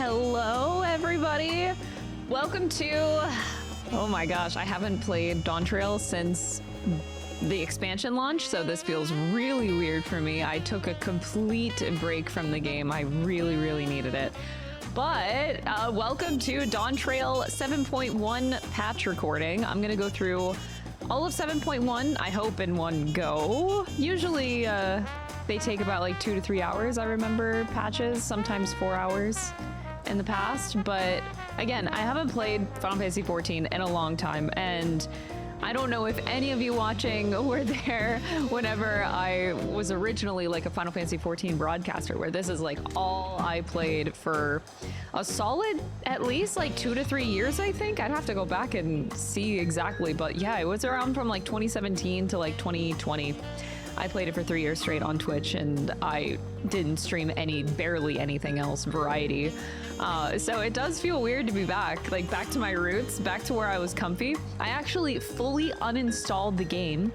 Hello, everybody. Welcome to... Oh my gosh, I haven't played Dawntrail since the expansion launch, so this feels really weird for me. I took a complete break from the game. I really needed it. But welcome to Dawntrail 7.1 patch recording. I'm gonna go through all of 7.1, I hope, in one go. Usually they take about like 2 to 3 hours, I remember patches, sometimes 4 hours in the past. But again, I haven't played Final Fantasy XIV in a long time, and I don't know if any of you watching were there whenever I was originally like a Final Fantasy XIV broadcaster, where this is like all I played for a solid at least like 2 to 3 years, I think. I'd have to go back and see exactly, but yeah, it was around from like 2017 to like 2020. I played it for 3 years straight on Twitch, and I didn't stream barely anything else, variety. So it does feel weird to be back, like back to my roots, back to where I was comfy. I actually fully uninstalled the game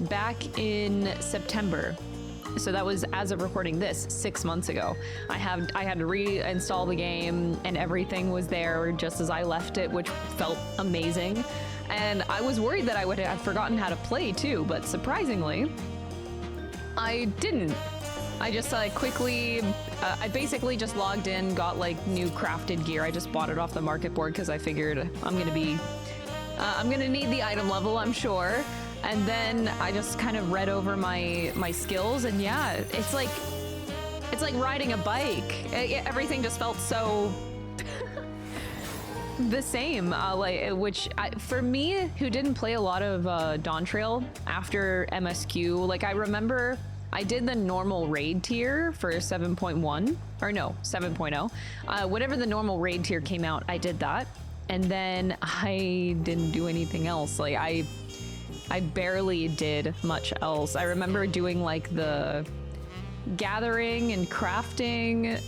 back in September. So that was, as of recording this, 6 months ago. I had to reinstall the game, and everything was there just as I left it, which felt amazing. And I was worried that I would have forgotten how to play too, but surprisingly, I didn't. I just quickly, I basically just logged in, got like new crafted gear. I just bought it off the market board because I figured I'm gonna need the item level, I'm sure. And then I just kind of read over my skills, and yeah, it's like riding a bike. Everything just felt so the same, for me, who didn't play a lot of Dawntrail after MSQ, like I remember I did the normal raid tier for 7.1, or no, 7.0. Whenever the normal raid tier came out, I did that, and then I didn't do anything else. Like I barely did much else. I remember doing like the gathering and crafting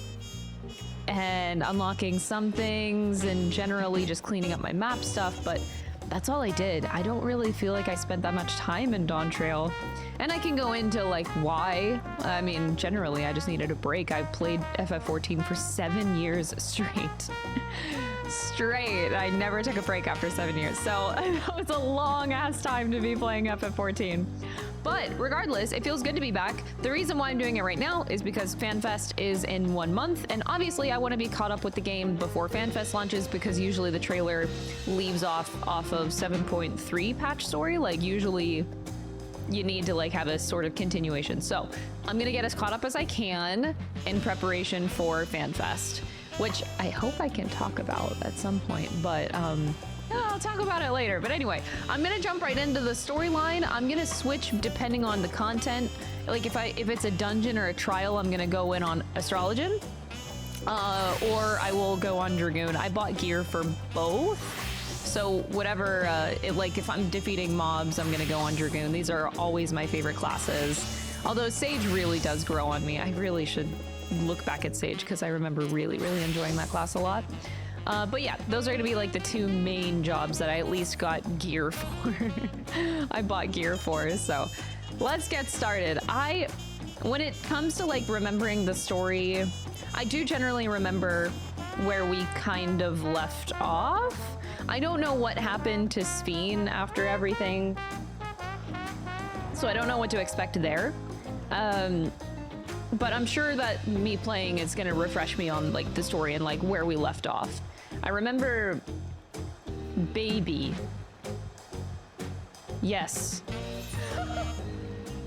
and unlocking some things and generally just cleaning up my map stuff, but that's all I did. I don't really feel like I spent that much time in Dawntrail. And I can go into like why. I mean, generally I just needed a break. I played FF14 for 7 years straight. I never took a break after 7 years. So it's a long ass time to be playing FF14. But regardless, it feels good to be back. The reason why I'm doing it right now is because FanFest is in 1 month, and obviously I want to be caught up with the game before FanFest launches, because usually the trailer leaves off of 7.3 patch story. Like usually you need to like have a sort of continuation. So I'm gonna get as caught up as I can in preparation for FanFest, which I hope I can talk about at some point, but I'll talk about it later. But anyway, I'm gonna jump right into the storyline. I'm gonna switch depending on the content. Like if it's a dungeon or a trial, I'm gonna go in on Astrologian, or I will go on Dragoon. I bought gear for both, so whatever. Like if I'm defeating mobs, I'm gonna go on Dragoon. These are always my favorite classes. Although Sage really does grow on me. I really should look back at Sage because I remember really enjoying that class a lot. But yeah, those are gonna be like the two main jobs that I at least got gear for. I bought gear for, so let's get started. When it comes to like remembering the story, I do generally remember where we kind of left off. I don't know what happened to Sphene after everything, so I don't know what to expect there. But I'm sure that me playing is gonna refresh me on like the story and like where we left off. I remember Baby. Yes.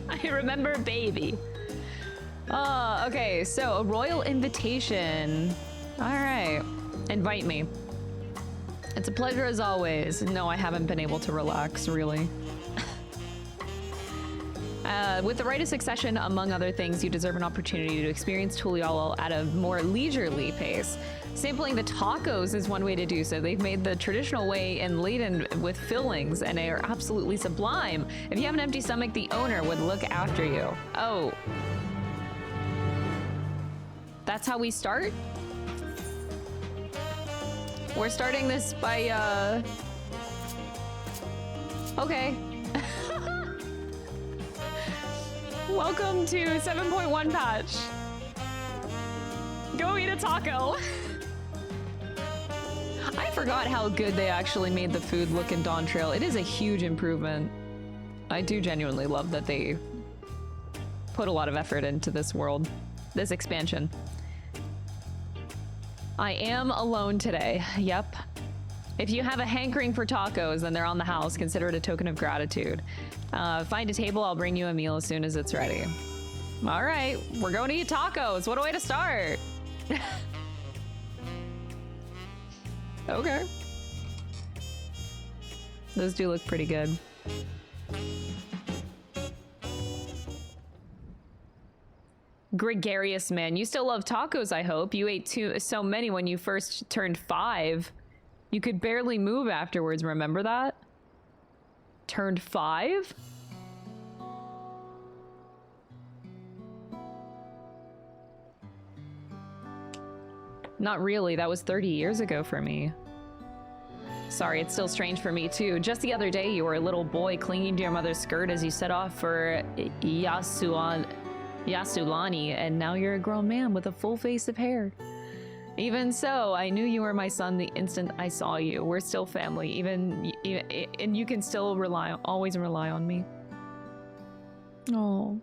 I remember Baby. Okay, so a royal invitation. All right, invite me. It's a pleasure as always. No, I haven't been able to relax, really. With the rite of succession, among other things, you deserve an opportunity to experience Tulial at a more leisurely pace. Sampling the tacos is one way to do so. They've made the traditional way and laden with fillings, and they are absolutely sublime. If you have an empty stomach, the owner would look after you. Oh. That's how we start? We're starting this by, okay. Welcome to 7.1 patch. Go eat a taco. I forgot how good they actually made the food look in Dawntrail. It is a huge improvement. I do genuinely love that they put a lot of effort into this world, this expansion. I am alone today. Yep. If you have a hankering for tacos and they're on the house, consider it a token of gratitude. Find a table, I'll bring you a meal as soon as it's ready. All right, we're going to eat tacos. What a way to start. Okay. Those do look pretty good. Gregarious man, you still love tacos, I hope. You ate so many when you first turned 5. You could barely move afterwards, remember that? Turned 5? Not really, that was 30 years ago for me. Sorry, it's still strange for me too. Just the other day, you were a little boy clinging to your mother's skirt as you set off for Yasulani, and now you're a grown man with a full face of hair. Even so, I knew you were my son the instant I saw you. We're still family, and you can still always rely on me. Oh.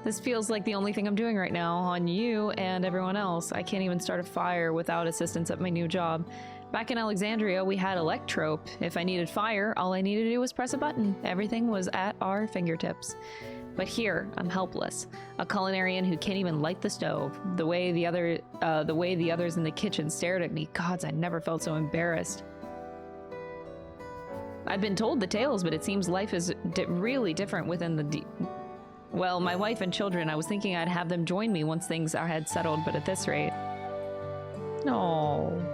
This feels like the only thing I'm doing right now on you and everyone else. I can't even start a fire without assistance at my new job. Back in Alexandria, we had electrope. If I needed fire, all I needed to do was press a button. Everything was at our fingertips. But here, I'm helpless. A culinarian who can't even light the stove. The way the others in the kitchen stared at me. Gods, I never felt so embarrassed. I've been told the tales, but it seems life is really different within the well, my wife and children, I was thinking I'd have them join me once things had settled, but at this rate. No.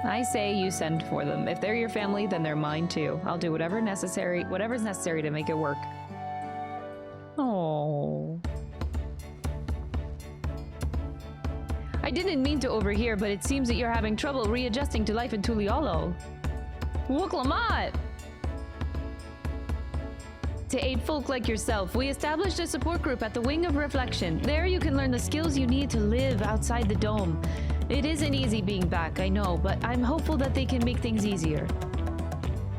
I say you send for them. If they're your family, then they're mine too. I'll do whatever's necessary to make it work. Oh. I didn't mean to overhear, but it seems that you're having trouble readjusting to life in Tuliolo. Wuklamat! To aid folk like yourself, we established a support group at the Wing of Reflection. There you can learn the skills you need to live outside the dome. It isn't easy being back, I know, but I'm hopeful that they can make things easier.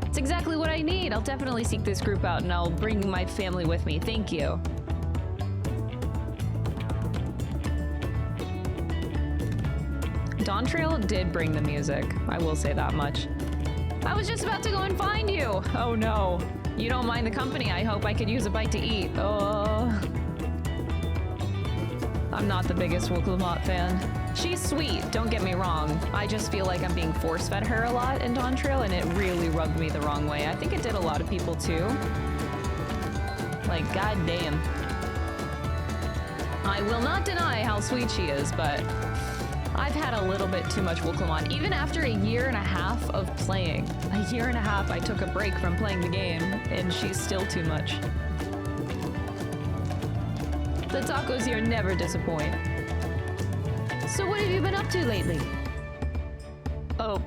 It's exactly what I need. I'll definitely seek this group out and I'll bring my family with me. Thank you. Dawntrail did bring the music. I will say that much. I was just about to go and find you. Oh no. You don't mind the company. I hope I could use a bite to eat. Oh. I'm not the biggest Wuklamat fan. She's sweet, don't get me wrong. I just feel like I'm being force-fed her a lot in Dawntrail, and it really rubbed me the wrong way. I think it did a lot of people too. Like, goddamn. I will not deny how sweet she is, but I've had a little bit too much Wuklamat. Even after a year and a half of playing. A year and a half, I took a break from playing the game, and she's still too much. The tacos here never disappoint. So what have you been up to lately? Oh,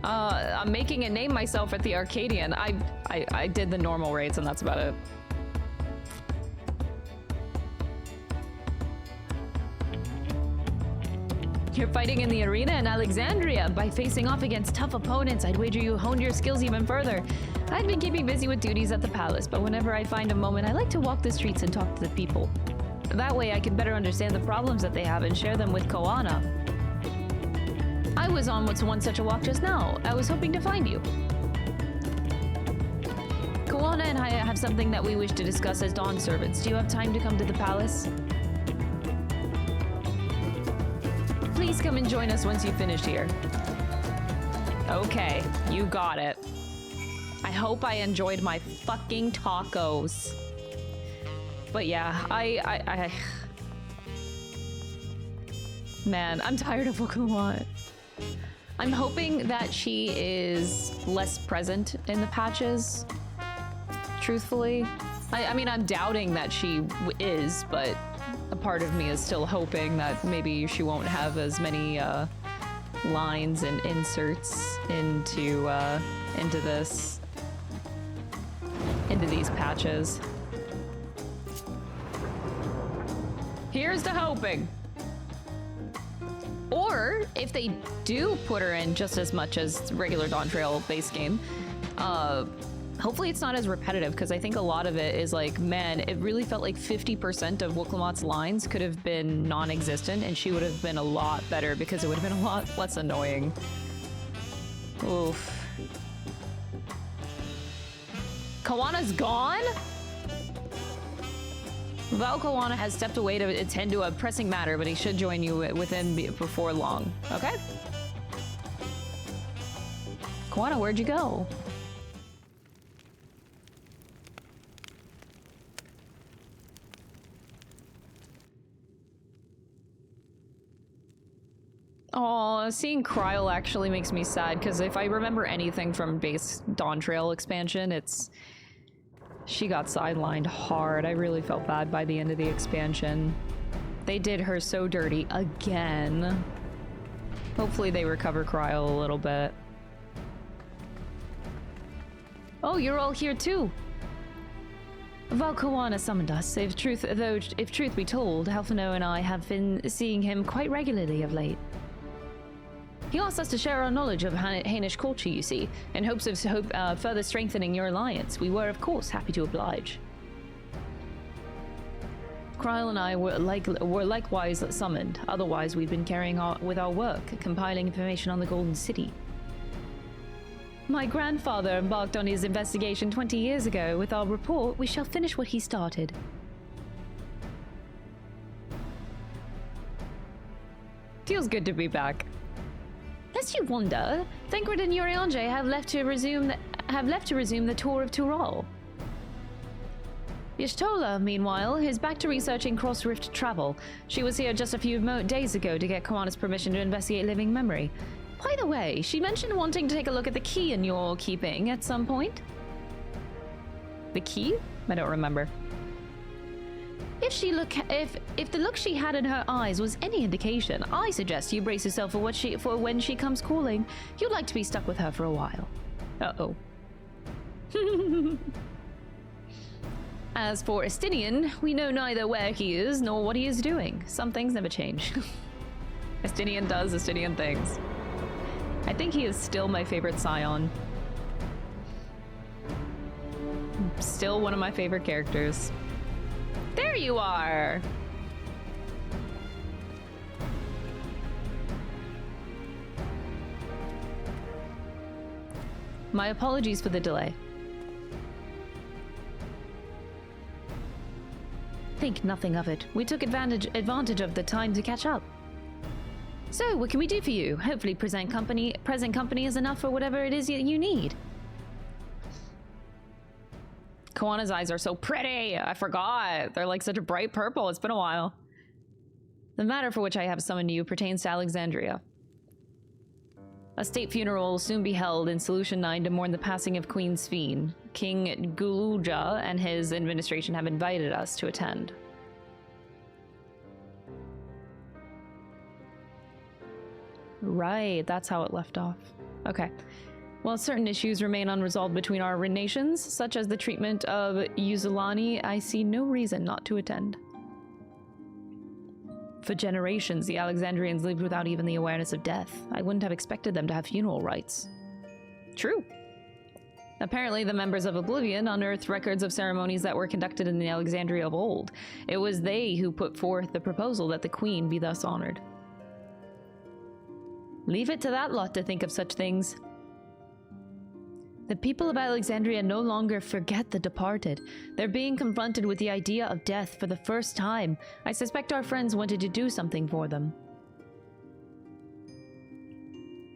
I'm making a name myself at the Arcadion. I did the normal raids and that's about it. You're fighting in the arena in Alexandria. By facing off against tough opponents, I'd wager you honed your skills even further. I've been keeping busy with duties at the palace, but whenever I find a moment, I like to walk the streets and talk to the people. That way I can better understand the problems that they have and share them with Koana. I was on one such a walk just now. I was hoping to find you. Koana and I have something that we wish to discuss as Dawn servants. Do you have time to come to the palace? Please come and join us once you've finished here. Okay, you got it. I hope I enjoyed my fucking tacos. But yeah, Man, I'm tired of Wuklamat. I'm hoping that she is less present in the patches, truthfully. I mean, I'm doubting that she is, but a part of me is still hoping that maybe she won't have as many lines and inserts into these patches. Here's to hoping. Or if they do put her in just as much as regular Dawntrail base game, hopefully it's not as repetitive, because I think a lot of it is like, man, it really felt like 50% of Wooklamot's lines could have been non-existent, and she would have been a lot better because it would have been a lot less annoying. Oof. Kawana's gone? Val Kawana has stepped away to attend to a pressing matter, but he should join you before long. Okay? Kawana, where'd you go? Oh, seeing Kryl actually makes me sad, because if I remember anything from base Dawntrail expansion, it's... she got sidelined hard. I really felt bad by the end of the expansion. They did her so dirty again. Hopefully they recover Kryl a little bit. Oh, you're all here too. Val Kawana summoned us. If truth be told, Halfano and I have been seeing him quite regularly of late. He asked us to share our knowledge of Hainish culture, you see, in hopes of further strengthening your alliance. We were, of course, happy to oblige. Kryl and I were likewise summoned. Otherwise, we've been carrying on with our work, compiling information on the Golden City. My grandfather embarked on his investigation 20 years ago. With our report, we shall finish what he started. Feels good to be back. Lest you wonder, Thancred and Urianger have left to resume the tour of Tural. Y'shtola, meanwhile, is back to researching cross-rift travel. She was here just a few days ago to get Kawana's permission to investigate living memory. By the way, she mentioned wanting to take a look at the key in your keeping at some point. The key? I don't remember. If the look she had in her eyes was any indication, I suggest you brace yourself for when she comes calling. You'd like to be stuck with her for a while. Uh-oh. As for Estinian, we know neither where he is nor what he is doing. Some things never change. Estinian does Estinian things. I think he is still my favorite Scion. Still one of my favorite characters. There you are! My apologies for the delay. Think nothing of it. We took advantage of the time to catch up. So, what can we do for you? Hopefully present company is enough for whatever it is you need. Kawana's eyes are so pretty! I forgot! They're like such a bright purple. It's been a while. The matter for which I have summoned you pertains to Alexandria. A state funeral will soon be held in Solution 9 to mourn the passing of Queen Sphene. King Guluja and his administration have invited us to attend. Right, that's how it left off. Okay. While certain issues remain unresolved between our nations, such as the treatment of Yuzulani, I see no reason not to attend. For generations, the Alexandrians lived without even the awareness of death. I wouldn't have expected them to have funeral rites. True. Apparently, the members of Oblivion unearthed records of ceremonies that were conducted in the Alexandria of old. It was they who put forth the proposal that the Queen be thus honored. Leave it to that lot to think of such things. The people of Alexandria no longer forget the departed. They're being confronted with the idea of death for the first time. I suspect our friends wanted to do something for them.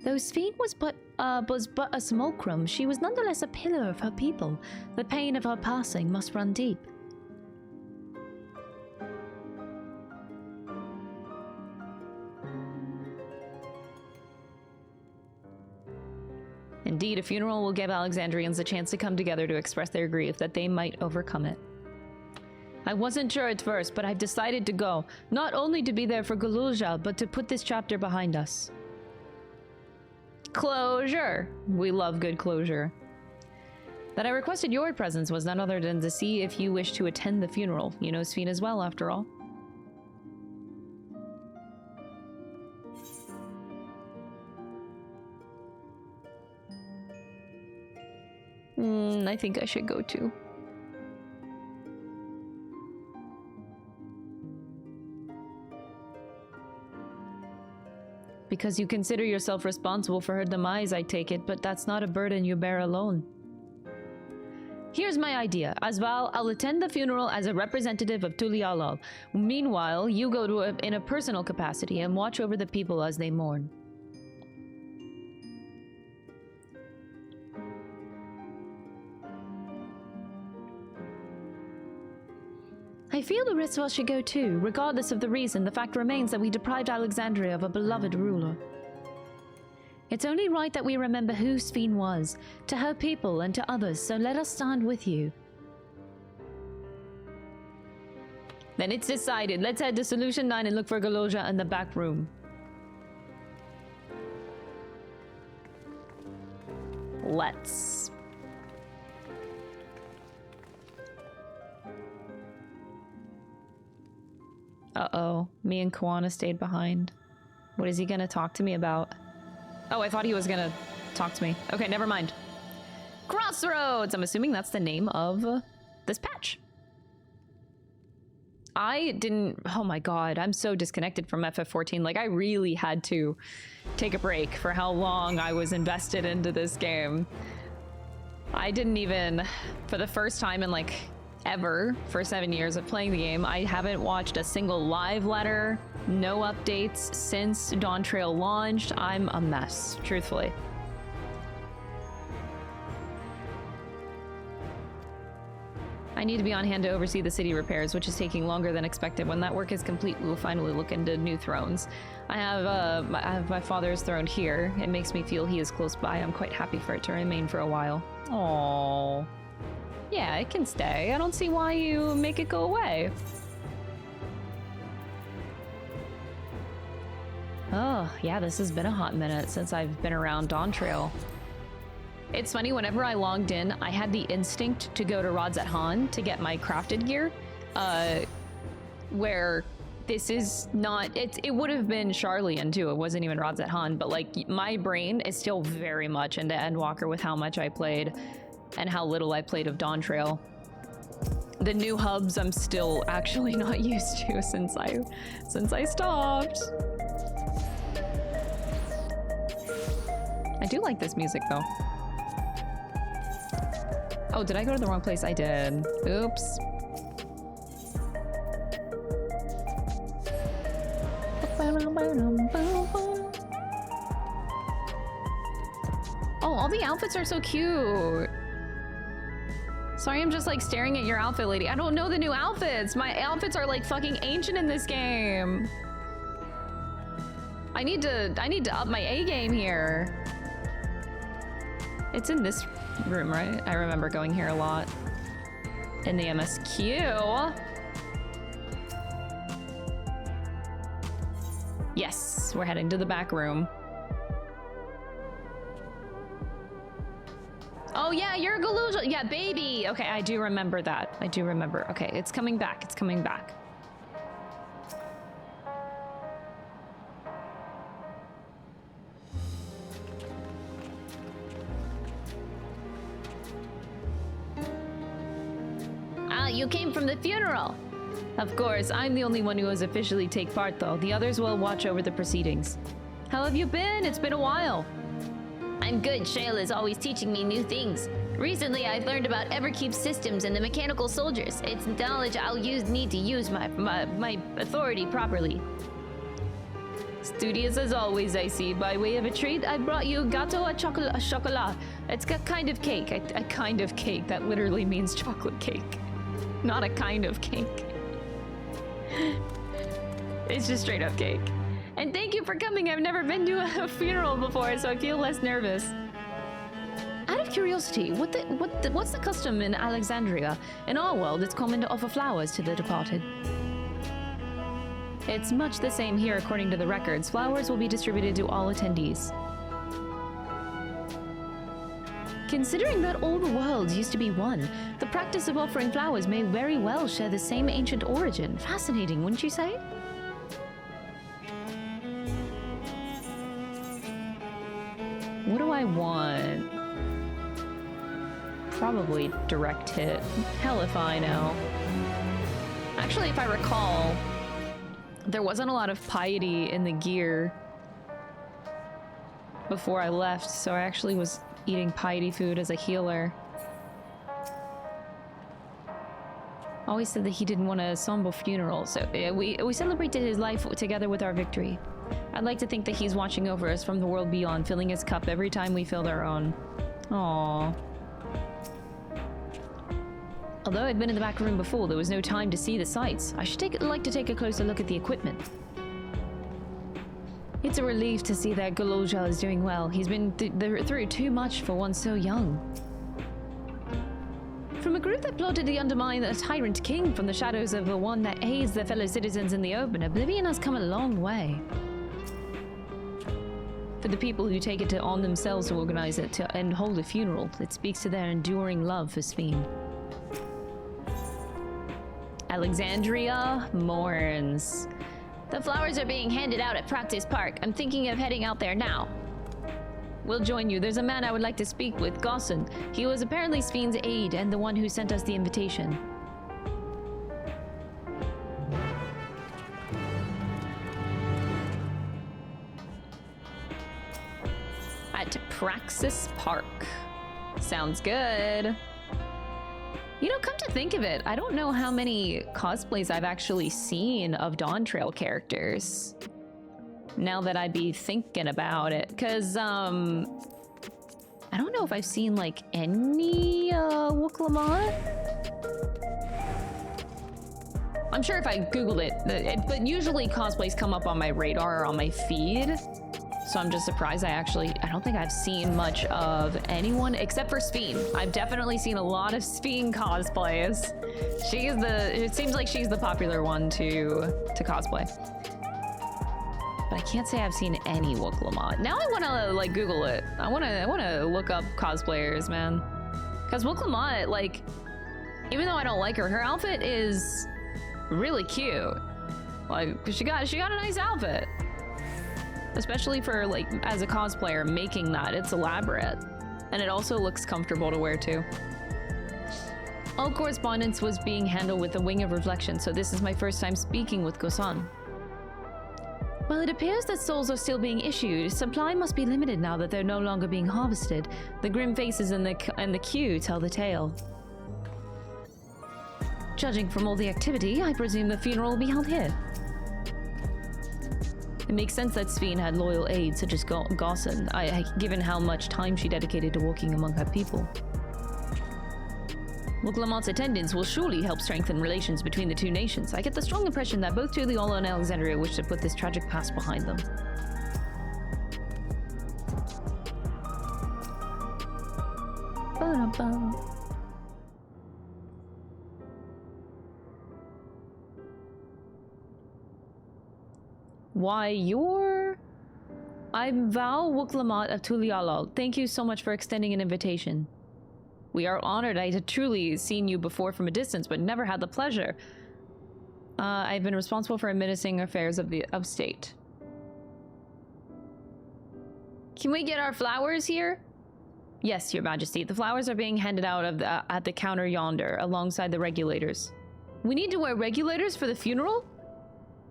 Though Sphene was but a simulacrum, she was nonetheless a pillar of her people. The pain of her passing must run deep. Indeed, a funeral will give Alexandrians a chance to come together to express their grief, that they might overcome it. I wasn't sure at first, but I've decided to go, not only to be there for Guluja, but to put this chapter behind us. Closure! We love good closure. That I requested your presence was none other than to see if you wish to attend the funeral. You know Sphene as well, after all. I think I should go too. Because you consider yourself responsible for her demise, I take it, but that's not a burden you bear alone. Here's my idea. Asval, I'll attend the funeral as a representative of Tulialal. Meanwhile, you go to in a personal capacity and watch over the people as they mourn. I feel the rest of us should go too. Regardless of the reason, the fact remains that we deprived Alexandria of a beloved ruler. It's only right that we remember who Sphene was, to her people and to others, so let us stand with you. Then it's decided. Let's head to Solution 9 and look for Galoja in the back room. Let's. Uh-oh. Me and Kawana stayed behind. What is he gonna talk to me about? Oh, I thought he was gonna talk to me. Okay, never mind. Crossroads! I'm assuming that's the name of this patch. I didn't... Oh my god, I'm so disconnected from FF14. Like, I really had to take a break for how long I was invested into this game. I didn't even... For the first time in, like, ever, for 7 years of playing the game, I haven't watched a single live letter, no updates since Dawntrail launched. I'm a mess, truthfully. I need to be on hand to oversee the city repairs, which is taking longer than expected. When that work is complete, we will finally look into new thrones. I have my father's throne here. It makes me feel he is close by. I'm quite happy for it to remain for a while. Aww. Yeah, it can stay. I don't see why you make it go away. Oh, yeah, this has been a hot minute since I've been around Dawntrail. It's funny, whenever I logged in, I had the instinct to go to Rods at Han to get my crafted gear, where this is not, it would have been Charlian too, it wasn't even Rods at Han, but like, my brain is still very much into Endwalker with how much I played and how little I played of Dawntrail. The new hubs I'm still actually not used to since I stopped. I do like this music though. Oh, did I go to the wrong place? I did. Oops. Oh, all the outfits are so cute. Sorry, I'm just like staring at your outfit, lady. I don't know the new outfits. My outfits are like fucking ancient in this game. I need to up my A game here. It's in this room, right? I remember going here a lot. In the MSQ. Yes, we're heading to the back room. Oh yeah, you're a Galuja. Yeah, baby. Okay, I do remember that. I do remember. Okay, it's coming back. It's coming back. Ah, you came from the funeral. Of course, I'm the only one who has officially take part though. The others will watch over the proceedings. How have you been? It's been a while. I'm good. Shayla is always teaching me new things. Recently, I've learned about Everkeep's systems and the mechanical soldiers. It's knowledge I'll need to use my authority properly. Studious as always, I see. By way of a treat, I brought you gâteau à chocolat. It's a kind of cake. A kind of cake. That literally means chocolate cake. Not a kind of cake. It's just straight up cake. And thank you for coming. I've never been to a funeral before, so I feel less nervous. Out of curiosity, what's the custom in Alexandria? In our world, it's common to offer flowers to the departed. It's much the same here according to the records. Flowers will be distributed to all attendees. Considering that all the worlds used to be one, the practice of offering flowers may very well share the same ancient origin. Fascinating, wouldn't you say? What do I want? Probably direct hit. Hell if I know. Actually, if I recall, there wasn't a lot of piety in the gear before I left, so I actually was eating piety food as a healer. Always said that he didn't want a somber funeral, so we celebrated his life together with our victory. I'd like to think that he's watching over us from the world beyond, filling his cup every time we filled our own. Aww. Although I'd been in the back room before, there was no time to see the sights. I should like to take a closer look at the equipment. It's a relief to see that Golojal is doing well. He's been through too much for one so young. From a group that plotted to undermine a tyrant king from the shadows of the one that aids their fellow citizens in the open, Oblivion has come a long way. For the people who take it on themselves to organize it and hold a funeral, it speaks to their enduring love for Sphene. Alexandria mourns. The flowers are being handed out at Practice Park. I'm thinking of heading out there now. We'll join you. There's a man I would like to speak with, Gosson. He was apparently Sphene's aide and the one who sent us the invitation. At Praxis Park. Sounds good. You know, come to think of it, I don't know how many cosplays I've actually seen of Dawntrail characters. Now that I'd be thinking about it, because, I don't know if I've seen, like, any, Wooklamot? I'm sure if I Googled it, but usually cosplays come up on my radar or on my feed. So I'm just surprised I don't think I've seen much of anyone except for Sphene. I've definitely seen a lot of Sphene cosplays. It seems like she's the popular one to cosplay. But I can't say I've seen any Wooklamot. Now I wanna like Google it. I wanna look up cosplayers, man. Cause Wooklamot, like, even though I don't like her outfit is really cute. Like, she got a nice outfit. Especially for, like, as a cosplayer, making that. It's elaborate. And it also looks comfortable to wear, too. All correspondence was being handled with a wing of reflection, so this is my first time speaking with Gosson. Well, it appears that souls are still being issued. Supply must be limited now that they're no longer being harvested. The grim faces in the queue tell the tale. Judging from all the activity, I presume the funeral will be held here. It makes sense that Sphene had loyal aides such as Gosson, given how much time she dedicated to walking among her people. Wooklamot's attendance will surely help strengthen relations between the two nations. I get the strong impression that both Tuliala and Alexandria wish to put this tragic past behind them. Ba-da-ba. Why, I'm Val Wooklamot of Tuliala. Thank you so much for extending an invitation. We are honored. I had truly seen you before from a distance, but never had the pleasure. I've been responsible for administering affairs of the upstate. Can we get our flowers here? Yes, Your Majesty. The flowers are being handed out at the counter yonder, alongside the regulators. We need to wear regulators for the funeral?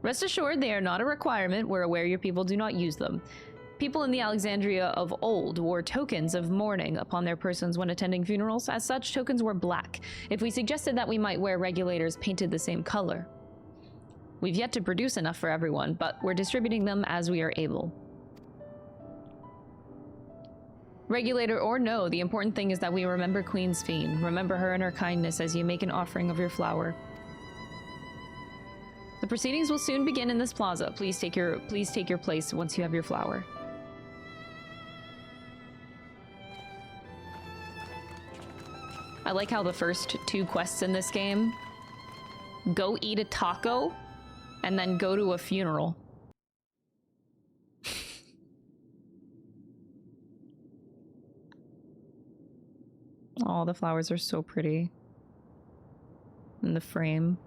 Rest assured, they are not a requirement. We're aware your people do not use them. People in the Alexandria of old wore tokens of mourning upon their persons when attending funerals. As such, tokens were black. If we suggested that we might wear regulators painted the same color. We've yet to produce enough for everyone, but we're distributing them as we are able. Regulator or no, the important thing is that we remember Queen Sphene. Remember her and her kindness as you make an offering of your flower. The proceedings will soon begin in this plaza. Please take your place once you have your flower. I like how the first two quests in this game, go eat a taco and then go to a funeral. Oh, the flowers are so pretty. In the frame.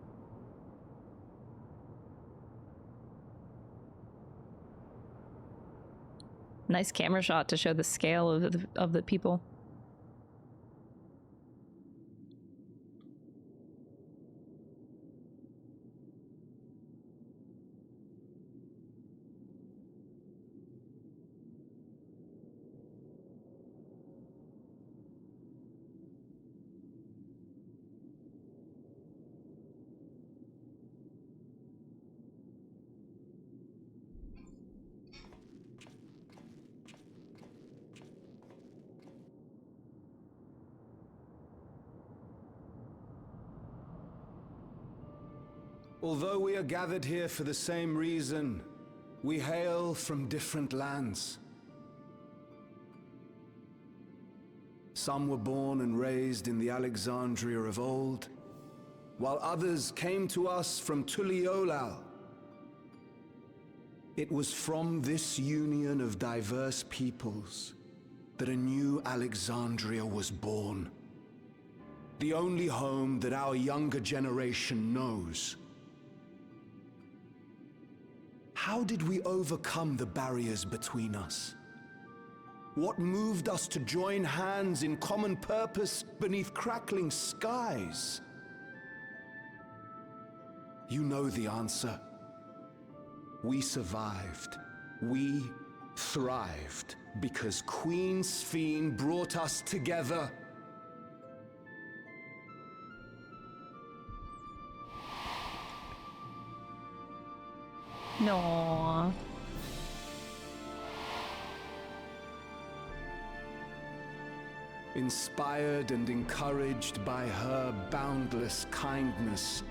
Nice camera shot to show the scale of the people. Although we are gathered here for the same reason, we hail from different lands. Some were born and raised in the Alexandria of old, while others came to us from Tuliolal. It was from this union of diverse peoples that a new Alexandria was born. The only home that our younger generation knows. How did we overcome the barriers between us? What moved us to join hands in common purpose beneath crackling skies? You know the answer. We survived. We thrived because Queen Sphene brought us together. No. Inspired and encouraged by her boundless kindness,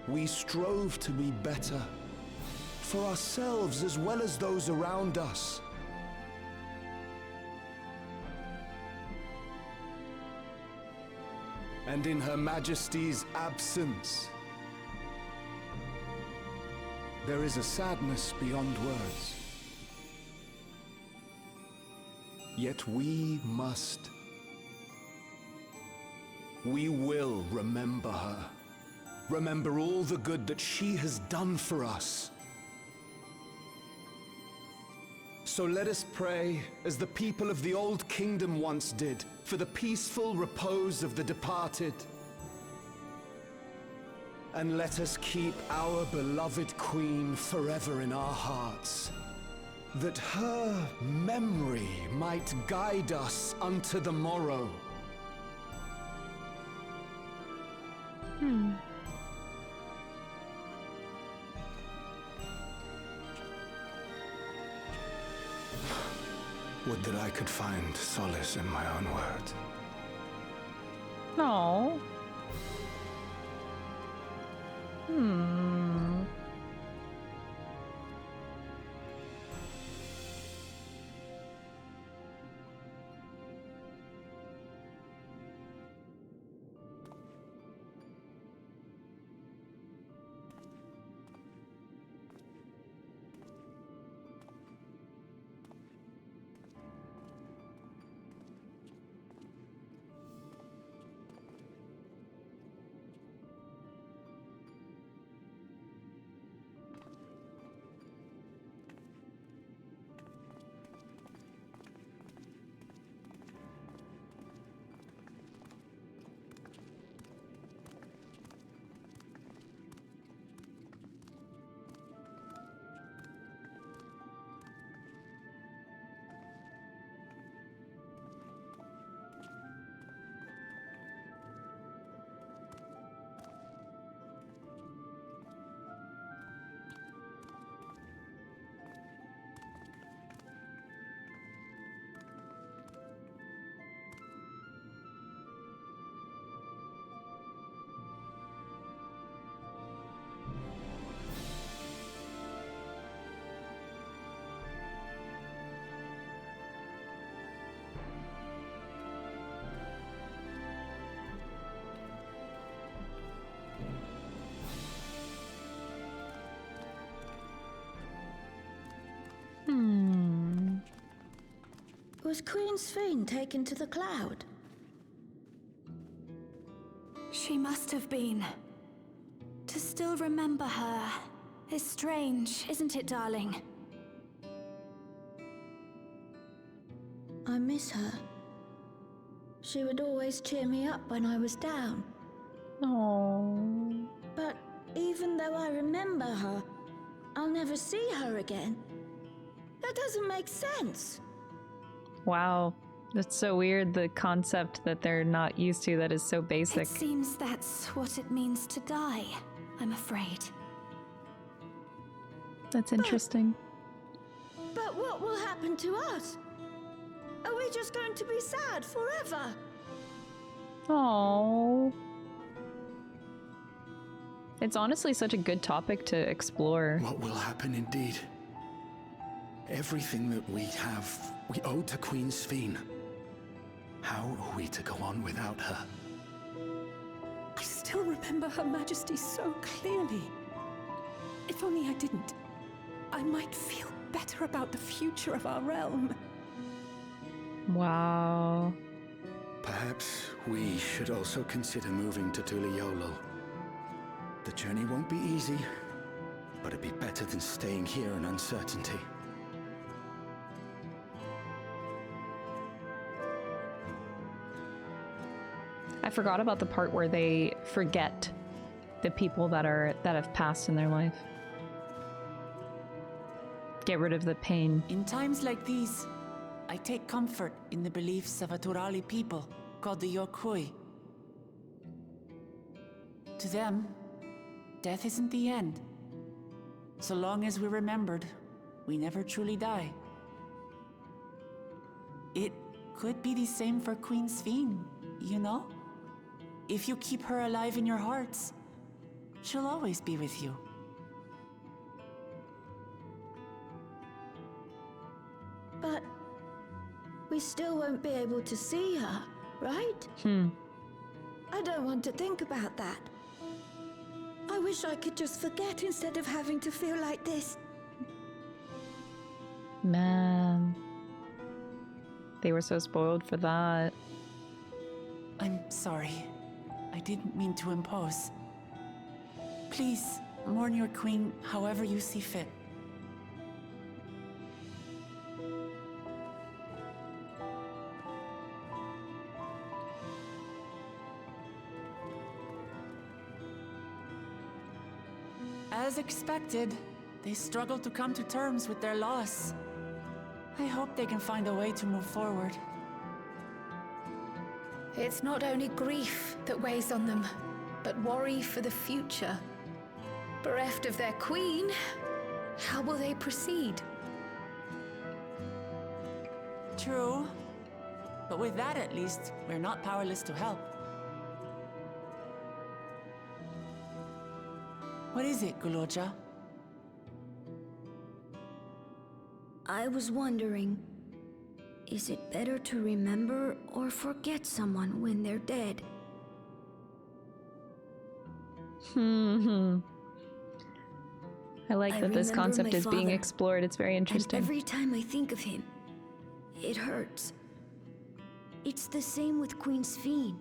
we strove to be better, for ourselves as well as those around us. And in Her Majesty's absence, there is a sadness beyond words. Yet we will remember her. Remember all the good that she has done for us. So let us pray, as the people of the Old Kingdom once did, for the peaceful repose of the departed. And let us keep our beloved Queen forever in our hearts, that her memory might guide us unto the morrow. Would that I could find solace in my own words. No. Was Queen Sphene taken to the cloud? She must have been. To still remember her is strange, isn't it, darling? I miss her. She would always cheer me up when I was down. Oh. But even though I remember her, I'll never see her again. That doesn't make sense. Wow. That's so weird, the concept that they're not used to that is so basic. It seems that's what it means to die, I'm afraid. That's interesting. But what will happen to us? Are we just going to be sad forever? Oh. It's honestly such a good topic to explore. What will happen indeed? Everything that we have, we owe to Queen Sphene. How are we to go on without her? I still remember Her Majesty so clearly. If only I didn't, I might feel better about the future of our realm. Wow. Perhaps we should also consider moving to Yuweyawata. The journey won't be easy, but it'd be better than staying here in uncertainty. I forgot about the part where they forget the people that have passed in their life. Get rid of the pain. In times like these, I take comfort in the beliefs of a Turali people called the Yokui. To them, death isn't the end. So long as we're remembered, we never truly die. It could be the same for Queen Sphene, you know? If you keep her alive in your hearts, she'll always be with you. But we still won't be able to see her, right? I don't want to think about that. I wish I could just forget instead of having to feel like this. Man. They were so spoiled for that. I'm sorry. I didn't mean to impose. Please, mourn your queen however you see fit. As expected, they struggle to come to terms with their loss. I hope they can find a way to move forward. It's not only grief that weighs on them, but worry for the future. Bereft of their queen, how will they proceed? True. But with that at least, we're not powerless to help. What is it, Guloja? I was wondering, is it better to remember or forget someone when they're dead? I like that this remember concept my is being father, explored. It's very And interesting. every time I think of him, it hurts. It's the same with Queen Sphene.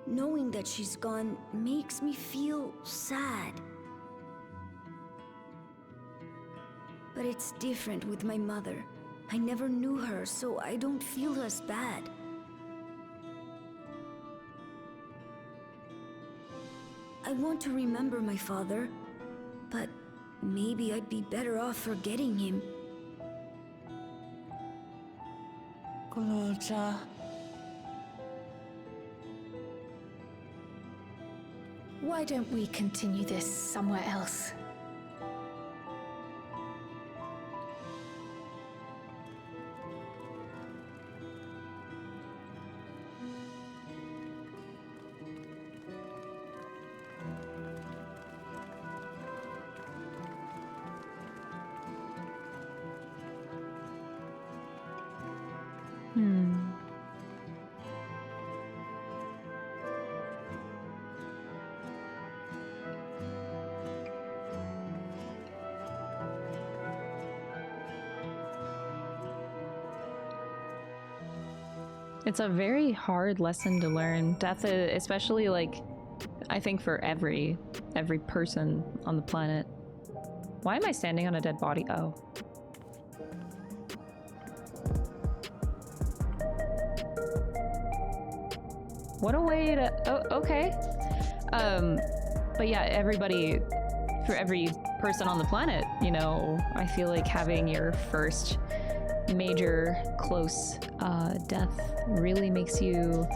Knowing that she's gone makes me feel sad. But it's different with my mother. I never knew her, so I don't feel as bad. I want to remember my father, but maybe I'd be better off forgetting him. Guloja. Why don't we continue this somewhere else? It's a very hard lesson to learn. Death, especially like, I think for every person on the planet. Why am I standing on a dead body? Oh. What a way to, oh, okay. But yeah, everybody, for every person on the planet, you know, I feel like having your first major close death really makes you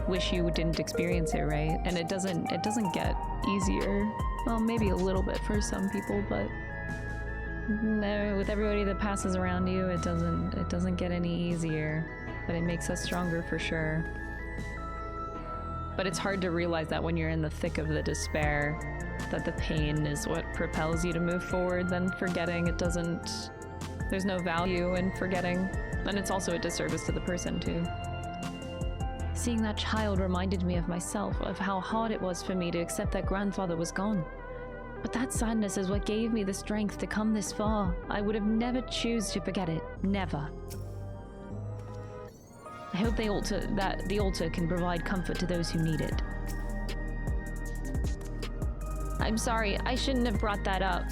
wish you didn't experience it, right? And it doesn't get easier. Well, maybe a little bit for some people, but no, with everybody that passes around you, it doesn't get any easier. But it makes us stronger for sure. But it's hard to realize that when you're in the thick of the despair, that the pain is what propels you to move forward, then forgetting it doesn't... There's no value in forgetting. And it's also a disservice to the person, too. Seeing that child reminded me of myself, of how hard it was for me to accept that grandfather was gone. But that sadness is what gave me the strength to come this far. I would have never choose to forget it. Never. I hope the altar can provide comfort to those who need it. I'm sorry, I shouldn't have brought that up.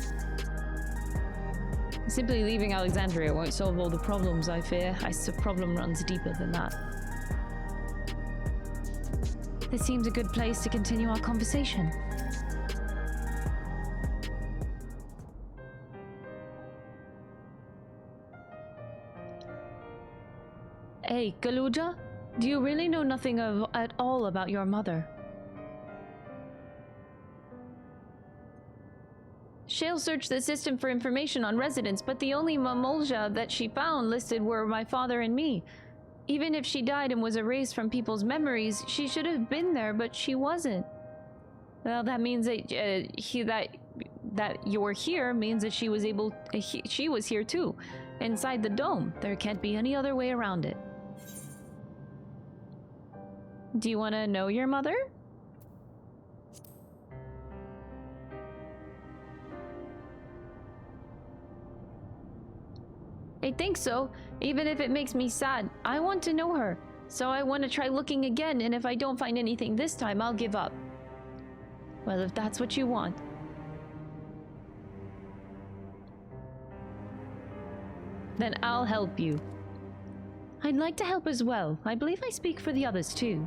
Simply leaving Alexandria won't solve all the problems, I fear. The problem runs deeper than that. This seems a good place to continue our conversation. Hey, Galuja? Do you really know nothing at all about your mother? Shale searched the system for information on residents, but the only Mamolja that she found listed were my father and me. Even if she died and was erased from people's memories, she should have been there, but she wasn't. Well, that means that that you're here means that she was she was here too, inside the dome. There can't be any other way around it. Do you want to know your mother? I think so, even if it makes me sad. I want to know her, so I want to try looking again, and if I don't find anything this time, I'll give up. Well, if that's what you want. Then I'll help you. I'd like to help as well. I believe I speak for the others too.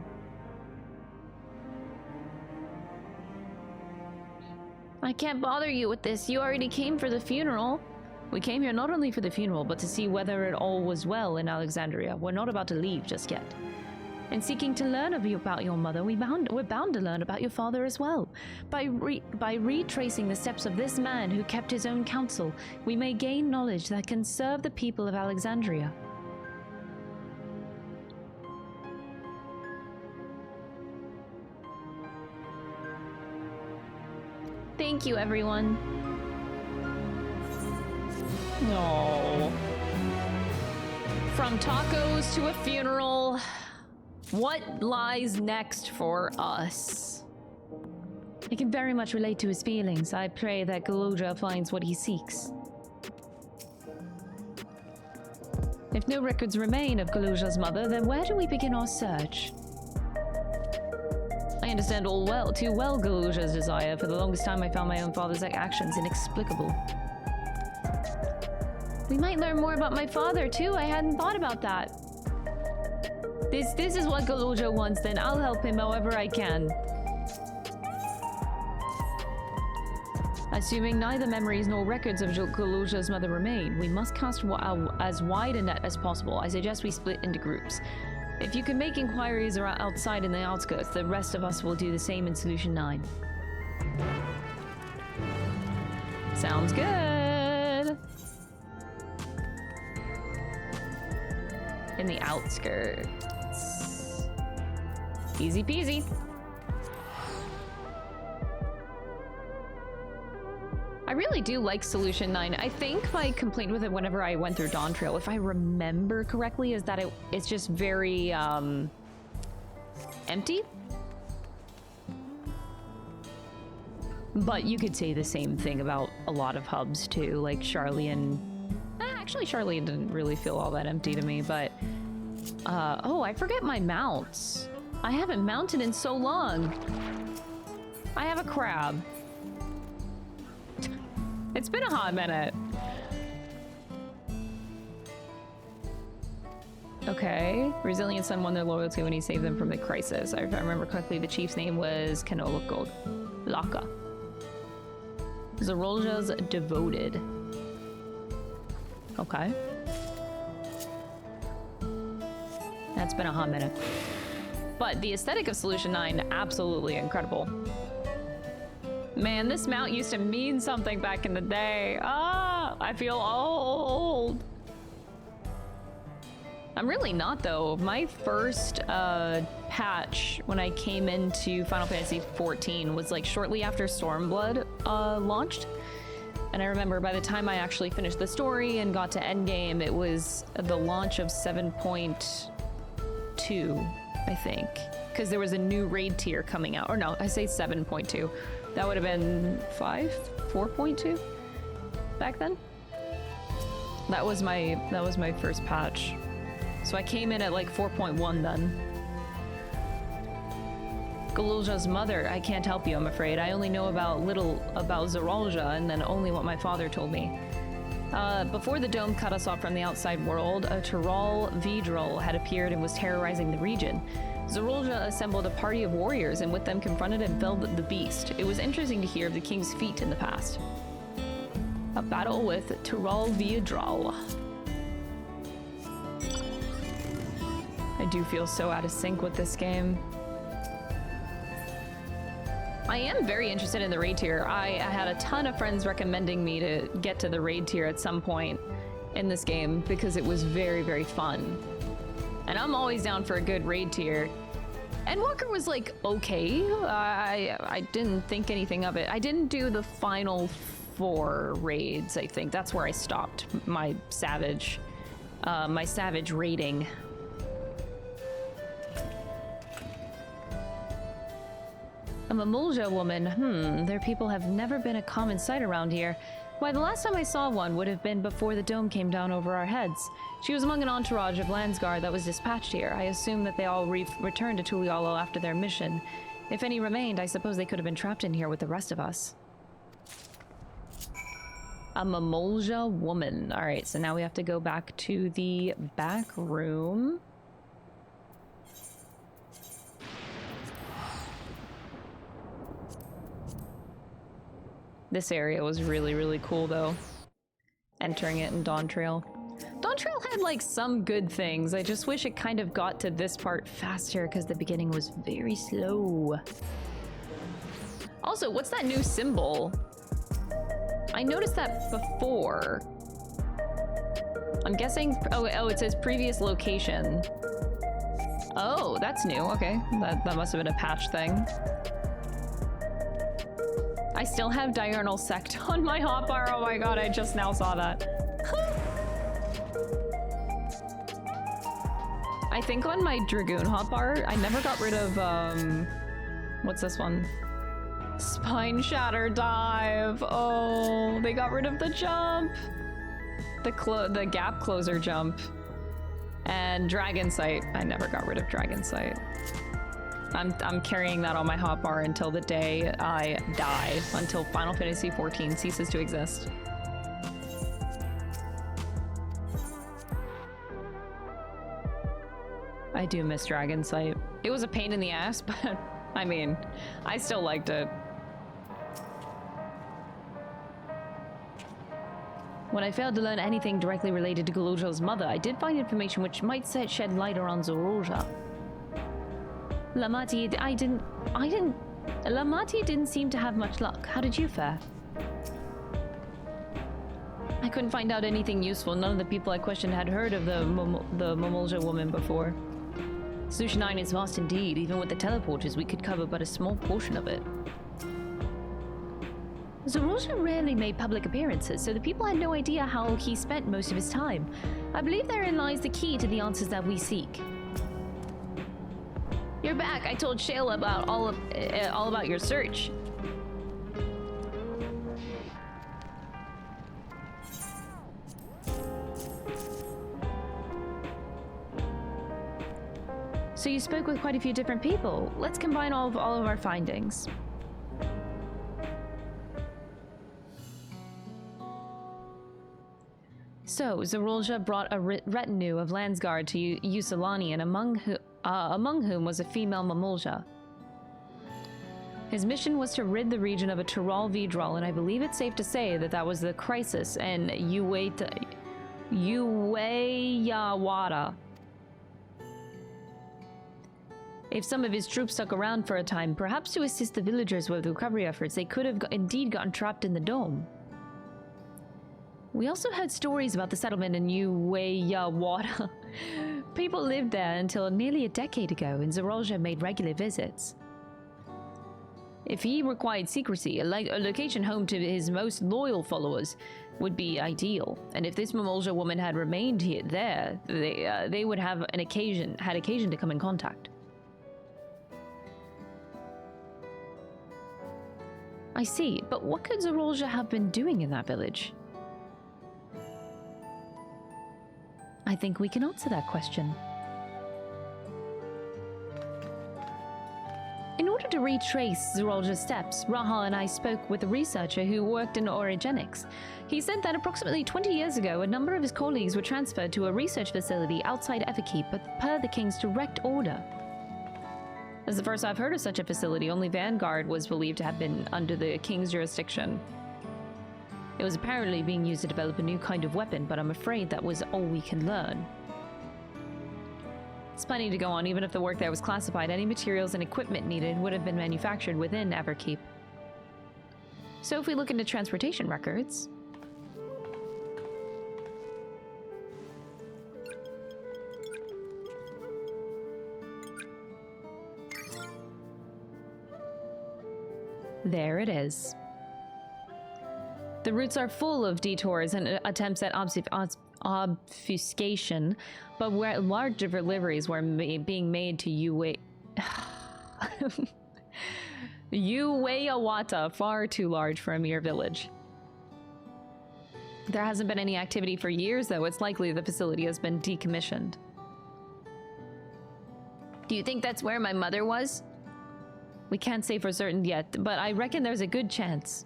I can't bother you with this. You already came for the funeral. We came here not only for the funeral, but to see whether it all was well in Alexandria. We're not about to leave just yet. And seeking to learn about your mother, we're bound to learn about your father as well. By retracing the steps of this man who kept his own counsel, we may gain knowledge that can serve the people of Alexandria. Thank you, everyone. No. From tacos to a funeral, what lies next for us? I can very much relate to his feelings. I pray that Galuja finds what he seeks. If no records remain of Galuja's mother, then where do we begin our search? I understand too well Galuja's desire. For the longest time I found my own father's actions inexplicable. We might learn more about my father too. I hadn't thought about that. This is what Galuja wants, then I'll help him however I can. Assuming neither memories nor records of Galuja's mother remain, we must cast as wide a net as possible. I suggest we split into groups. If you can make inquiries around outside in the outskirts, the rest of us will do the same in Solution 9. Sounds good. In the outskirts. Easy peasy. I really do like Solution 9. I think my complaint with it whenever I went through Dawntrail, if I remember correctly, is that it's just very empty. But you could say the same thing about a lot of hubs too, like Charlian. Actually, Charlian didn't really feel all that empty to me, but oh, I forget my mounts. I haven't mounted in so long. I have a crab. It's been a hot minute. Okay. Resilient Son won their loyalty when he saved them from the crisis. If I remember correctly, the chief's name was Kanoloko Laka. Zarolja's devoted. Okay. That's been a hot minute. But the aesthetic of Solution 9, absolutely incredible. Man, this mount used to mean something back in the day. Ah, I feel old. I'm really not, though. My first patch when I came into Final Fantasy XIV was like shortly after Stormblood launched. And I remember by the time I actually finished the story and got to endgame, it was the launch of 7.2, I think. Because there was a new raid tier coming out. Or no, I say 7.2. That would have been 4.2 back then. That was my first patch. So I came in at like 4.1 then. Galulja's mother, I can't help you, I'm afraid. I only know little about Zoralja, and then only what my father told me. Before the dome cut us off from the outside world, a Tyral Vidril had appeared and was terrorizing the region. Zoralja assembled a party of warriors and with them confronted and felled the beast. It was interesting to hear of the king's feat in the past. A battle with Tyral Vidril. I do feel so out of sync with this game. I am very interested in the raid tier. I had a ton of friends recommending me to get to the raid tier at some point in this game because it was very, very fun. And I'm always down for a good raid tier. Endwalker was like, okay. I didn't think anything of it. I didn't do the final 4 raids, I think. That's where I stopped my savage raiding. A Mamulja woman. Their people have never been a common sight around here. Why, the last time I saw one would have been before the dome came down over our heads. She was among an entourage of Landsguard that was dispatched here. I assume that they all returned to Tulialo after their mission. If any remained, I suppose they could have been trapped in here with the rest of us. A Mamulja woman. Alright, so now we have to go back to the back room. This area was really, really cool, though. Entering it in Dawntrail. Dawntrail had, like, some good things. I just wish it kind of got to this part faster, because the beginning was very slow. Also, what's that new symbol? I noticed that before. I'm guessing... Oh, it says previous location. Oh, that's new. Okay. That must have been a patch thing. I still have Diurnal Sect on my hotbar. Oh my god, I just now saw that. I think on my Dragoon hotbar, I never got rid of, what's this one? Spine Shatter Dive. Oh, they got rid of the jump. The gap closer jump. And Dragon Sight. I never got rid of Dragon Sight. I'm carrying that on my hotbar until the day I die, until Final Fantasy XIV ceases to exist. I do miss Dragon Sight. It was a pain in the ass, but I mean, I still liked it. When I failed to learn anything directly related to Galulja's mother, I did find information which might shed light on Zoralja. Lamati didn't seem to have much luck. How did you fare? I couldn't find out anything useful. None of the people I questioned had heard of the Mamulja woman before. Solution 9 is vast indeed. Even with the teleporters, we could cover but a small portion of it. Zoralja rarely made public appearances, so the people had no idea how he spent most of his time. I believe therein lies the key to the answers that we seek. You're back. I told Shayla about all about your search. So you spoke with quite a few different people. Let's combine all of our findings. So Zoralja brought a retinue of Landsguard to Yusalani, and among whom was a female Mamulja. His mission was to rid the region of a Tyral Vidril, and I believe it's safe to say that that was the crisis in Yuweyawata. If some of his troops stuck around for a time, perhaps to assist the villagers with recovery efforts, they could have indeed gotten trapped in the dome. We also heard stories about the settlement in Yuweyawata people lived there until nearly a decade ago, and Zorolja made regular visits. If he required secrecy, a location home to his most loyal followers would be ideal. And if this Mamolja woman had remained there, they would have occasion to come in contact. I see, but what could Zorolja have been doing in that village? I think we can answer that question. In order to retrace Zorolja's steps, Rahal and I spoke with a researcher who worked in orogenics. He said that approximately 20 years ago, a number of his colleagues were transferred to a research facility outside Everkeep, but per the King's direct order. As the first I've heard of such a facility, only Vanguard was believed to have been under the King's jurisdiction. It was apparently being used to develop a new kind of weapon, but I'm afraid that was all we can learn. It's plenty to go on. Even if the work there was classified, any materials and equipment needed would have been manufactured within Everkeep. So if we look into transportation records... There it is. The routes are full of detours and attempts at obfuscation, but where large deliveries were being made to Yuweyawata, far too large for a mere village. There hasn't been any activity for years, though. It's likely the facility has been decommissioned. Do you think that's where my mother was? We can't say for certain yet, but I reckon there's a good chance.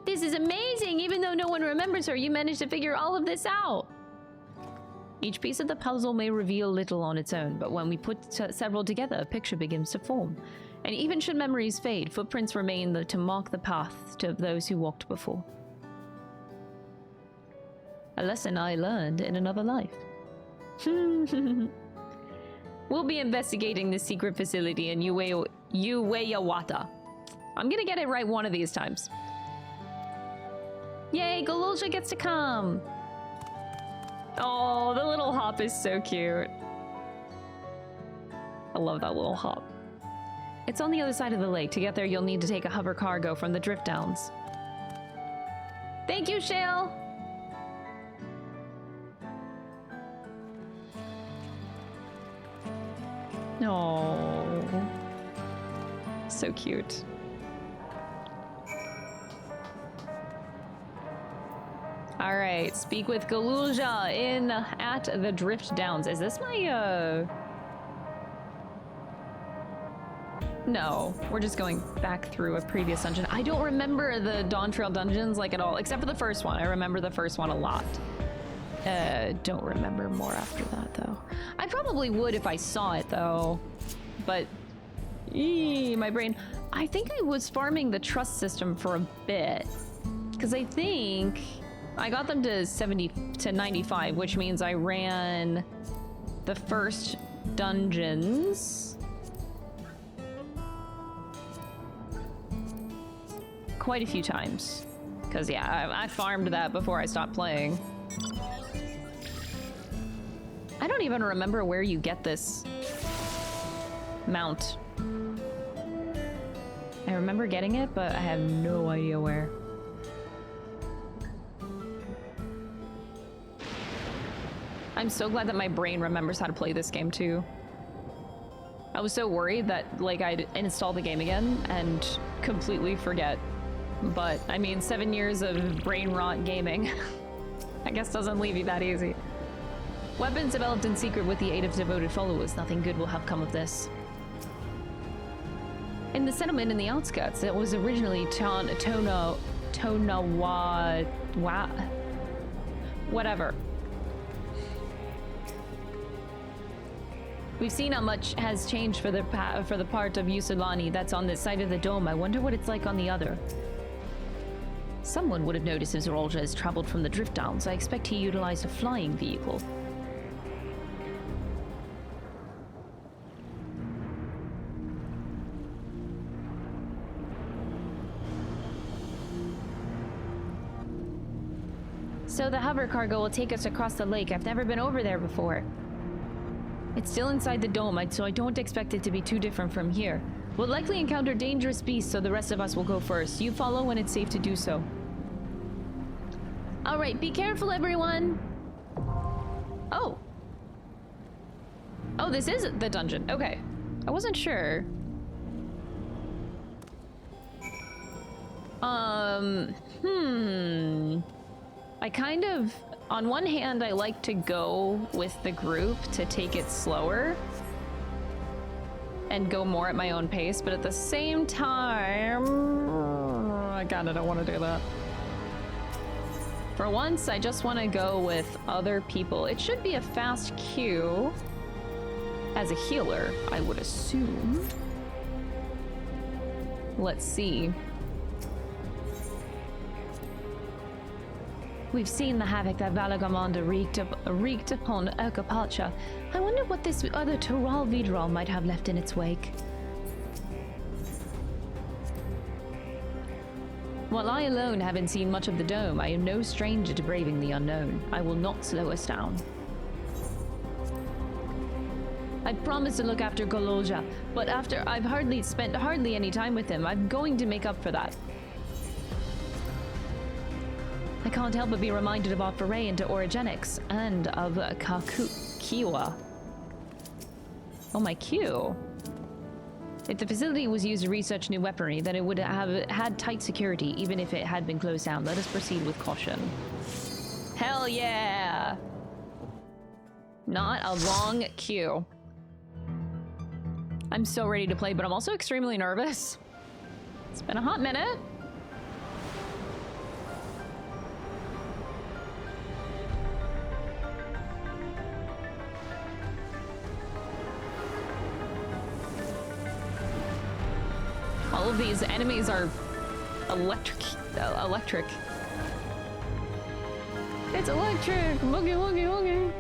This is amazing! Even though no one remembers her, you managed to figure all of this out! Each piece of the puzzle may reveal little on its own, but when we put several together, a picture begins to form. And even should memories fade, footprints remain to mark the path to those who walked before. A lesson I learned in another life. We'll be investigating this secret facility in Yuweyawata. I'm gonna get it right one of these times. Yay, Gololja gets to come! Oh, the little hop is so cute. I love that little hop. It's on the other side of the lake. To get there, you'll need to take a hover cargo from the Drift Downs. Thank you, Shale! Oh, so cute. All right, speak with Gololja at the Drift Downs. Is this my No, we're just going back through a previous dungeon. I don't remember the Dawntrail dungeons like at all, except for the first one. I remember the first one a lot. Don't remember more after that, though. I probably would if I saw it, though. But, my brain. I think I was farming the trust system for a bit. Because I think I got them to 70 to 95, which means I ran the first dungeons quite a few times. Because, yeah, I farmed that before I stopped playing. I don't even remember where you get this mount. I remember getting it, but I have no idea where. I'm so glad that my brain remembers how to play this game too. I was so worried that like I'd install the game again and completely forget. But I mean, 7 years of brain rot gaming I guess doesn't leave you that easy. Weapons developed in secret with the aid of devoted followers. Nothing good will have come of this. In the settlement in the outskirts, it was originally whatever. We've seen how much has changed for the part of Yusulani that's on this side of the dome. I wonder what it's like on the other. Someone would have noticed if Zorolja has traveled from the Drift Downs. I expect he utilized a flying vehicle. So the hover cargo will take us across the lake. I've never been over there before. It's still inside the dome, so I don't expect it to be too different from here. We'll likely encounter dangerous beasts, so the rest of us will go first. You follow when it's safe to do so. Alright, be careful, everyone! Oh. Oh, this is the dungeon. Okay. I wasn't sure. I kind of... On one hand, I like to go with the group to take it slower and go more at my own pace, but at the same time, I kinda don't want to do that. For once, I just want to go with other people. It should be a fast queue as a healer, I would assume. Let's see. We've seen the havoc that Valagamanda wreaked upon Erkapacha. I wonder what this other Tural Vidral might have left in its wake. While I alone haven't seen much of the dome, I am no stranger to braving the unknown. I will not slow us down. I promised to look after Gololja, but after I've spent hardly any time with him, I'm going to make up for that. I can't help but be reminded of our foray into orogenics and of Kiwa. Oh, my Q. If the facility was used to research new weaponry, then it would have had tight security, even if it had been closed down. Let us proceed with caution. Hell yeah! Not a long queue. I'm so ready to play, but I'm also extremely nervous. It's been a hot minute. All of these enemies are electric. It's electric! Boogie, boogie, boogie.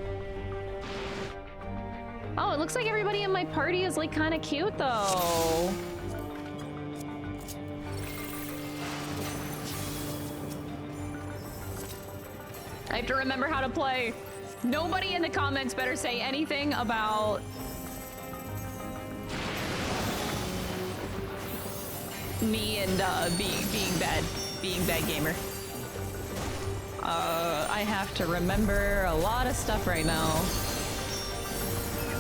Oh, it looks like everybody in my party is like kind of cute though. I have to remember how to play. Nobody in the comments better say anything about me and being bad gamer. I have to remember a lot of stuff right now.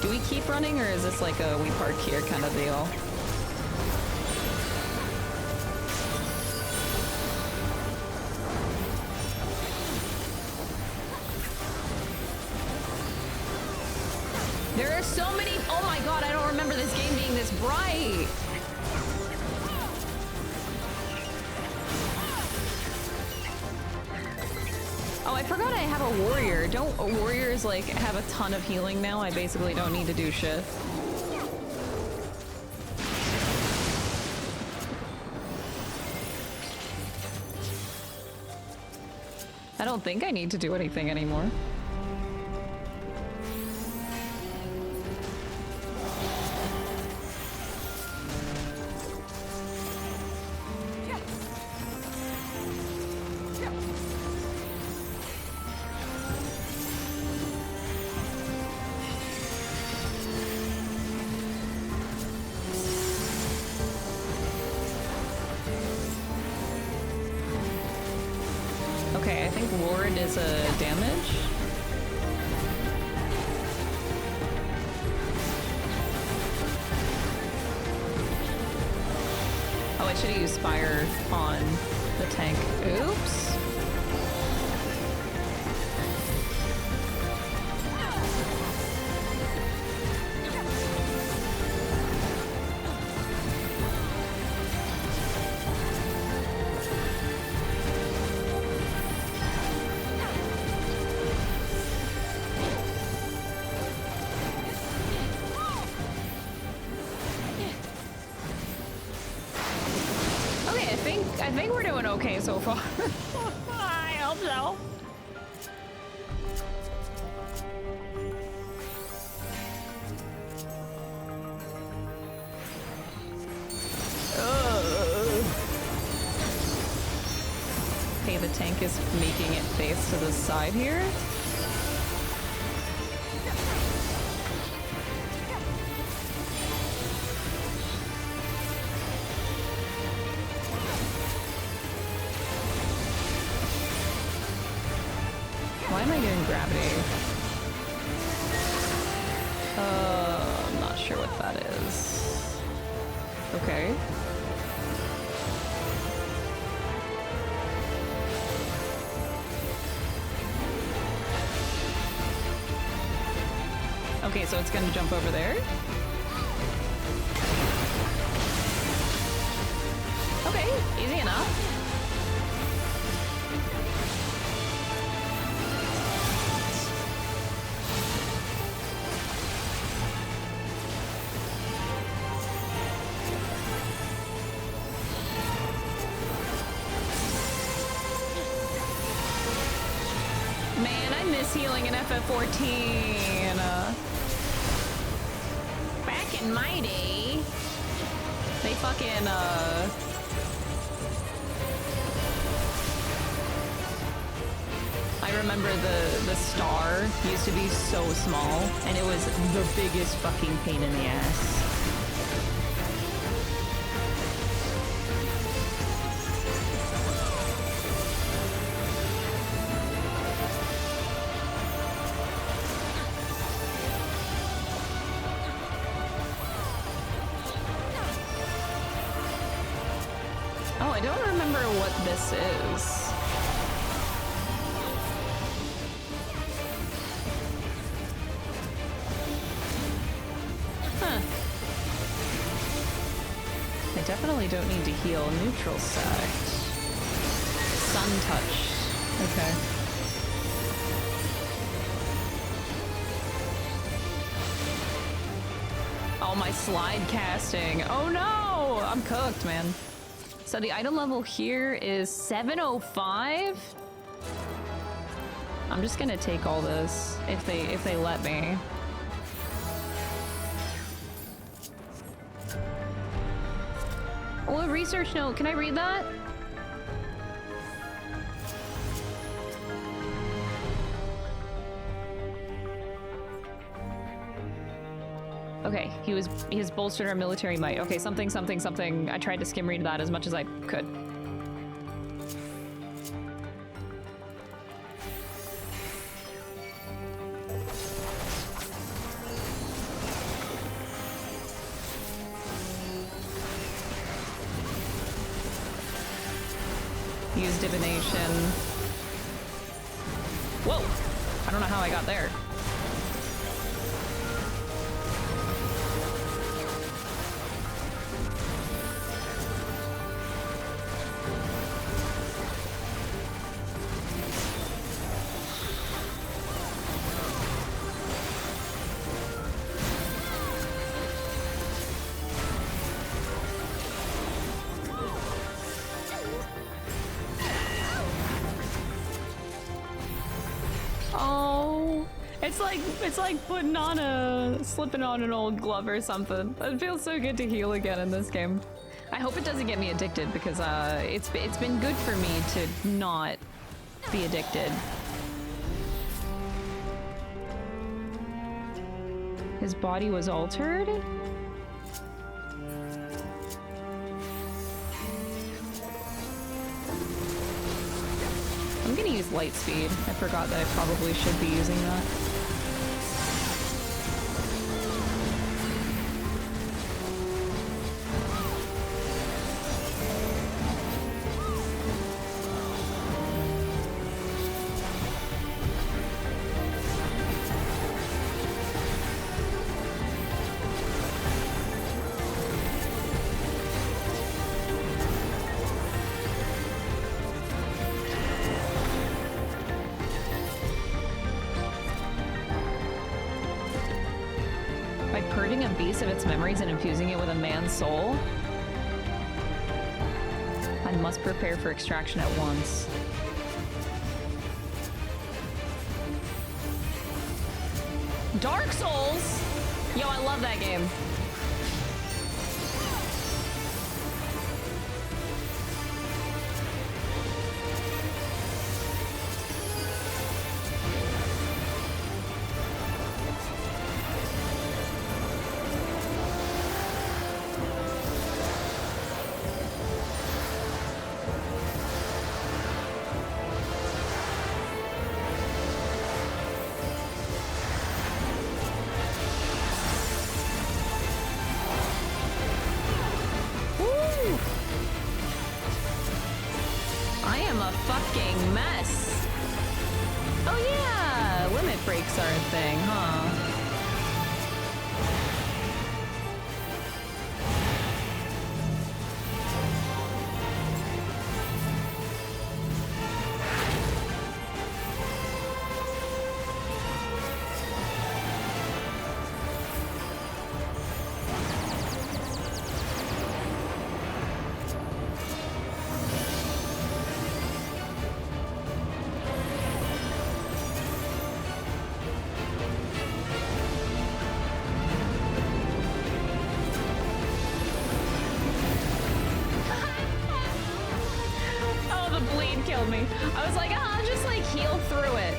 Do we keep running, or is this like a we park here kind of deal? There are so many. Oh my god, I don't remember this game being this bright. Oh, I forgot I have a warrior. Don't warriors like have a ton of healing now? I basically don't need to do shit. I don't think I need to do anything anymore. Is a damage. Oh, I should have used fire on the tank. Oops. I think we're doing okay so far. I hope so. Okay, the tank is making it face to the side here. Why am I getting gravity? I'm not sure what that is. Okay. Okay, so it's gonna jump over there. Okay, easy enough. Man, I miss healing in FF14. Back in my day, they fucking, I remember the star used to be so small, and it was the biggest fucking pain in the ass. Oh, I don't remember what this is. Huh. I definitely don't need to heal. Neutral sect. Sun touch. Okay. Oh, my slide casting. Oh no! I'm cooked, man. So the item level here is 705. I'm just gonna take all this if they let me. Oh, a research note. Can I read that? Okay, he has bolstered our military might. Okay, something, something, something. I tried to skim read that as much as I could. Use divination. Whoa! I don't know how I got there. It's like putting on slipping on an old glove or something. It feels so good to heal again in this game. I hope it doesn't get me addicted because it's been good for me to not be addicted. His body was altered? I'm gonna use light speed. I forgot that I probably should be using that. Of its memories and infusing it with a man's soul. I must prepare for extraction at once. Dark Souls? Yo, I love that game. am a fucking mess. Oh yeah, limit breaks are a thing, huh? Killed me. I was like, I'll just like heal through it.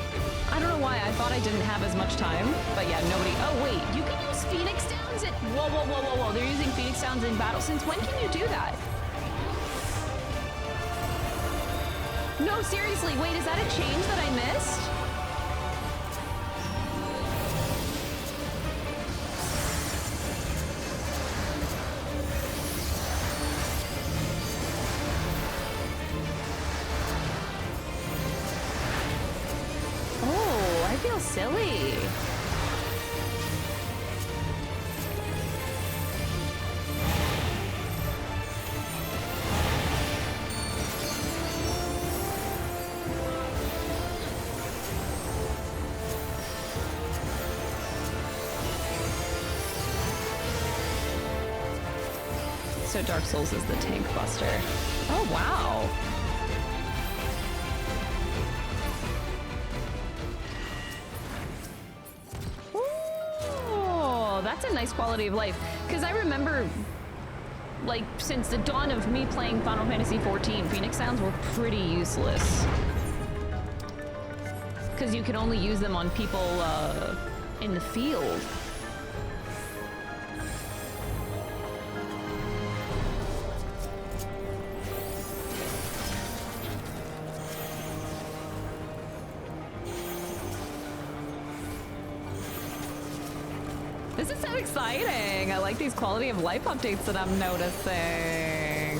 I don't know why. I thought I didn't have as much time, but yeah, nobody. Oh wait, you can use Phoenix Downs at. Whoa, whoa, whoa, whoa, whoa! They're using Phoenix Downs in battle. Since when can you do that? No, seriously. Wait, is that a change that I missed? Silly. So Dark Souls is the tank buster. Oh wow. That's a nice quality of life, because I remember, like, since the dawn of me playing Final Fantasy XIV, Phoenix Sounds were pretty useless. Because you could only use them on people, in the field. This is so exciting! I like these quality of life updates that I'm noticing.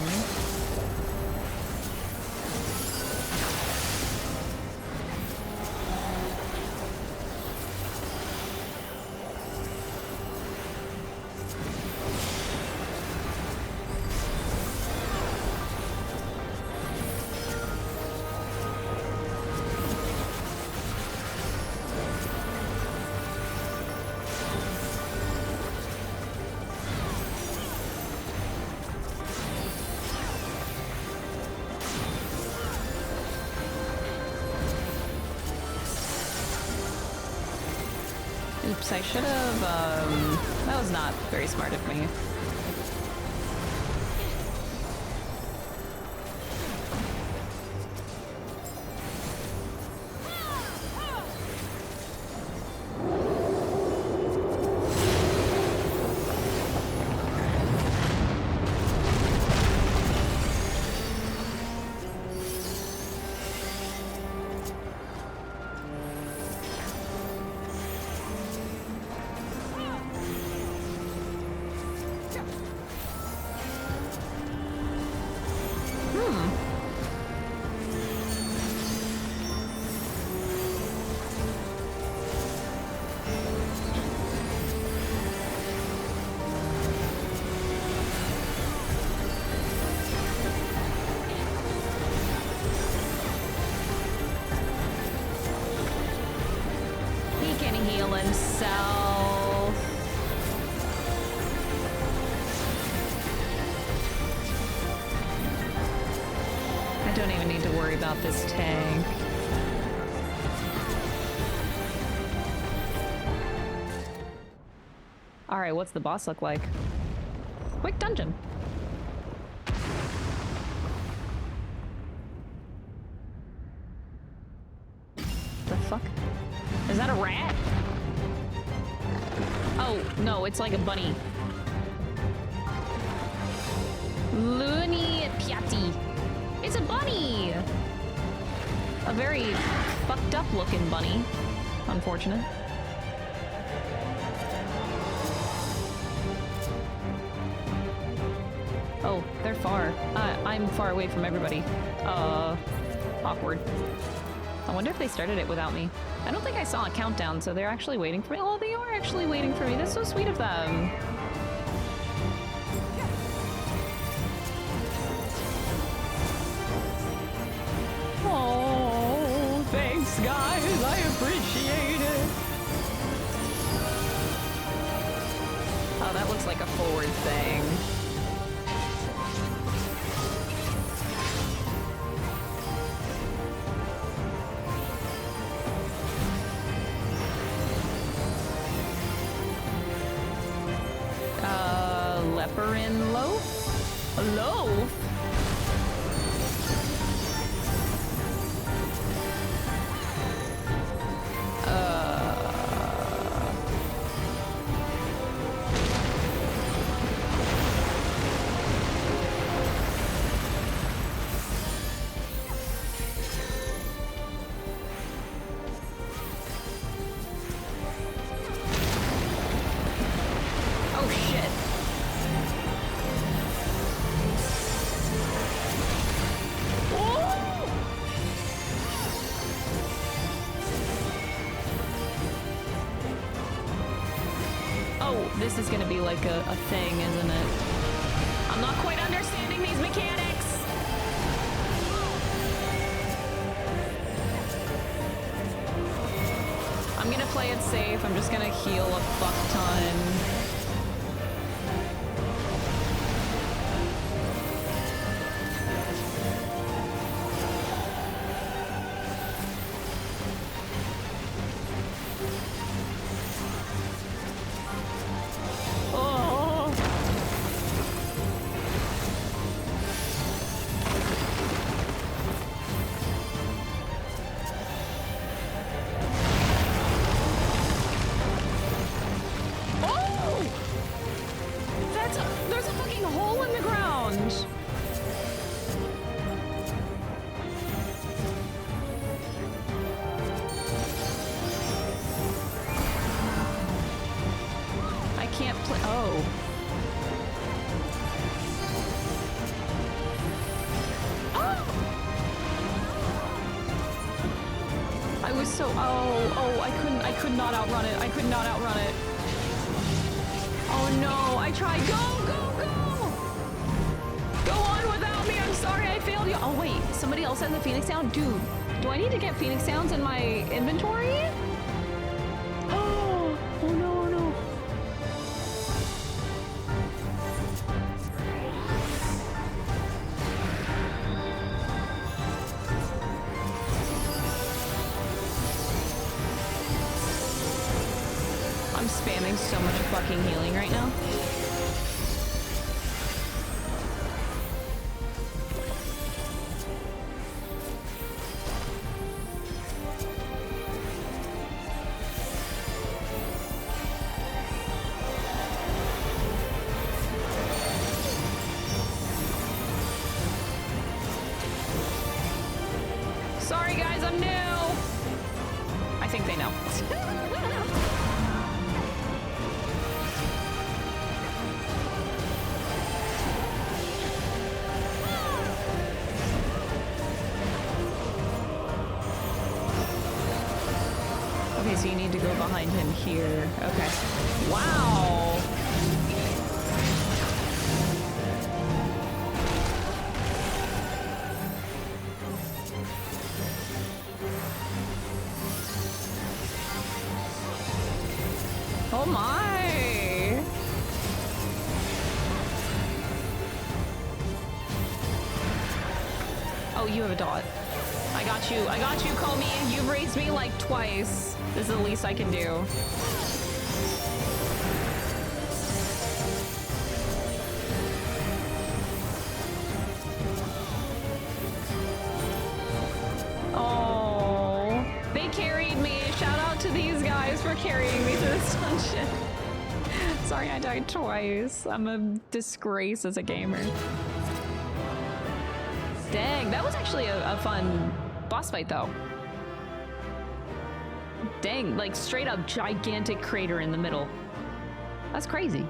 Oops, I should have, that was not very smart of me. About this tank. All right, what's the boss look like? Quick dungeon. The fuck? Is that a rat? Oh, no, it's like a bunny. Looney Piatti. It's a bunny! A very fucked up looking bunny. Unfortunate. Oh, they're far. I'm far away from everybody. Awkward. I wonder if they started it without me. I don't think I saw a countdown, so they're actually waiting for me. Oh, they are actually waiting for me. That's so sweet of them. Oh, thanks, guys. I appreciate it. Oh, that looks like a forward thing. Leperin loaf? A loaf? Oh shit. Oh, this is gonna be like a thing, isn't it? I'm not quite understanding these mechanics. I'm gonna play it safe. I'm just gonna heal a fuck ton. Oh. Oh! There's a fucking hole in the ground. I can't play. Oh. Oh! I was so. Oh, I could not outrun it. I could not outrun it. Oh no, I tried. Go! Go on without me. I'm sorry I failed you. Oh wait, somebody else has the Phoenix Down? Dude, do I need to get Phoenix Downs in my inventory? Oh no. I'm spamming so much fucking healing right now. Sorry guys, I'm new. I think they know. Okay, so you need to go behind him here. Okay. Wow. Oh my. Oh, you have a dot. I got you, Comey. You've raised me like twice. This is the least I can do. Oh, they carried me. Shout out to these guys for carrying me through this dungeon. Sorry I died twice. I'm a disgrace as a gamer. Dang, that was actually a fun boss fight though. Dang, like straight up gigantic crater in the middle. That's crazy.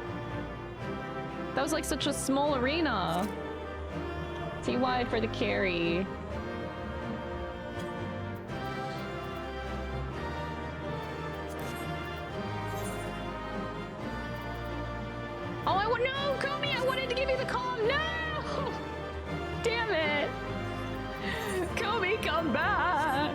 That was like such a small arena. TY for the carry. No, Komi, I wanted to give you the comm. No! Damn it. Komi, come back.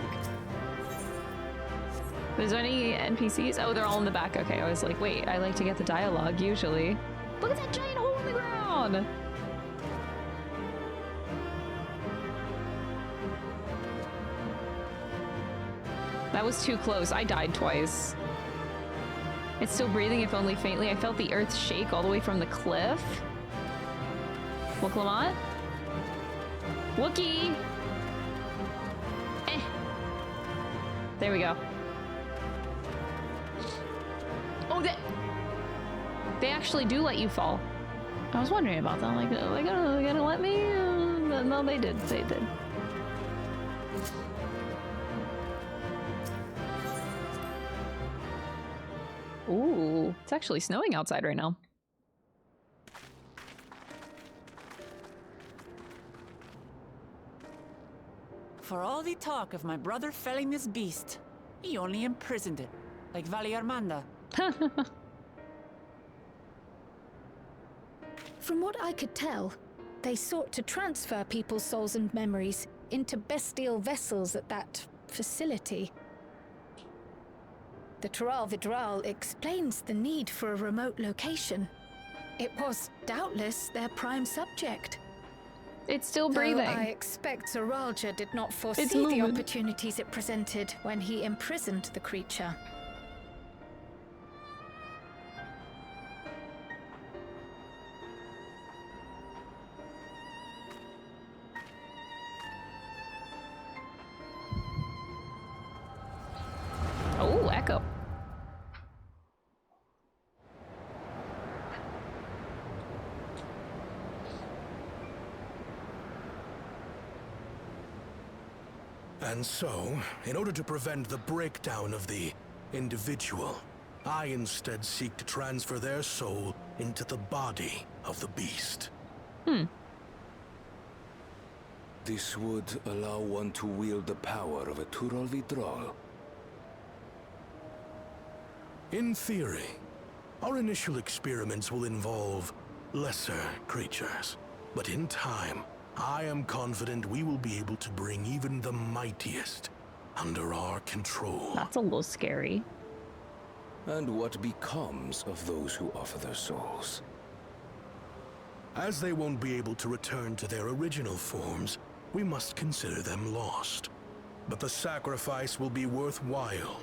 Is there any NPCs? Oh, they're all in the back. Okay, I was like, wait, I like to get the dialogue usually. Look at that giant hole in the ground. That was too close. I died twice. It's still breathing, if only faintly. I felt the earth shake all the way from the cliff. Wooklamat? Wookie! Eh. There we go. Oh, they actually do let you fall. I was wondering about that. Like, are they gonna let me? No, they did. They did. Ooh, it's actually snowing outside right now. For all the talk of my brother felling this beast, he only imprisoned it, like Vali Armanda. From what I could tell, they sought to transfer people's souls and memories into bestial vessels at that facility. The Tural Vidral explains the need for a remote location. It was doubtless their prime subject. It's still Though breathing. I expect Zoralja did not foresee It's the moving. opportunities it presented when he imprisoned the creature. Oh, echo. And so, in order to prevent the breakdown of the individual, I instead seek to transfer their soul into the body of the beast. This would allow one to wield the power of a Tural Vidral. In theory, our initial experiments will involve lesser creatures. But in time, I am confident we will be able to bring even the mightiest under our control. That's a little scary. And what becomes of those who offer their souls? As they won't be able to return to their original forms, we must consider them lost. But the sacrifice will be worthwhile,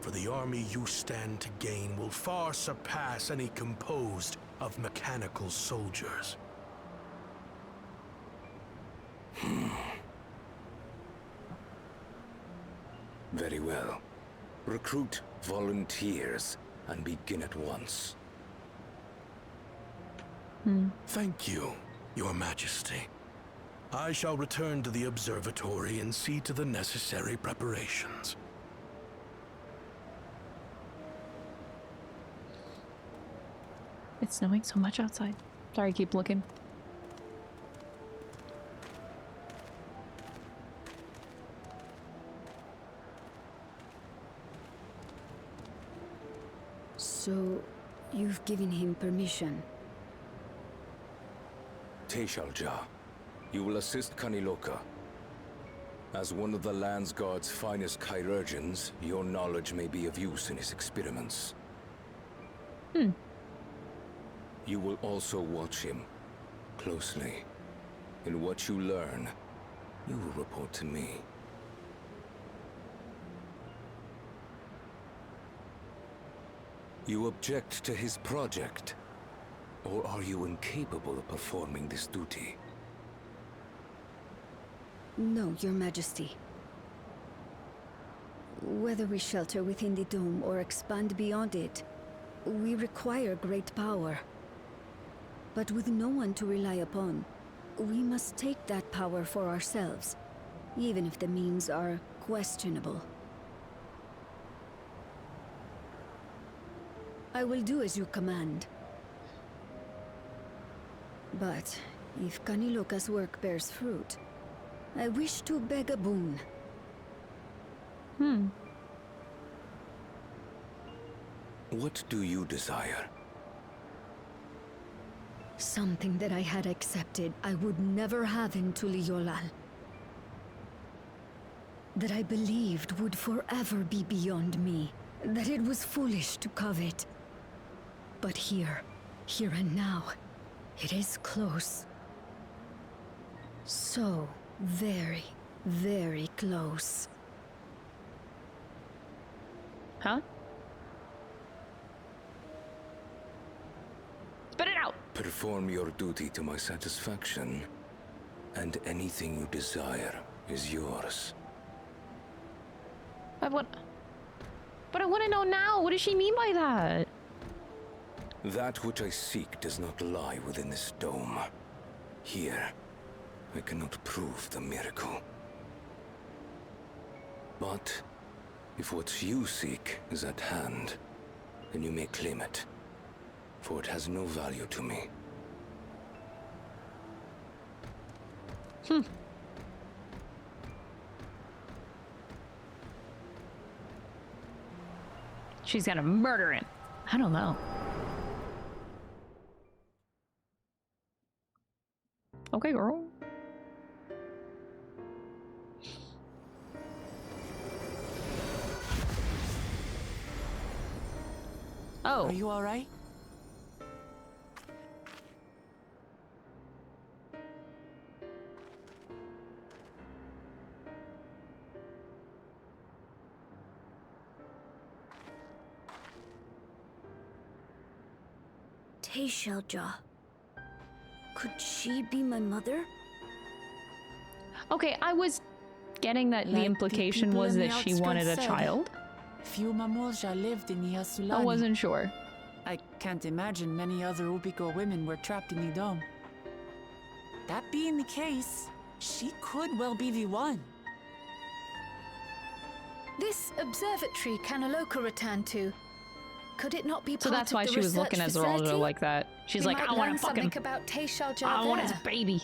for the army you stand to gain will far surpass any composed of mechanical soldiers. Very well. Recruit volunteers and begin at once. Thank you, Your Majesty. I shall return to the observatory and see to the necessary preparations. It's snowing so much outside. Sorry, keep looking. So, you've given him permission? Teshalja, you will assist Kaniloka. As one of the Land's Guard's finest chirurgeons, your knowledge may be of use in his experiments. You will also watch him closely. In what you learn, you will report to me. You object to his project? Or are you incapable of performing this duty? No, Your Majesty. Whether we shelter within the dome or expand beyond it, we require great power. But with no one to rely upon, we must take that power for ourselves, even if the means are questionable. I will do as you command. But if Kaniloka's work bears fruit, I wish to beg a boon. What do you desire? Something that I had accepted I would never have in Tuliyollal. That I believed would forever be beyond me. That it was foolish to covet. But here and now, it is close. So very, very close. Huh? Spit it out! Perform your duty to my satisfaction, and anything you desire is yours. But I want to know now. What does she mean by that? That which I seek does not lie within this dome. Here, I cannot prove the miracle. But if what you seek is at hand, then you may claim it, for it has no value to me. She's gonna murder him. I don't know. Okay, girl. Oh. Are you all right? Teishelja. Could she be my mother? Okay, I was getting that the Like the implication people was in the that she wanted a outskirts said. child. Few Mamulja lived in the Yasulani. I wasn't sure. I can't imagine many other Ubiko women were trapped in the dome. That being the case, she could well be the one. This observatory Kanaloka returned to, could it not be part So that's of why the she was research looking at facility? Zeraldo like that. She's We like, might I want learn to fucking, something about Teishelja I want his there. baby.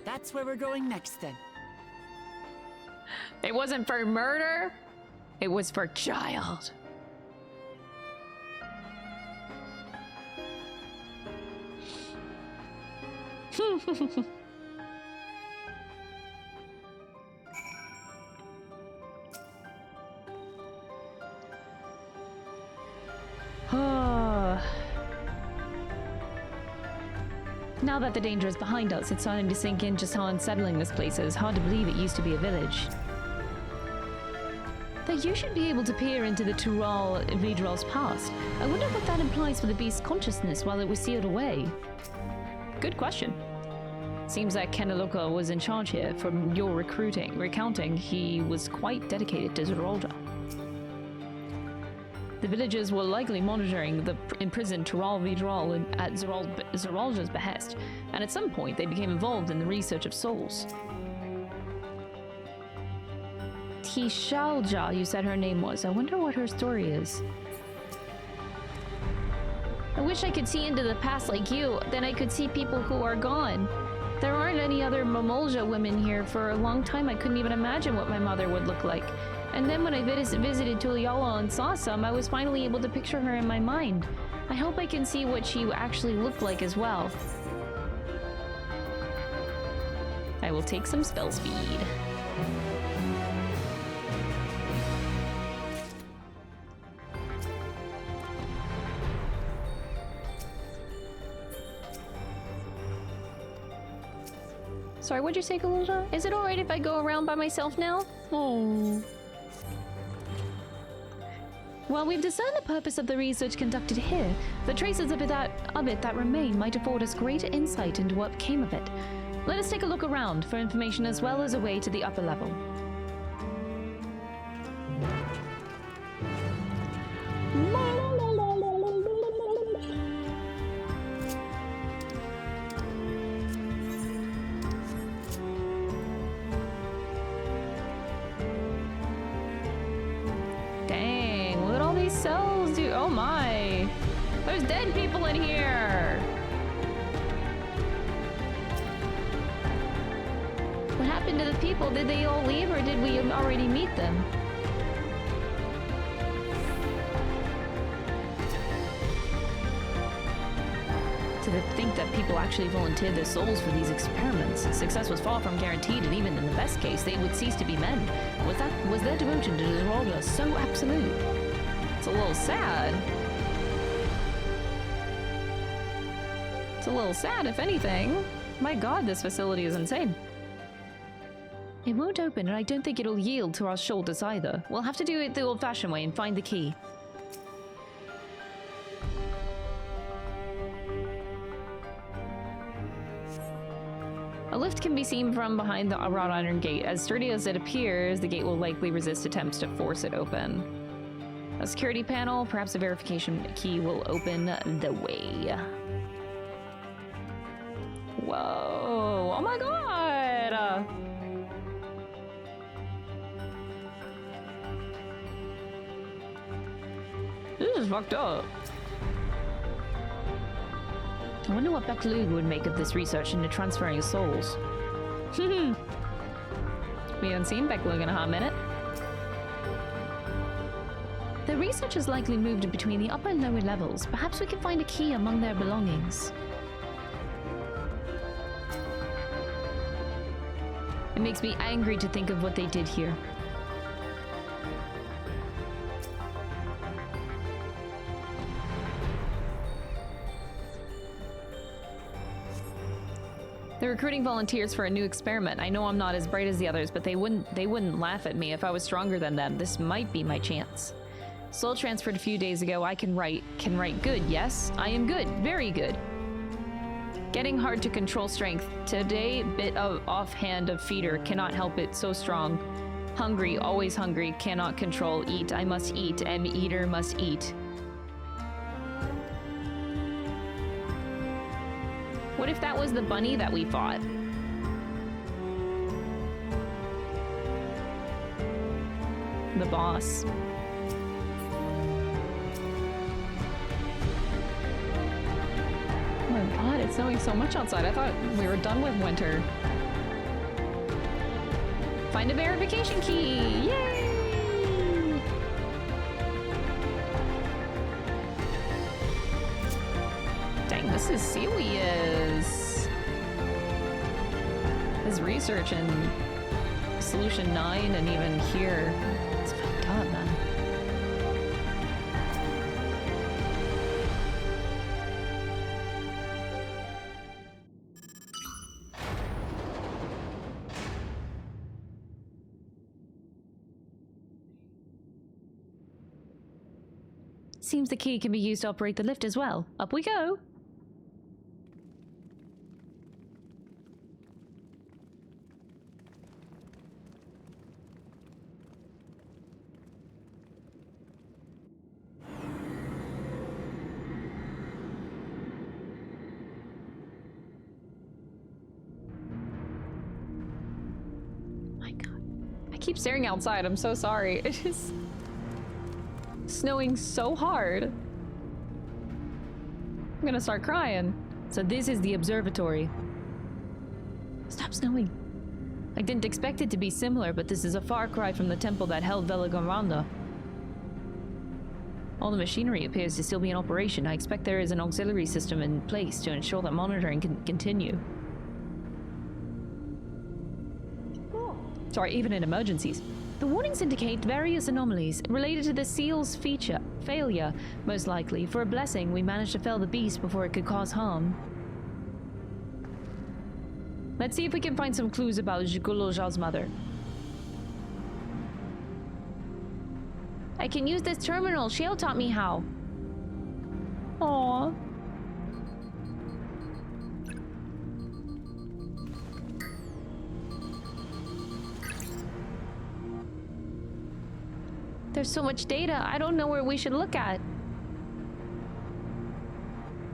That's where we're going next then. It wasn't for murder. It was for child. Now that the danger is behind us, it's starting to sink in just how unsettling this place is. Hard to believe it used to be a village. Though you should be able to peer into the Tural Vidral's past. I wonder what that implies for the beast's consciousness while it was sealed away. Good question. Seems like Kanaloka was in charge here. From your recounting, he was quite dedicated to Zeralda. The villagers were likely monitoring the imprisoned Tural Vidral at Zeralda's behest, and at some point they became involved in the research of souls. Teishelja, you said her name was. I wonder what her story is. I wish I could see into the past like you. Then I could see people who are gone. There aren't any other Mamulja women here. For a long time I couldn't even imagine what my mother would look like. And then when I visited Tuliyollal and saw some, I was finally able to picture her in my mind. I hope I can see what she actually looked like as well. I will take some spell speed. Sorry, what'd you say, Galilda? Is it alright if I go around by myself now? Oh. While we've discerned the purpose of the research conducted here, the traces of it that remain might afford us greater insight into what came of it. Let us take a look around for information as well as a way to the upper level. Dang, look at all these cells, dude. Oh my. There's dead people in here. What happened to the people? Did they all leave or did we already meet them? to think that people actually volunteered their souls for these experiments. Success was far from guaranteed, and even in the best case, they would cease to be men. Was their devotion to Disrolda so absolute? It's a little sad. It's a little sad, if anything. My god, this facility is insane. It won't open, and I don't think it'll yield to our shoulders either. We'll have to do it the old-fashioned way and find the key. A lift can be seen from behind the wrought iron gate. As sturdy as it appears, the gate will likely resist attempts to force it open. A security panel, perhaps a verification key, will open the way. Whoa! Oh my god! This is fucked up. I wonder what LMAOOO would make of this research into transferring souls. We haven't seen LMAOOO in a hot minute. The research has likely moved between the upper and lower levels. Perhaps we can find a key among their belongings. It makes me angry to think of what they did here. They're recruiting volunteers for a new experiment. I know I'm not as bright as the others, but they wouldn't laugh at me if I was stronger than them. This might be my chance. Soul transferred a few days ago. I can write good. Yes, I am good. Very good. Getting hard to control strength. Today, bit of offhand of feeder. Cannot help it. So strong. Hungry. Always hungry. Cannot control. Eat. I must eat. Eater must eat. What if that was the bunny that we fought? The boss. Oh my god, it's snowing so much outside. I thought we were done with winter. Find a verification key! Yay! Dang, this is serious. His research in Solution 9 and even here, it's fucked up, man. Seems the key can be used to operate the lift as well. Up we go! Keep staring outside. I'm so sorry. It is snowing so hard. I'm gonna start crying. So this is the observatory. Stop snowing. I didn't expect it to be similar, but this is a far cry from the temple that held Velagaranda. All the machinery appears to still be in operation. I expect there is an auxiliary system in place to ensure that monitoring can continue. Sorry, even in emergencies. The warnings indicate various anomalies related to the seal's failure, most likely. For a blessing, we managed to fell the beast before it could cause harm. Let's see if we can find some clues about Jiguloja's mother. I can use this terminal. Shale taught me how. Aww. There's so much data, I don't know where we should look at.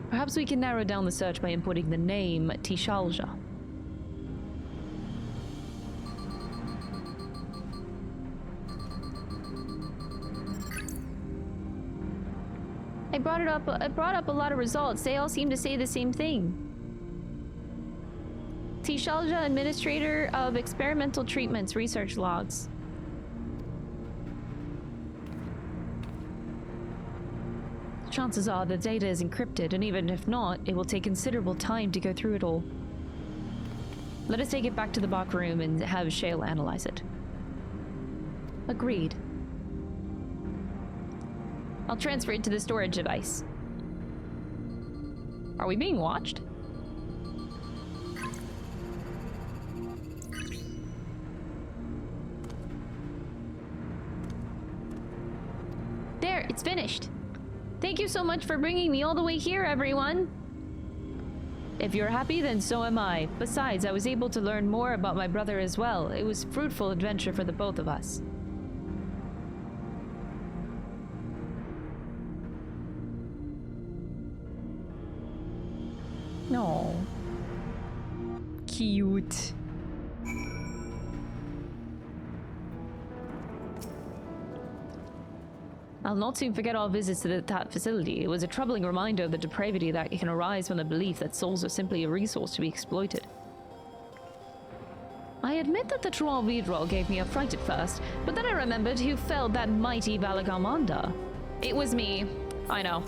Perhaps we can narrow down the search by inputting the name Tishalja. I brought up a lot of results. They all seem to say the same thing. Tishalja, Administrator of Experimental Treatments, Research Logs. chances are the data is encrypted, and even if not, it will take considerable time to go through it all. Let us take it back to the back room and have Shale analyze it. Agreed. I'll transfer it to the storage device. Are we being watched? There, it's finished. Thank you so much for bringing me all the way here, everyone. If you're happy, then so am I. Besides, I was able to learn more about my brother as well. It was a fruitful adventure for the both of us. No. Cute. I'll not soon forget our visits to that facility. It was a troubling reminder of the depravity that can arise from the belief that souls are simply a resource to be exploited. I admit that the Troll gave me a fright at first, but then I remembered who felled that mighty Valagamanda. It was me. I know.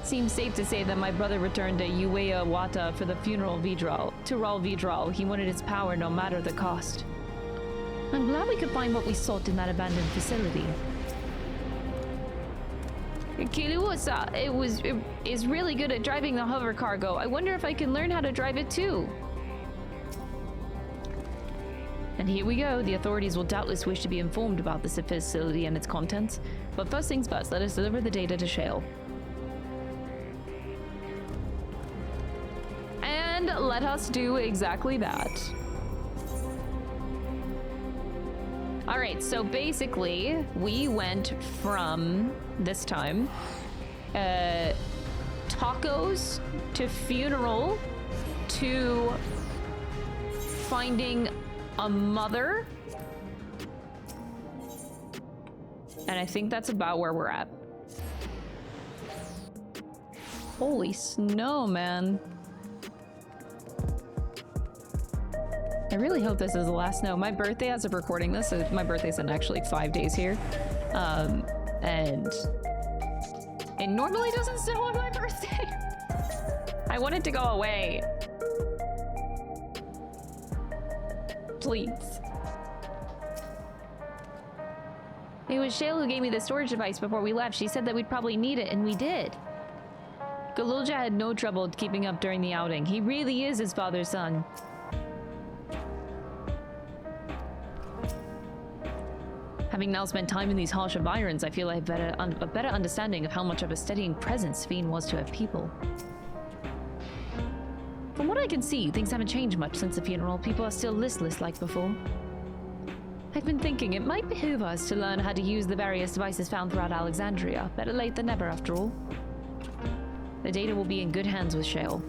Seems safe to say that my brother returned to Yuweyawata for the funeral Vidral. To Ral Vidral, he wanted its power no matter the cost. I'm glad we could find what we sought in that abandoned facility. Kiluasa is really good at driving the hover cargo. I wonder if I can learn how to drive it too. And here we go. The authorities will doubtless wish to be informed about this facility and its contents. But first things first, let us deliver the data to Shale. And let us do exactly that. Alright, so basically, we went from, this time, tacos to funeral to finding a mother. And I think that's about where we're at. Holy snow, man. I really hope this is the last snow. My birthday, as of recording this, my birthday's in actually 5 days here. And it normally doesn't snow on my birthday. I want it to go away. Please. It was Shale who gave me the storage device before we left. She said that we'd probably need it, and we did. Galulja had no trouble keeping up during the outing. He really is his father's son. Having now spent time in these harsh environs, I feel I have a better understanding of how much of a steadying presence Fiend was to her people. From what I can see, things haven't changed much since the funeral. People are still listless like before. I've been thinking it might behoove us to learn how to use the various devices found throughout Alexandria. Better late than never, after all. The data will be in good hands with Shale.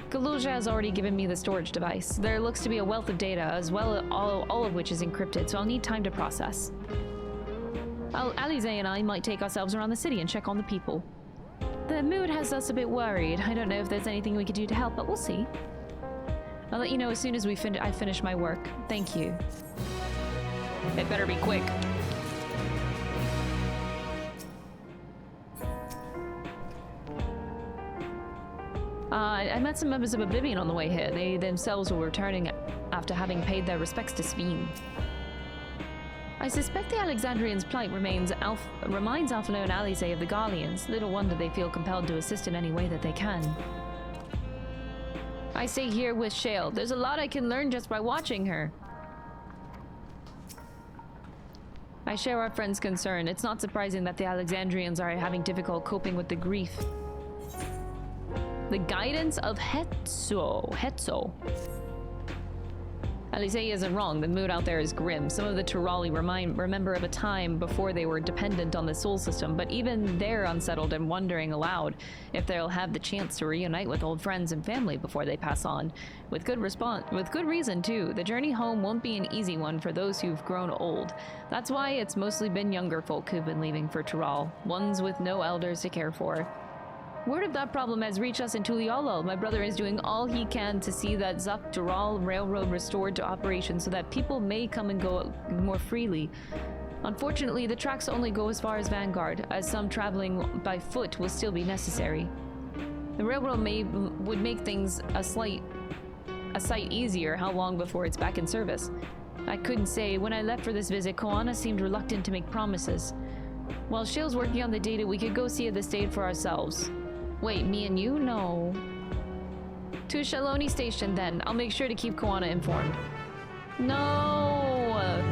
Galulja has already given me the storage device. There looks to be a wealth of data, as well all of which is encrypted, so I'll need time to process. Alize and I might take ourselves around the city and check on the people. The mood has us a bit worried. I don't know if there's anything we could do to help, but we'll see. I'll let you know as soon as I finish my work. Thank you. It better be quick. I met some members of Oblivion on the way here. They themselves were returning after having paid their respects to Sveen. I suspect the Alexandrians' plight reminds Alphino and Alize of the Garleans. Little wonder they feel compelled to assist in any way that they can. I stay here with Shale. There's a lot I can learn just by watching her. I share our friend's concern. It's not surprising that the Alexandrians are having difficulty coping with the grief. The guidance of Hetzo. Alize isn't wrong. The mood out there is grim. Some of the Turali remember of a time before they were dependent on the soul system, but even they're unsettled and wondering aloud if they'll have the chance to reunite with old friends and family before they pass on. With good reason too. The journey home won't be an easy one for those who've grown old. That's why it's mostly been younger folk who've been leaving for Tural, ones with no elders to care for. Word of that problem has reached us in Tuliolo. My brother is doing all he can to see that Zuk-Dural Railroad restored to operation so that people may come and go more freely. Unfortunately, the tracks only go as far as Vanguard, as some traveling by foot will still be necessary. The railroad would make things a sight easier how long before it's back in service. I couldn't say. When I left for this visit, Koana seemed reluctant to make promises. While Shale's working on the data, we could go see the state for ourselves. Wait, me and you? No. To Shaloni Station, then. I'll make sure to keep Koana informed. No!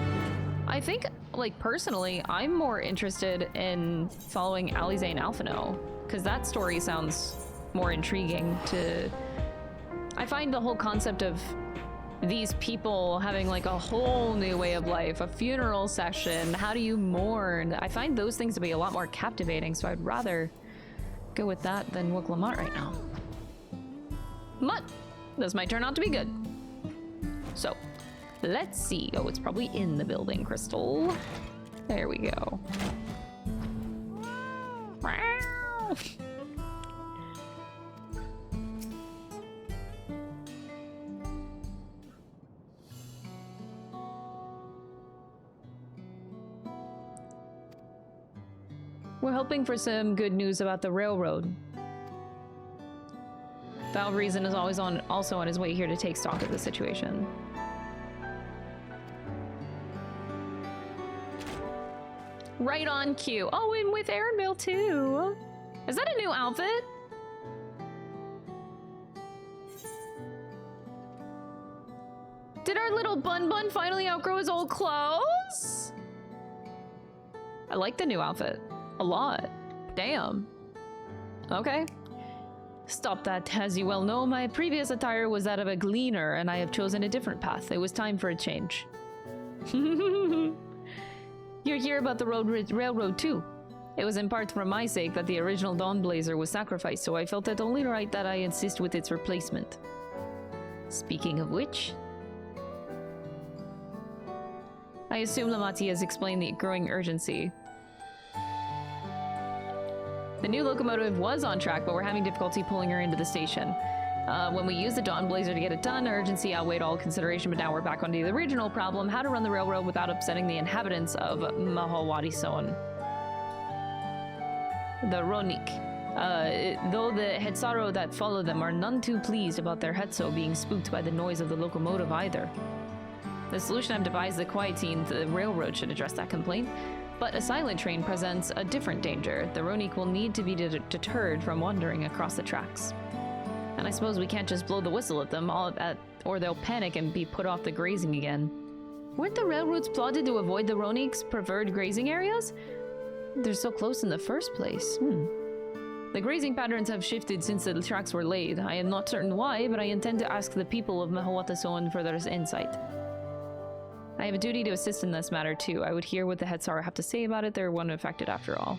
I think, like, personally, I'm more interested in following Alize and Alphino, because that story sounds more intriguing to... I find the whole concept of these people having like a whole new way of life, a funeral session, how do you mourn? I find those things to be a lot more captivating, so I'd rather go with that than Wook Lamont right now. But this might turn out to be good. So, let's see. Oh, it's probably in the building, Crystal. There we go. We're hoping for some good news about the railroad. Valreason is also on his way here to take stock of the situation. Right on cue. Oh, and with Aaronville too. Is that a new outfit? Did our little Bun Bun finally outgrow his old clothes? I like the new outfit. A lot. Damn. Okay. Stop that. As you well know, my previous attire was that of a gleaner, and I have chosen a different path. It was time for a change. You're here about the railroad too. It was in part for my sake that the original Dawnblazer was sacrificed, so I felt it only right that I insist with its replacement. Speaking of which... I assume Lamati has explained the growing urgency. The new locomotive was on track, but we're having difficulty pulling her into the station. When we used the Dawnblazer to get it done, urgency outweighed all consideration, but now we're back onto the original problem, how to run the railroad without upsetting the inhabitants of Mahawadi-son. The Ronik. Though the Hetsaro that follow them are none too pleased about their Hetso being spooked by the noise of the locomotive either. The solution I've devised, the Quietine, the railroad should address that complaint. But a silent train presents a different danger. The Ronik will need to be deterred from wandering across the tracks. And I suppose we can't just blow the whistle at them, or they'll panic and be put off the grazing again. Weren't the railroads plotted to avoid the Ronik's preferred grazing areas? They're so close in the first place. The grazing patterns have shifted since the tracks were laid. I am not certain why, but I intend to ask the people of Mahawata-son for their insight. I have a duty to assist in this matter, too. I would hear what the Hetsara have to say about it. They're one affected after all.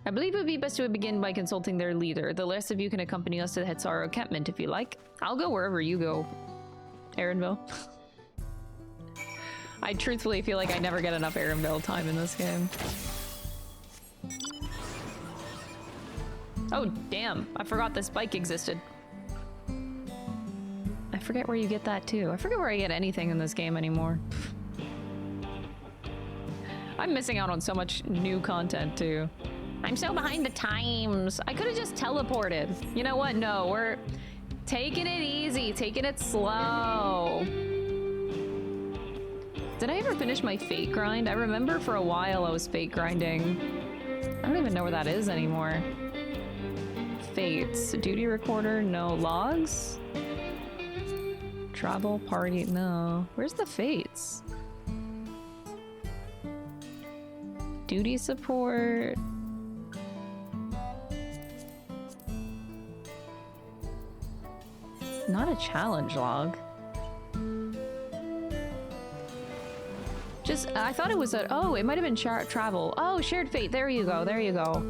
I believe it would be best to begin by consulting their leader. The rest of you can accompany us to the Hetsara encampment if you like. I'll go wherever you go, Aaronville. I truthfully feel like I never get enough Aaronville time in this game. Oh, damn. I forgot this bike existed. I forget where you get that too. I forget where I get anything in this game anymore. I'm missing out on so much new content too. I'm so behind the times. I could have just teleported. You know what? No, we're taking it easy, taking it slow. Did I ever finish my fate grind? I remember for a while I was fate grinding. I don't even know where that is anymore. Fates. Duty recorder, no. Logs? Travel party, no. Where's the fates? Duty support. Not a challenge log. Just, I thought it was a, oh, it might have been travel. Oh, shared fate, there you go, there you go.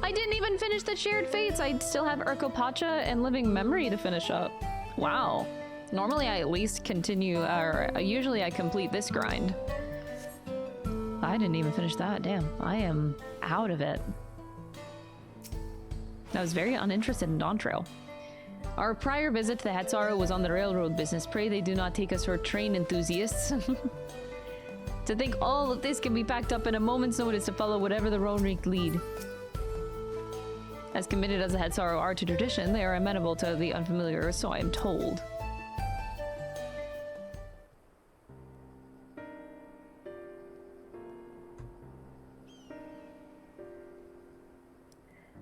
I didn't even finish the shared fates. I still have Urkopacha and Living Memory to finish up. Wow. Normally I at least continue, or usually I complete this grind. I didn't even finish that, damn. I am out of it. I was very uninterested in Dawntrail. Our prior visit to the Hetzaru was on the railroad business. Pray they do not take us for train enthusiasts. To think all of this can be packed up in a moment's notice to follow whatever the Ronik lead. As committed as the Hetzaru are to tradition, they are amenable to the unfamiliar, so I am told.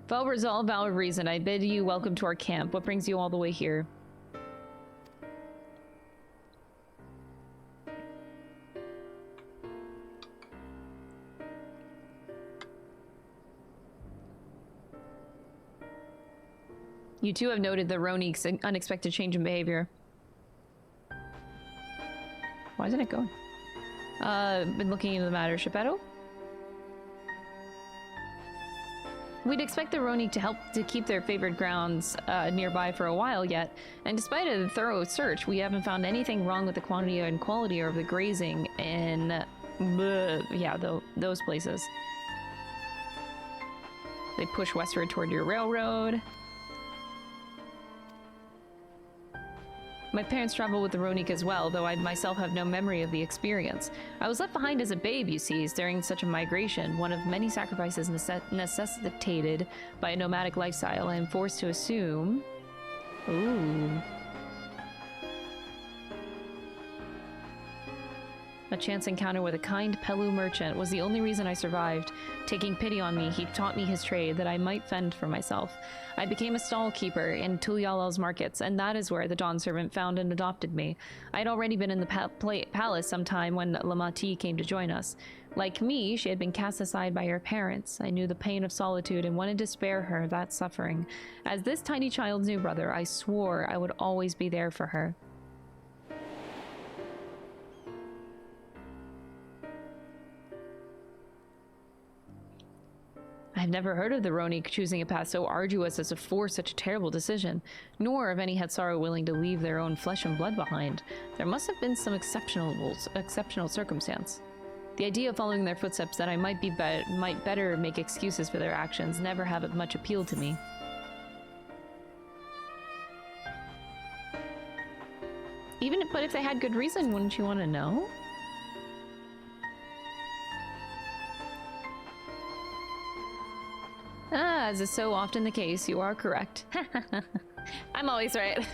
Well resolved, valid reason. I bid you welcome to our camp. What brings you all the way here? You too have noted the Ronik's unexpected change in behavior. Why isn't it going? Been looking into the matter, Shepetto? We'd expect the Ronik to help to keep their favorite grounds nearby for a while yet, and despite a thorough search, we haven't found anything wrong with the quantity and quality of the grazing in, those places. They push westward toward your railroad. My parents traveled with the Ronik as well, though I myself have no memory of the experience. I was left behind as a babe, you see, during such a migration, one of many sacrifices necessitated by a nomadic lifestyle. I am forced to assume... Ooh. A chance encounter with a kind Pelu merchant was the only reason I survived. Taking pity on me, he taught me his trade that I might fend for myself. I became a stall keeper in Tulialal's markets, and that is where the Dawn Servant found and adopted me. I had already been in the palace some time when Lamati came to join us. Like me, she had been cast aside by her parents. I knew the pain of solitude and wanted to spare her that suffering. As this tiny child's new brother, I swore I would always be there for her. I've never heard of the Ronik choosing a path so arduous as to force such a terrible decision, nor of any Hetzaru willing to leave their own flesh and blood behind. There must have been some exceptional circumstance. The idea of following their footsteps that I might better make excuses for their actions never have much appealed to me. But if they had good reason, wouldn't you want to know? As is so often the case, you are correct. I'm always right.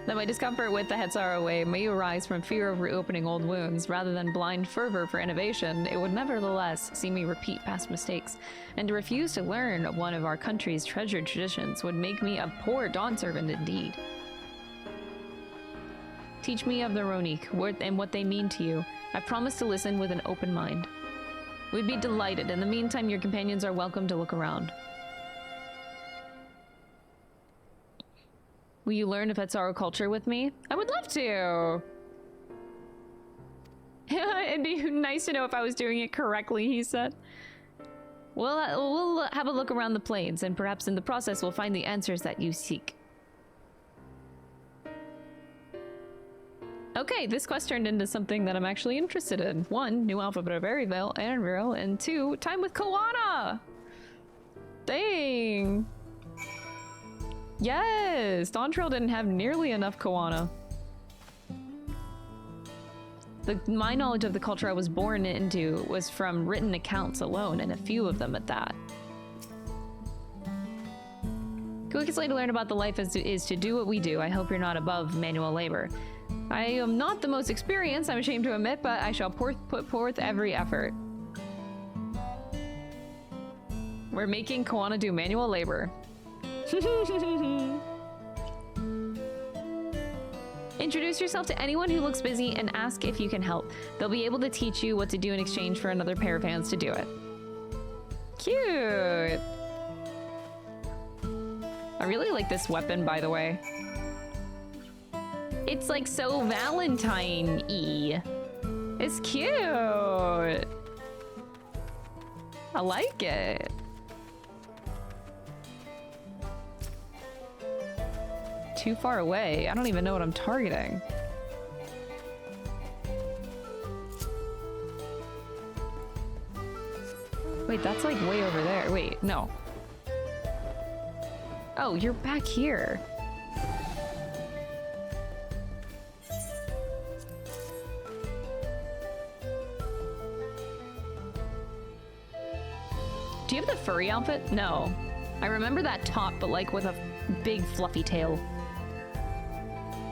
Though my discomfort with the Hetzaru way may arise from fear of reopening old wounds, rather than blind fervor for innovation, it would nevertheless see me repeat past mistakes, and to refuse to learn one of our country's treasured traditions would make me a poor Dawn Servant indeed. Teach me of the Ronik, and what they mean to you. I promise to listen with an open mind. We'd be delighted. In the meantime, your companions are welcome to look around. Will you learn of Hetzaru culture with me? I would love to! It'd be nice to know if I was doing it correctly, he said. We'll have a look around the plains, and perhaps in the process we'll find the answers that you seek. Okay, this quest turned into something that I'm actually interested in. 1, new alphabet of Ariel, and 2, time with Koana! Dang! Yes! Dawntrail didn't have nearly enough Koana. My knowledge of the culture I was born into was from written accounts alone, and a few of them at that. Quickest way to learn about the life is to do what we do. I hope you're not above manual labor. I am not the most experienced, I'm ashamed to admit, but I shall put forth every effort. We're making Koana do manual labor. Introduce yourself to anyone who looks busy and ask if you can help. They'll be able to teach you what to do in exchange for another pair of hands to do it. Cute! I really like this weapon, by the way. It's like so Valentine-y. It's cute. I like it. Too far away. I don't even know what I'm targeting. Wait, that's like way over there. Wait, no. Oh, you're back here. Do you have the furry outfit? No. I remember that top, but like with a big fluffy tail.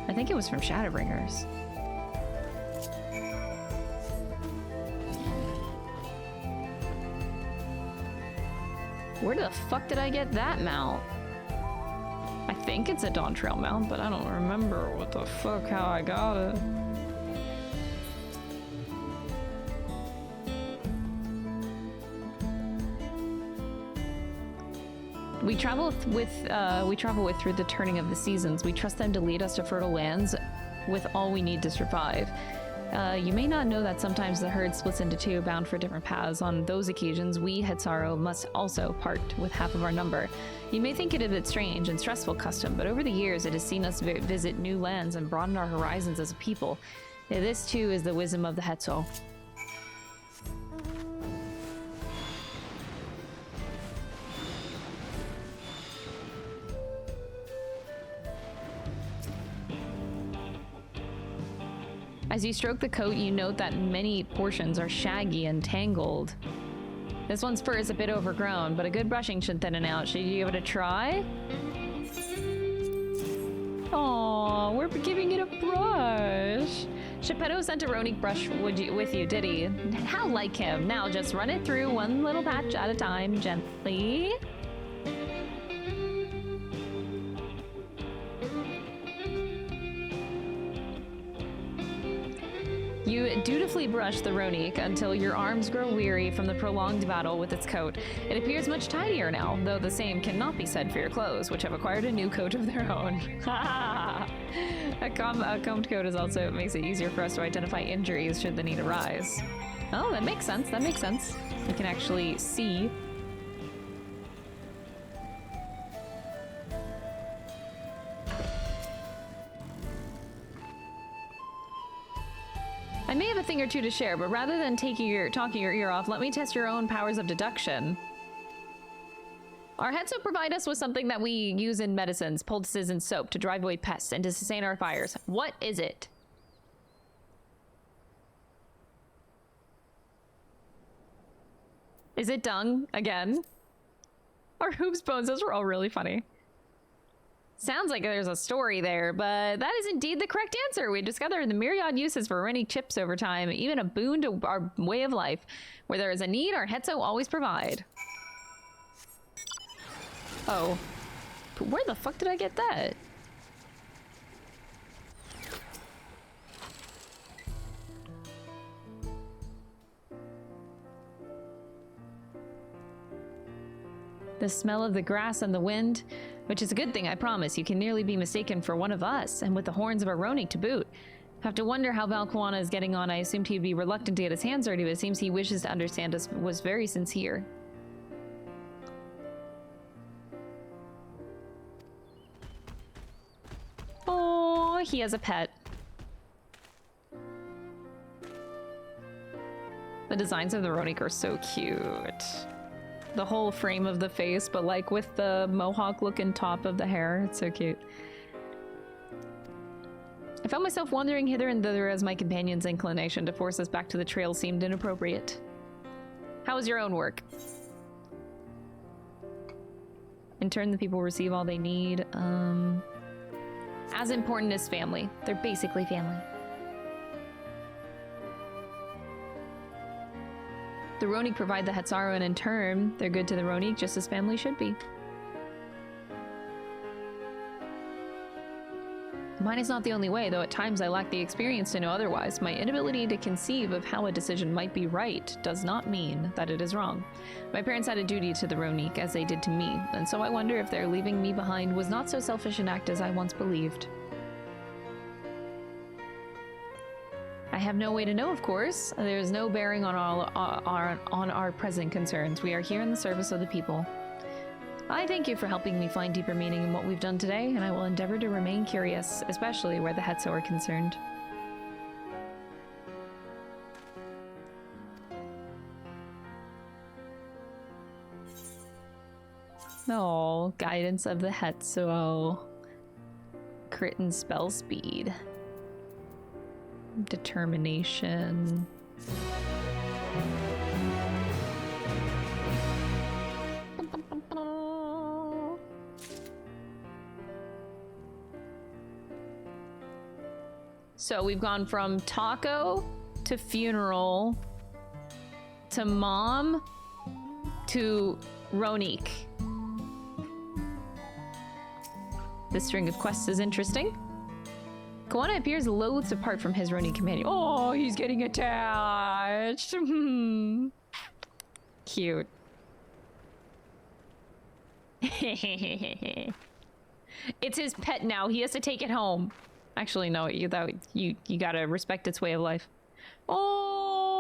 I think it was from Shadowbringers. Where the fuck did I get that mount? I think it's a Dawntrail mount, but I don't remember what the fuck how I got it. We travel with through the turning of the seasons. We trust them to lead us to fertile lands with all we need to survive. You may not know that sometimes the herd splits into two, bound for different paths. On those occasions, we, Hetsaro, must also part with half of our number. You may think it a bit strange and stressful custom, but over the years it has seen us visit new lands and broaden our horizons as a people. This too is the wisdom of the Hetso. As you stroke the coat, you note that many portions are shaggy and tangled. This one's fur is a bit overgrown, but a good brushing should thin it out. Should you give it a try? Aww, we're giving it a brush. Geppetto sent a Ronique brush with you, did he? How like him. Now just run it through one little patch at a time, gently. You dutifully brush the Ronique until your arms grow weary from the prolonged battle with its coat. It appears much tidier now, though the same cannot be said for your clothes, which have acquired a new coat of their own. A combed coat is also makes it easier for us to identify injuries should the need arise. Oh, that makes sense. That makes sense. You can actually see. I may have a thing or two to share, but rather than talking your ear off, let me test your own powers of deduction. Our Hetso provide us with something that we use in medicines, poultices, and soap to drive away pests and to sustain our fires. What is it? Is it dung again? Our hoops bones, those were all really funny. Sounds like there's a story there, but that is indeed the correct answer. We discovered the myriad uses for running chips over time, even a boon to our way of life. Where there is a need, our Hetso always provide. Oh. But where the fuck did I get that? The smell of the grass and the wind. Which is a good thing, I promise. You can nearly be mistaken for one of us, and with the horns of a Ronique to boot. Have to wonder how Valkuana is getting on. I assumed he'd be reluctant to get his hands dirty, but it seems he wishes to understand us, was very sincere. Oh, he has a pet. The designs of the Ronique are so cute. The whole frame of the face, but like with the mohawk looking top of the hair. It's so cute. I found myself wandering hither and thither as my companion's inclination to force us back to the trail seemed inappropriate. How was your own work? In turn, the people receive all they need. As important as family. They're basically family. The Ronique provide the Hetsaro, and in turn, they're good to the Ronique just as family should be. Mine is not the only way, though at times I lack the experience to know otherwise. My inability to conceive of how a decision might be right does not mean that it is wrong. My parents had a duty to the Ronique, as they did to me, and so I wonder if their leaving me behind was not so selfish an act as I once believed. I have no way to know, of course. There is no bearing on our present concerns. We are here in the service of the people. I thank you for helping me find deeper meaning in what we've done today, and I will endeavor to remain curious, especially where the Hetso are concerned. Oh, guidance of the Hetso. Crit and spell speed. Determination. So we've gone from taco to funeral to mom to Ronique. This string of quests is interesting. Koana appears loath to part from his Ronin companion. Oh, he's getting attached. Cute. It's his pet now. He has to take it home. Actually, no. You gotta respect its way of life. Oh,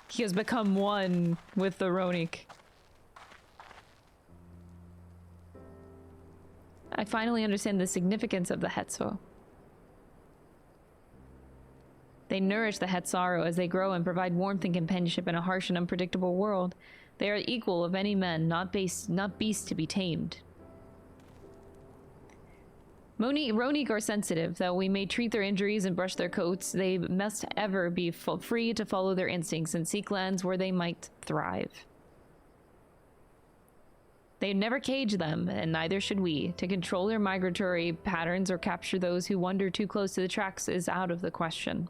he has become one with the Ronique. I finally understand the significance of the Hetso. They nourish the Hetsaro as they grow and provide warmth and companionship in a harsh and unpredictable world. They are equal of any men, not beasts to be tamed. Ronique are sensitive, though we may treat their injuries and brush their coats. They must ever be free to follow their instincts and seek lands where they might thrive. They never cage them, and neither should we. To control their migratory patterns or capture those who wander too close to the tracks is out of the question.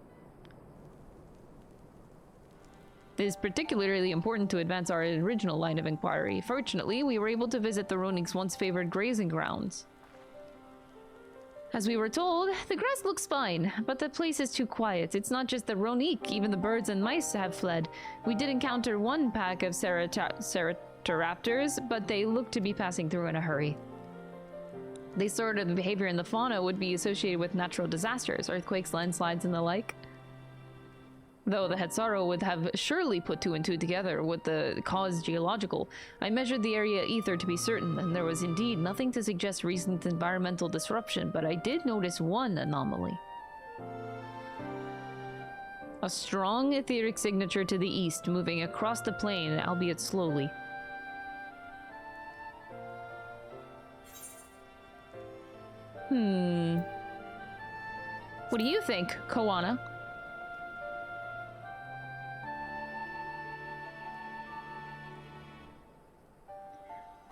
This is particularly important to advance our original line of inquiry. Fortunately, we were able to visit the Ronique's once favored grazing grounds. As we were told, the grass looks fine, but the place is too quiet. It's not just the Ronique, even the birds and mice have fled. We did encounter one pack of Raptors, but they look to be passing through in a hurry. They sort of behavior in the fauna would be associated with natural disasters, earthquakes, landslides, and the like. Though the Hetsaro would have surely put two and two together with the cause geological. I measured the area ether to be certain, and there was indeed nothing to suggest recent environmental disruption, but I did notice one anomaly. A strong etheric signature to the east, moving across the plain, albeit slowly. What do you think, Koana?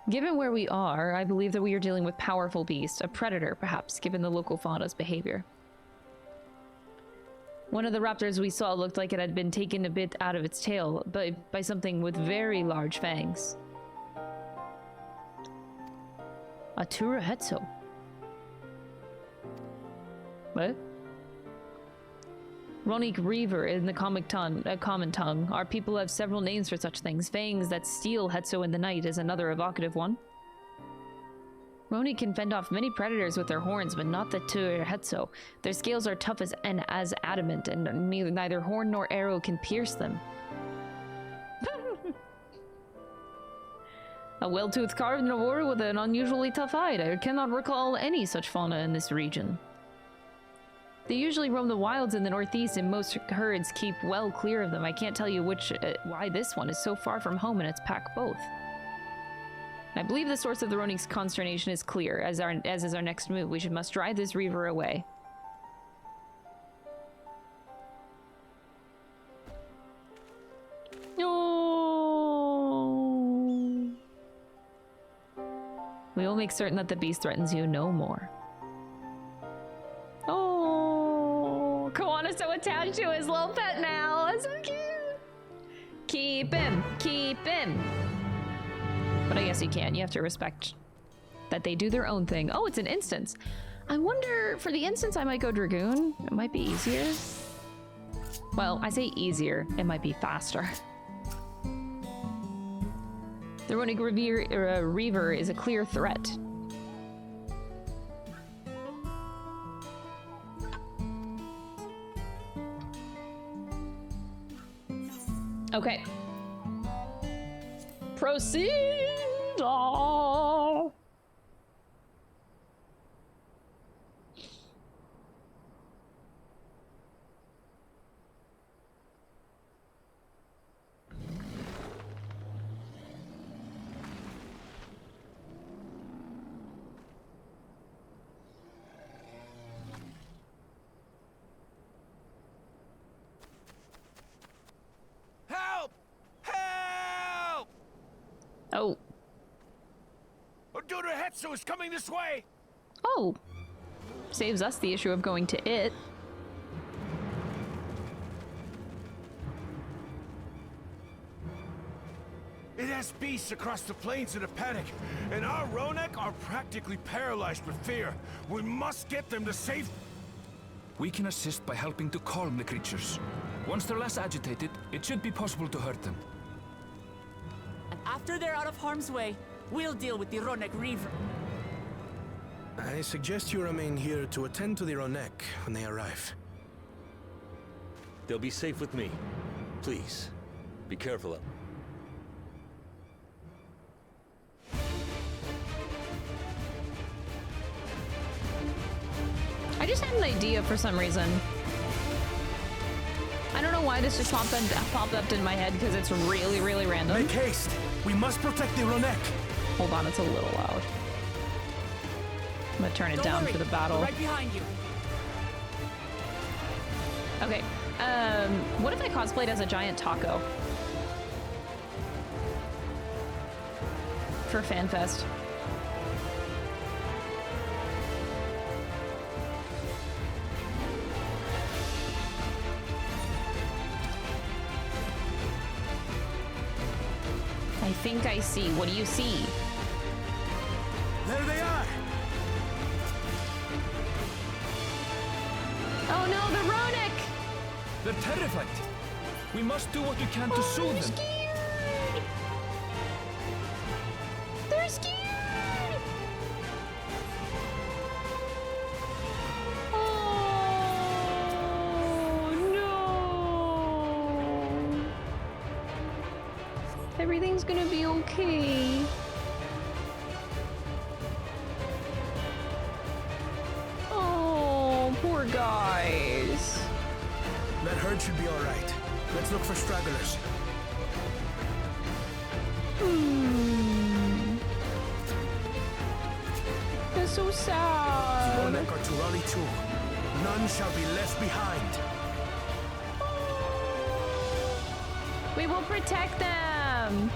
Given where we are, I believe that we are dealing with powerful beast, a predator perhaps, given the local fauna's behavior. One of the raptors we saw looked like it had been taken a bit out of its tail, but by something with very large fangs. A Tura Hetso. What? Ronique Reaver in the common tongue. Our people have several names for such things. Fangs that steal Hetso in the night is another evocative one. Ronique can fend off many predators with their horns, but not the Tura Hetso. Their scales are tough as adamant, and neither horn nor arrow can pierce them. A well-toothed carnivore with an unusually tough hide. I cannot recall any such fauna in this region. They usually roam the wilds in the northeast, and most herds keep well clear of them. I can't tell you why this one is so far from home, and it's packed both. I believe the source of the Ronique's consternation is clear, as is our next move. We must drive this reaver away. Oh. We will make certain that the beast threatens you no more. Oh, Koana's so attached to his little pet now. That's so cute. Keep him. Keep him. But I guess you can't. You have to respect that they do their own thing. Oh, it's an instance. I wonder, for the instance, I might go Dragoon. It might be easier. Well, I say easier. It might be faster. The Ronique Reaver is a clear threat. Okay. Proceed! Oh. Help! Help! Oh. Odura Hetsu is coming this way! Oh! Saves us the issue of going to it. It has beasts across the plains in a panic, and our Ronek are practically paralyzed with fear. We must get them to safety. We can assist by helping to calm the creatures. Once they're less agitated, it should be possible to hurt them. And after they're out of harm's way, we'll deal with the Ronek Reaver. I suggest you remain here to attend to the Ronek when they arrive. They'll be safe with me. Please, be careful of them. I just had an idea for some reason. I don't know why this just popped up in my head because it's really, really random. Make haste! We must protect the Ronek! Hold on, it's a little loud. I'm gonna turn it down for the battle. We're right behind you. Okay, what if I cosplayed as a giant taco? For FanFest. I think I see. What do you see? There they are! Oh no, the Ronek! They're terrified. We must do what we can to soothe them. Scared. They're scared! Oh no! Everything's gonna be okay. Oh, poor guys. That herd should be alright. Let's look for stragglers. That's so sad. Ronek are to rally too. None shall be left behind. We will protect them.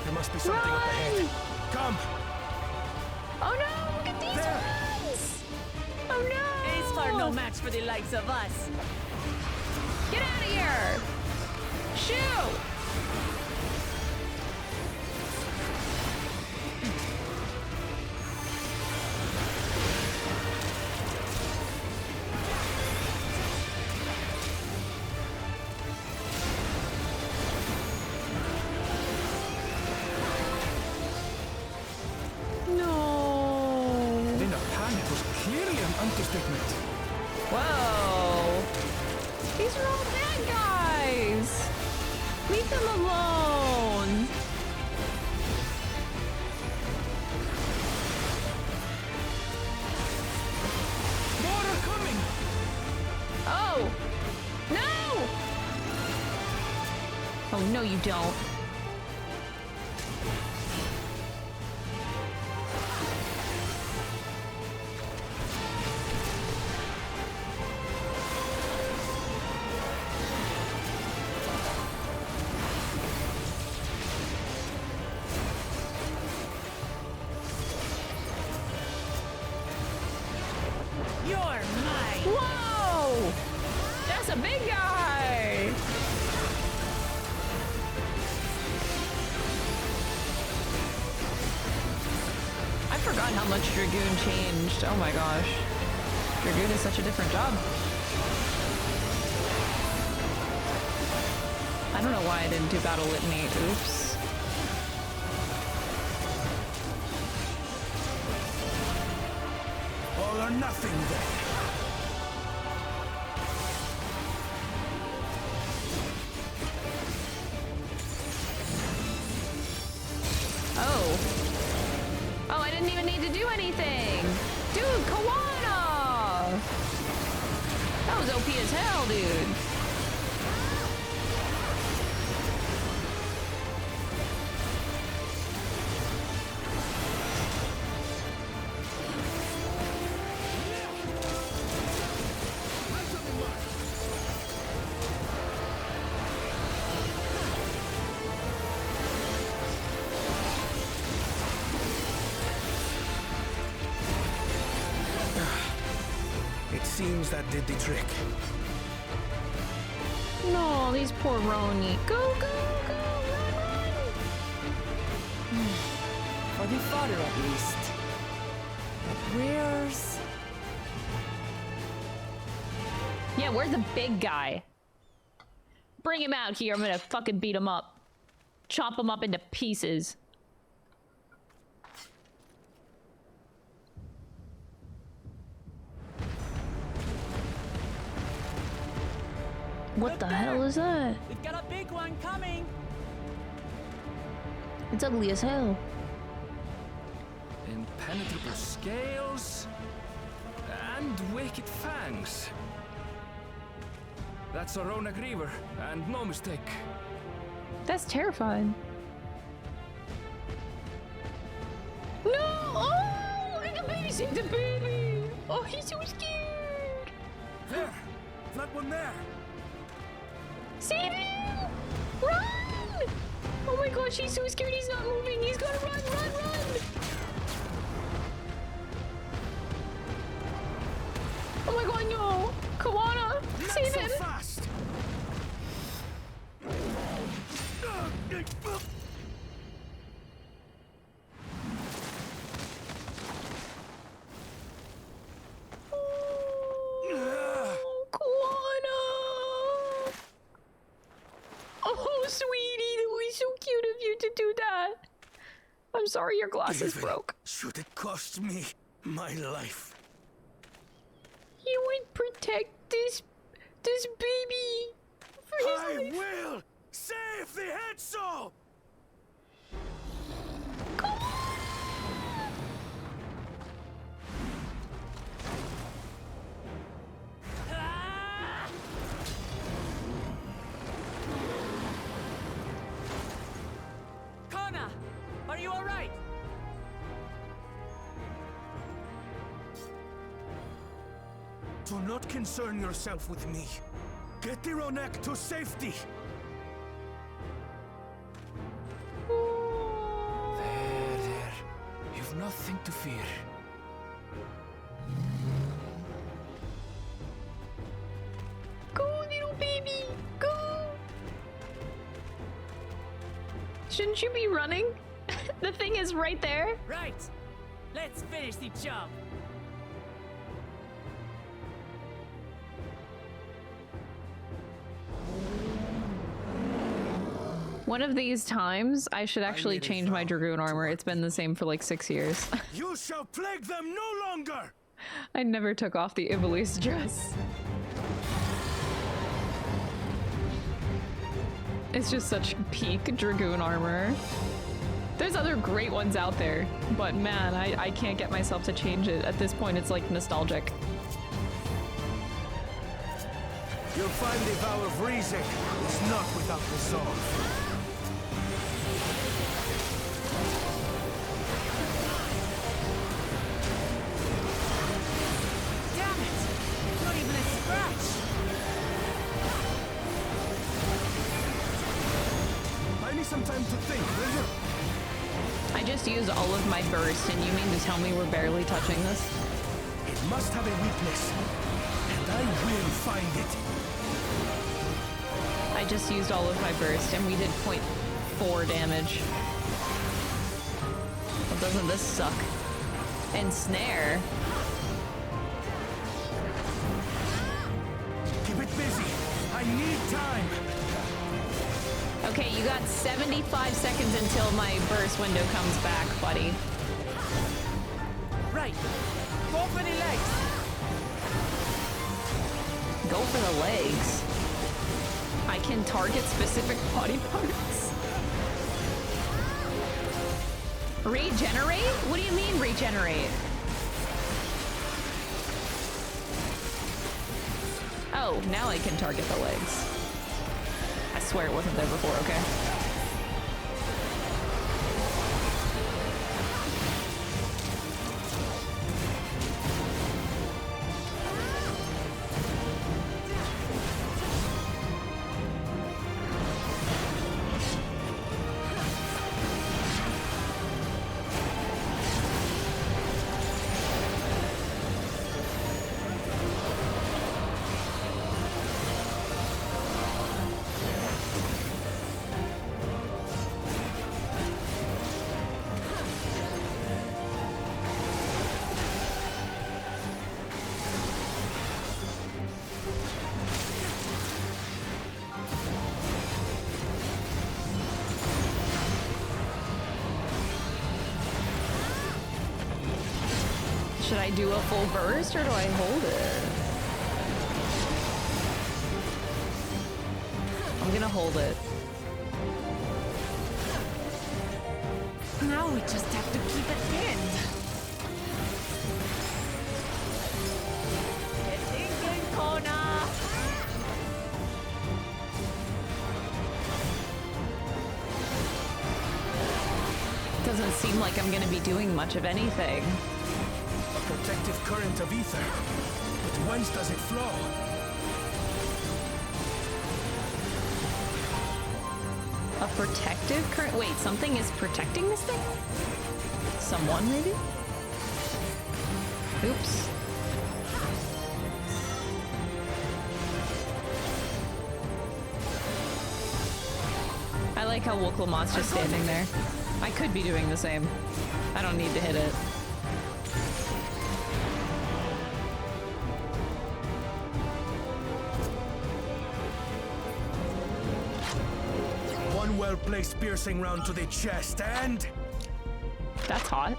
There must be something up ahead. Come! Oh no, look at these ones! Oh no! These are no match for the likes of us. Get out of here! Shoot! Understatement. Whoa! These are all bad guys! Leave them alone! More are coming! Oh! No! Oh, no you don't. Dragoon changed. Oh my gosh. Dragoon is such a different job. I don't know why I didn't do Battle Litany. Oops. All or nothing then. Anything. Dude, Kawana! That was OP as hell, dude. seems that did the trick. No, these poor Roni. Go, go, go, run, run! For the father, at least. Where's... Yeah, where's the big guy? Bring him out here. I'm gonna fucking beat him up. Chop him up into pieces. What the hell is that? We've got a big one coming! It's ugly as hell. Impenetrable scales and wicked fangs. That's a Ronak Reaver, and no mistake. That's terrifying. No! Oh! Like a baby saved the baby! Oh, he's so scared! There! That one there! Save him! Run! Oh my gosh, he's so scared he's not moving. He's gonna run, run, run! Oh my god, no! Kawana! Save him! Fast. Kawana! Oh, sweetie, that was so cute of you to do that. I'm sorry your glasses broke. Should it cost me my life? You would protect this baby for his I life. will save the Hetso! Kona! Are you alright? Do not concern yourself with me. Get the Ronek to safety! There. You've nothing to fear. Go, little baby, go! Shouldn't you be running? The thing is right there. Right! Let's finish the job! One of these times, I should actually change my Dragoon armor. It's been the same for like 6 years. You shall plague them no longer! I never took off the Iblis dress. It's just such peak Dragoon armor. There's other great ones out there, but man, I can't get myself to change it. At this point, it's like nostalgic. You'll find the vow of reason is not without resolve. Damn it! Not even a scratch! I need some time to think, will you? I just used all of my burst, and you mean to tell me we're barely touching this? It must have a weakness, and I will find it. I just used all of my burst, and we did 0.4 damage. Well, doesn't this suck? And snare. Keep it busy. I need time. Okay, you got 75 seconds until my burst window comes back, buddy. Right! Go for the legs! Go for the legs. I can target specific body parts. Regenerate? What do you mean regenerate? Oh, now I can target the legs. I swear it wasn't there before, okay? Should I do a full burst or do I hold it? I'm gonna hold it. Now we just have to keep it pinned. It's England corner! Doesn't seem like I'm gonna be doing much of anything. A protective current of ether. But whence does it flow? A protective current? Wait, something is protecting this thing? Someone, maybe? Oops. I like how Woklamon's just standing there. I could be doing the same. I don't need to hit it. One well-placed piercing round to the chest and... That's hot.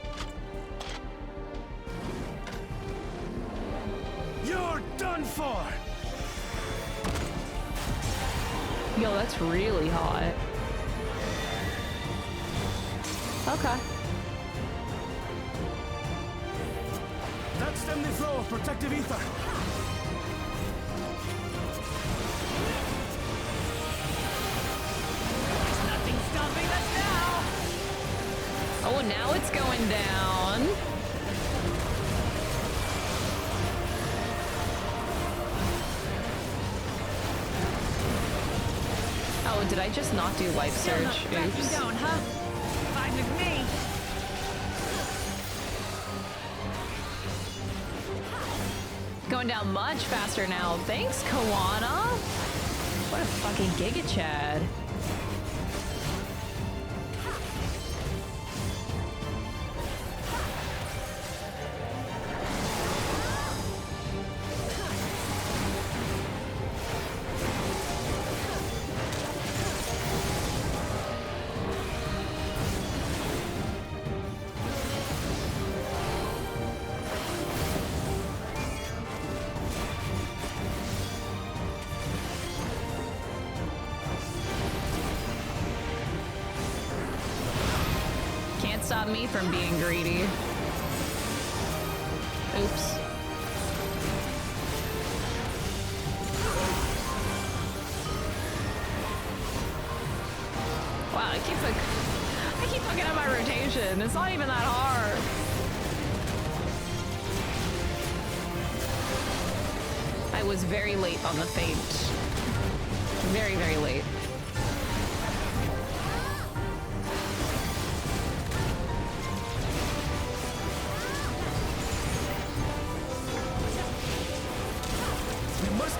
You're done for! Yo, that's really hot. Okay. That stemmed the flow of protective ether. There's nothing stopping us now. Oh, now it's going down. Oh, did I just not do life surge? Oops. Down, huh? Fine with me. Going down much faster now. Thanks, Kawana. What a fucking Giga Chad. Stop me from being greedy. Oops. Wow, I keep fucking up my rotation. It's not even that hard. I was very late on the feint. Very, very late.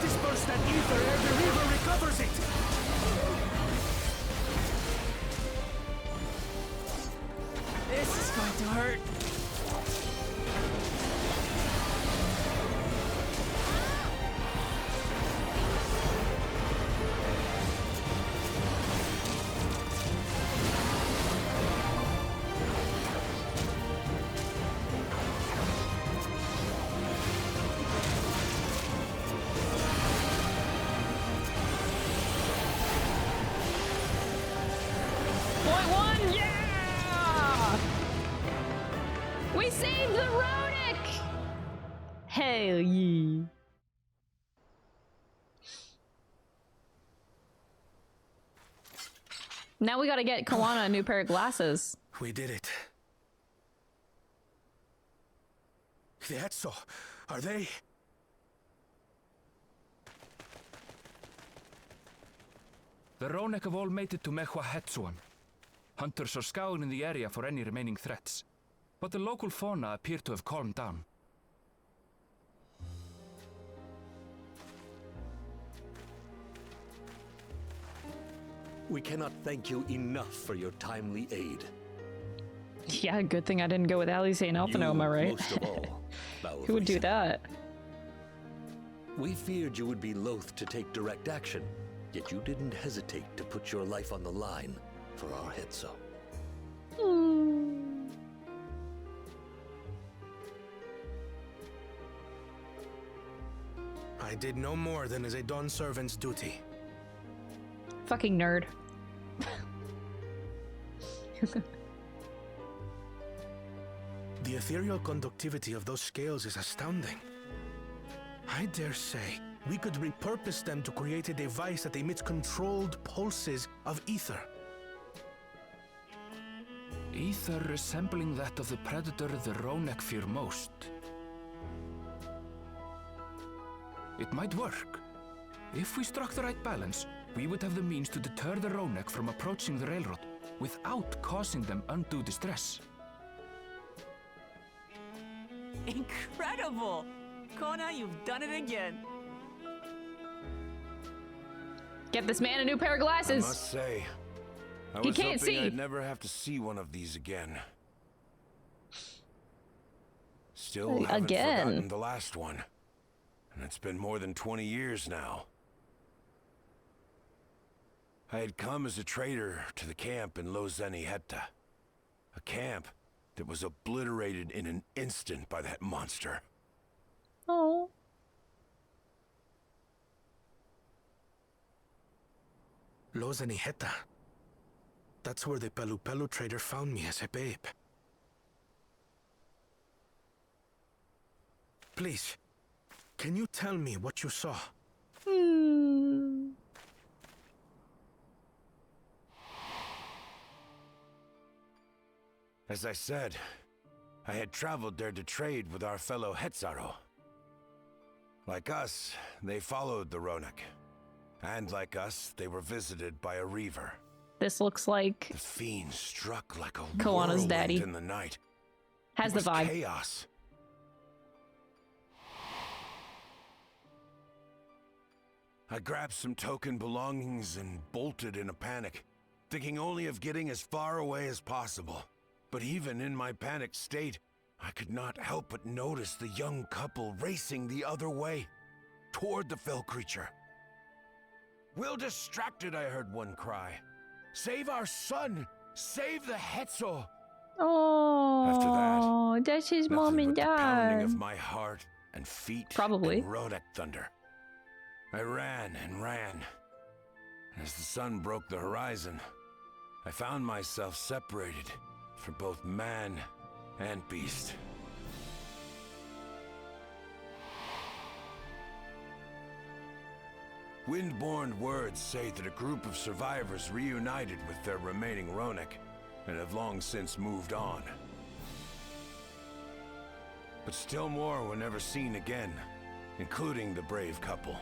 Disperse that ether ere the river recovers it! This is going to hurt. Hell yeah. Now we gotta get Kawana a new pair of glasses. We did it. The Etso, are they? The Ronek have all made it to Mehwa Hetsuan. Hunters are scouring the area for any remaining threats. But the local fauna appear to have calmed down. We cannot thank you enough for your timely aid. Yeah, good thing I didn't go with Ali St. Alphanoma, right? Most of all, Who would do that? We feared you would be loath to take direct action, yet you didn't hesitate to put your life on the line for our Hetso. I did no more than is a Dawn servant's duty. Fucking nerd. The ethereal conductivity of those scales is astounding. I dare say we could repurpose them to create a device that emits controlled pulses of ether. Ether resembling that of the predator the Ronek fear most. It might work. If we struck the right balance, we would have the means to deter the Ronek from approaching the railroad without causing them undue distress. Incredible! Kona, you've done it again. Get this man a new pair of glasses. I must say, I He was can't hoping see. I'd never have to see one of these again. Still haven't forgotten the last one. And it's been more than 20 years now. I had come as a trader to the camp in Lozeniheta. A camp that was obliterated in an instant by that monster. Oh. Lozeniheta. That's where the Pelu Pelu trader found me as a babe. Please, can you tell me what you saw? As I said, I had traveled there to trade with our fellow Hetzaro. Like us, they followed the Ronek. And like us, they were visited by a reaver. This looks like The fiend struck like a Koana's whirlwind daddy. in the night. Has It the was vibe. chaos. I grabbed some token belongings and bolted in a panic, thinking only of getting as far away as possible. But even in my panicked state, I could not help but notice the young couple racing the other way, toward the fell creature. "We're distracted," I heard one cry. "Save our son! Save the Hetzo!" Oh, that's his mom Nothing and but the pounding of dad. my heart and feet Probably. and Ronek thunder. I ran and ran. As the sun broke the horizon, I found myself separated from both man and beast. Windborne words say that a group of survivors reunited with their remaining Ronek and have long since moved on. But still more were never seen again, including the brave couple.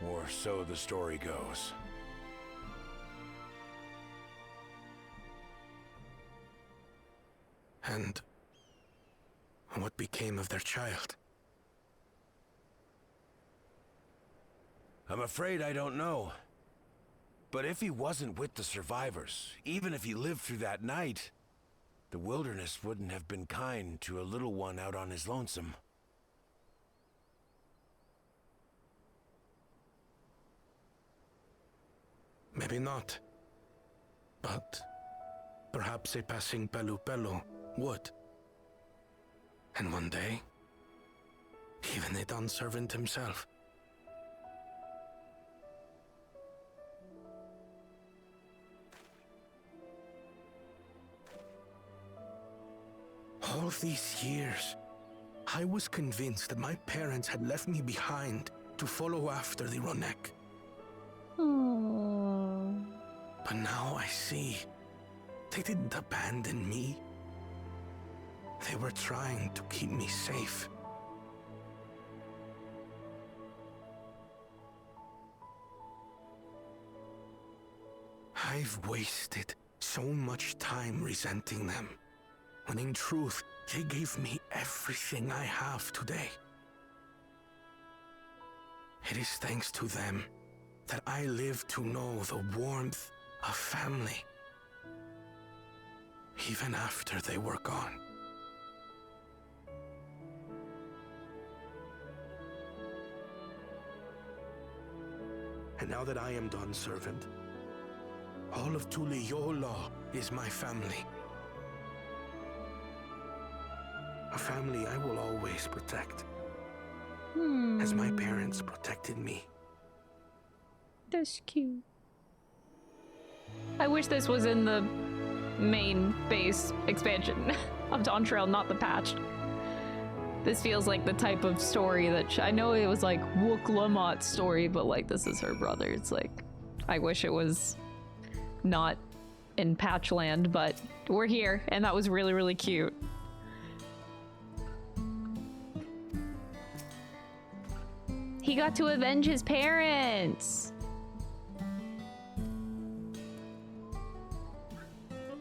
Or so the story goes. And what became of their child? I'm afraid I don't know. But if he wasn't with the survivors, even if he lived through that night, the wilderness wouldn't have been kind to a little one out on his lonesome. Maybe not. But perhaps a passing Pelu Pelu would. And one day, even a Dawn servant himself. All these years, I was convinced that my parents had left me behind to follow after the Ronek. But now I see, they didn't abandon me. They were trying to keep me safe. I've wasted so much time resenting them, when in truth, they gave me everything I have today. It is thanks to them that I live to know the warmth of family, even after they were gone. And now that I am Dawn's servant, all of Tuliyola is my family. A family I will always protect. as my parents protected me. That's cute. I wish this was in the main base expansion of Dawntrail, not the patched. This feels like the type of story that I know it was like Wook Lamot's story, but like this is her brother. It's like, I wish it was not in Patchland, but we're here, and that was really, really cute. He got to avenge his parents.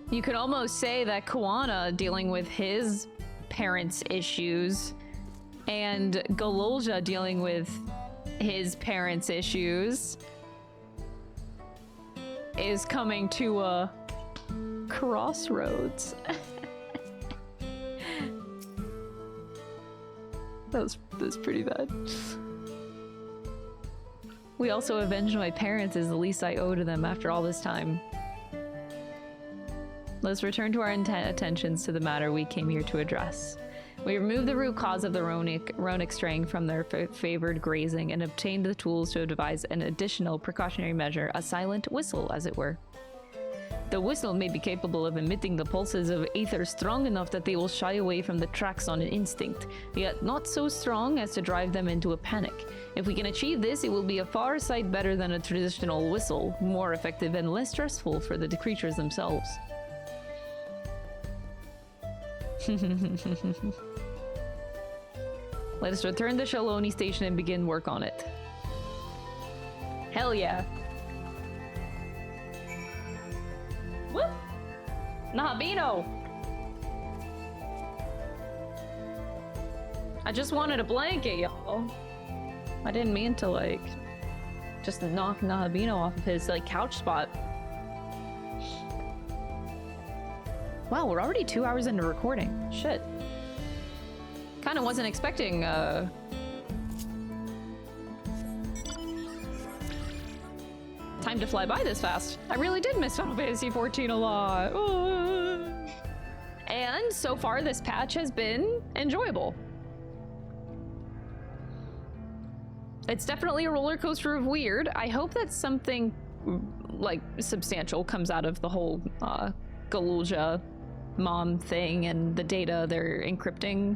You could almost say that Kuwana dealing with his parents' issues and Galulja dealing with his parents' issues is coming to a crossroads. That's pretty bad. We also avenged my parents is the least I owe to them after all this time. Let's return to our attentions to the matter we came here to address. We removed the root cause of the Ronic straying from their favored grazing and obtained the tools to devise an additional precautionary measure, a silent whistle, as it were. The whistle may be capable of emitting the pulses of ether strong enough that they will shy away from the tracks on an instinct, yet not so strong as to drive them into a panic. If we can achieve this, it will be a far sight better than a traditional whistle, more effective and less stressful for the creatures themselves. Let us return to Shaloni Station and begin work on it. Hell yeah. Whoop! Nahabino! I just wanted a blanket, y'all. I didn't mean to, like, just knock Nahabino off of his, like, couch spot. Wow, we're already 2 hours into recording. Shit. Kinda wasn't expecting, time to fly by this fast. I really did miss Final Fantasy XIV a lot. And so far, this patch has been enjoyable. It's definitely a roller coaster of weird. I hope that something, like, substantial comes out of the whole, Galulja mom thing and the data they're encrypting,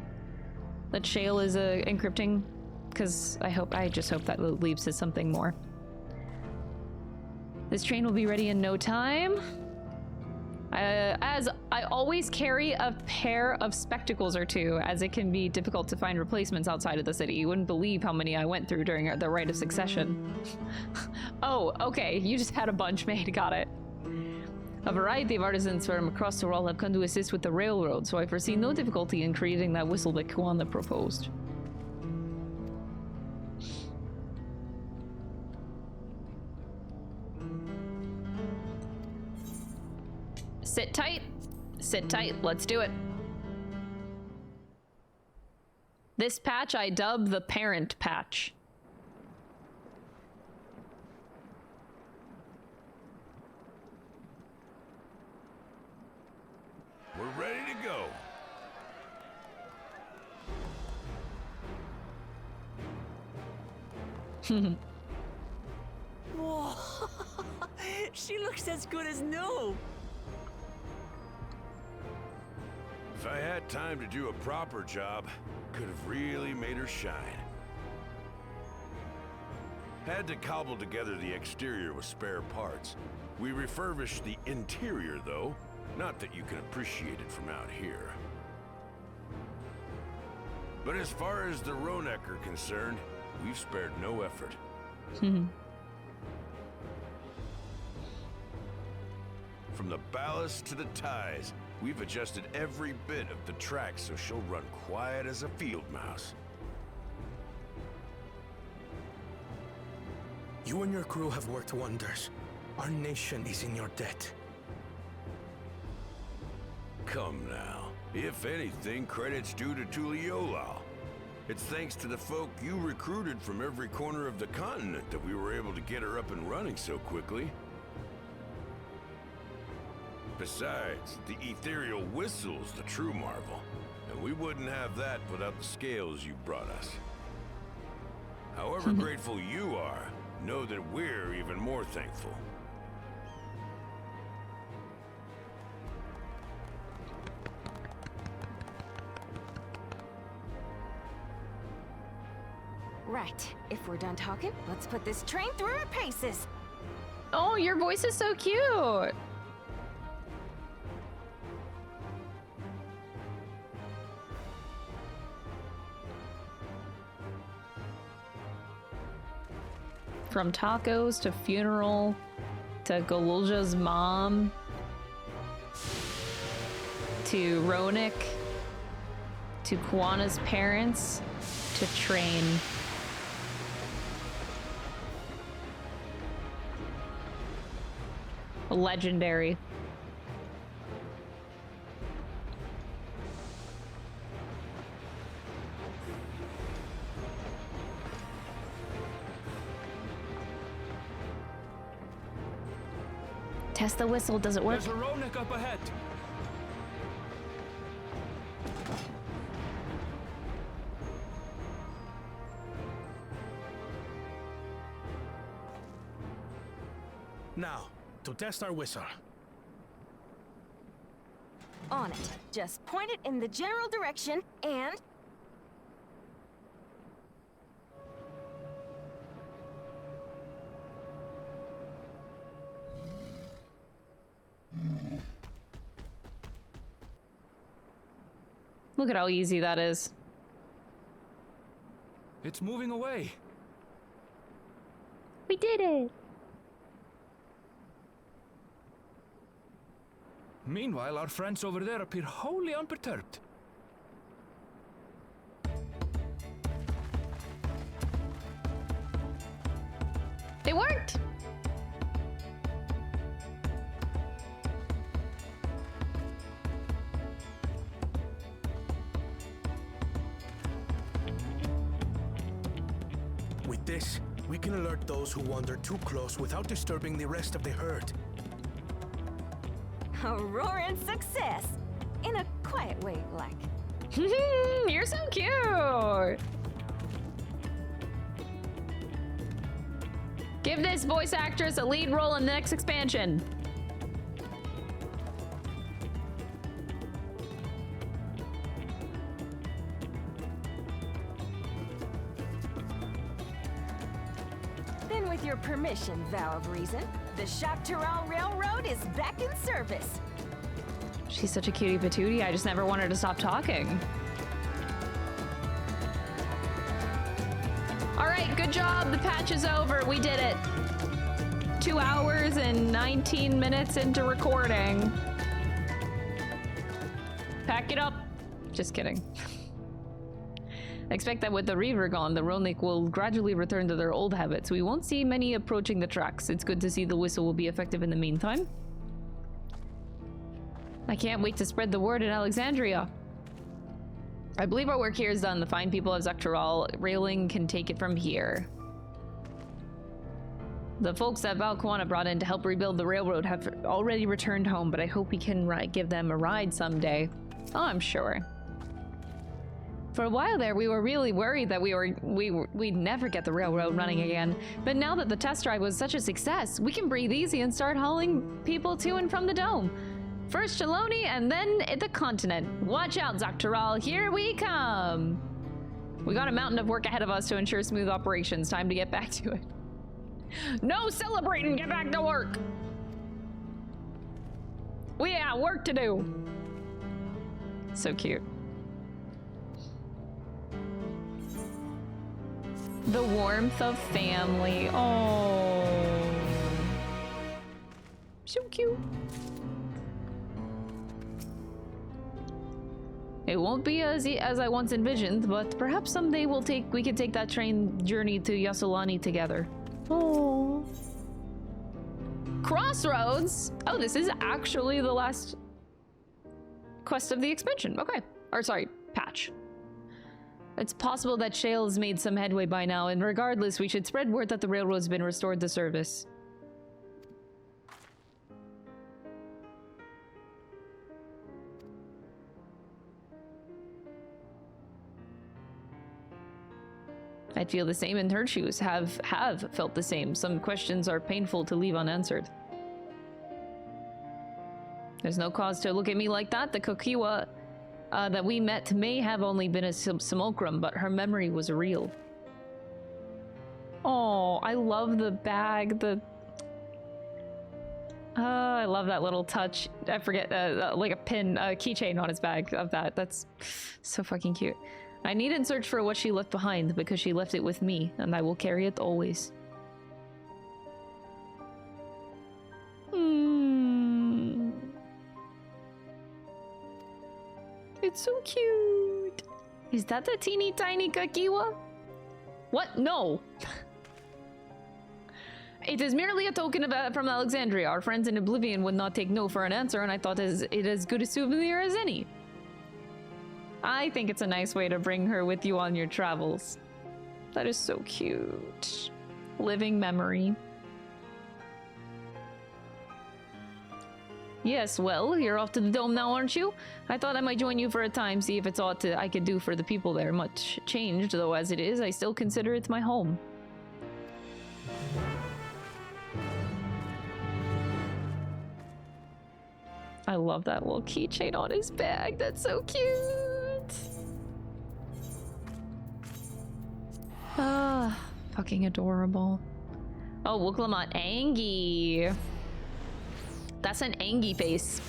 that Shale is encrypting, because I just hope that leads to something more. This train will be ready in no time. As I always carry a pair of spectacles or two, as it can be difficult to find replacements outside of the city. You wouldn't believe how many I went through during the Rite of Succession. Oh, okay, you just had a bunch made, got it. A variety of artisans from across the world have come to assist with the railroad, so I foresee no difficulty in creating that whistle that Kuwana proposed. Sit tight, let's do it. This patch I dub the parent patch. We're ready to go. Whoa! She looks as good as new. If I had time to do a proper job, could have really made her shine. Had to cobble together the exterior with spare parts. We refurbished the interior, though. Not that you can appreciate it from out here. But as far as the Ronek are concerned, we've spared no effort. From the ballast to the ties, we've adjusted every bit of the track so she'll run quiet as a field mouse. You and your crew have worked wonders. Our nation is in your debt. Come now. If anything, credit's due to Tuliolao. It's thanks to the folk you recruited from every corner of the continent that we were able to get her up and running so quickly. Besides, the ethereal whistle's the true marvel, and we wouldn't have that without the scales you brought us. However grateful you are, know that we're even more thankful. Right. If we're done talking, let's put this train through our paces. Oh, your voice is so cute. From tacos to funeral to Galulja's mom to Ronik to Kwana's parents to train. Legendary. Test the whistle, does it work? There's a Ronek up ahead. Now, to test our whistle. On it. Just point it in the general direction and... Look at how easy that is. It's moving away. We did it. Meanwhile, our friends over there appear wholly unperturbed. It worked! With this, we can alert those who wander too close without disturbing the rest of the herd. A roaring success! In a quiet way, like. You're so cute! Give this voice actress a lead role in the next expansion. Then with your permission, Vow of Reason, the Shaktaral Railroad is back in service. She's such a cutie patootie, I just never want her to stop talking. Alright, good job, the patch is over, we did it. 2 hours and 19 minutes into recording. Pack it up. Just kidding. I expect that with the Reaver gone, the Ronik will gradually return to their old habits. We won't see many approaching the tracks. It's good to see the whistle will be effective in the meantime. I can't wait to spread the word in Alexandria. I believe our work here is done. The fine people of Zaktaral Railing can take it from here. The folks that Valkwana brought in to help rebuild the railroad have already returned home, but I hope we can give them a ride someday. Oh, I'm sure. For a while there, we were really worried that we'd never get the railroad running again. But now that the test drive was such a success, we can breathe easy and start hauling people to and from the dome. First Shaloni and then the continent. Watch out, Zaktaral, here we come. We got a mountain of work ahead of us to ensure smooth operations. Time to get back to it. No celebrating, get back to work. We got work to do. So cute. The warmth of family. Oh, so cute. It won't be as I once envisioned, but perhaps someday we can take that train journey to Yasolani together. Oh. Crossroads? Oh, this is actually the last quest of the expansion. Okay. Or sorry, patch. It's possible that Shale has made some headway by now, and regardless, we should spread word that the railroad's been restored to service. I'd feel the same in her shoes, have felt the same. Some questions are painful to leave unanswered. There's no cause to look at me like that. The Kokiwa that we met may have only been a simulacrum, but her memory was real. Oh, I love the bag, I love that little touch. I forget, like a pin, a keychain on his bag of that. That's so fucking cute. I needn't search for what she left behind because she left it with me, and I will carry it always. It's so cute. Is that a teeny tiny Kakiwa? What? No. It is merely a token from Alexandria. Our friends in Oblivion would not take no for an answer, and I thought it as good a souvenir as any. I think it's a nice way to bring her with you on your travels. That is so cute. Living memory. Yes, well, you're off to the dome now, aren't you? I thought I might join you for a time, see if it's aught I could do for the people there. Much changed, though, as it is, I still consider it my home. I love that little keychain on his bag. That's so cute. Ah, fucking adorable. Oh, Wooklamat Angie. That's an Angie face.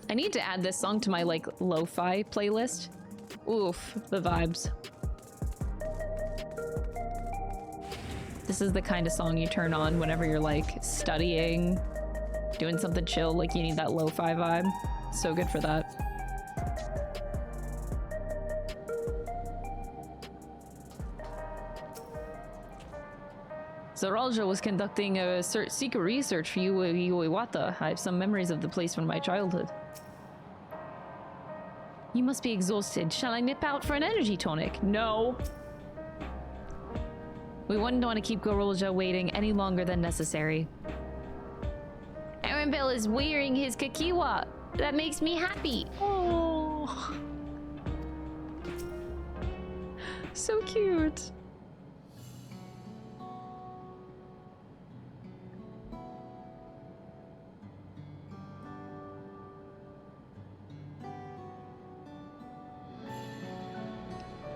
I need to add this song to my, like, lo-fi playlist. Oof, the vibes. This is the kind of song you turn on whenever you're, like, studying, doing something chill, like you need that lo-fi vibe. So good for that. Zaralja was conducting a secret research for Yuweyawata. I have some memories of the place from my childhood. You must be exhausted. Shall I nip out for an energy tonic? No. We wouldn't want to keep Gorolja waiting any longer than necessary. Arenville is wearing his Kakiwa. That makes me happy. Oh. So cute.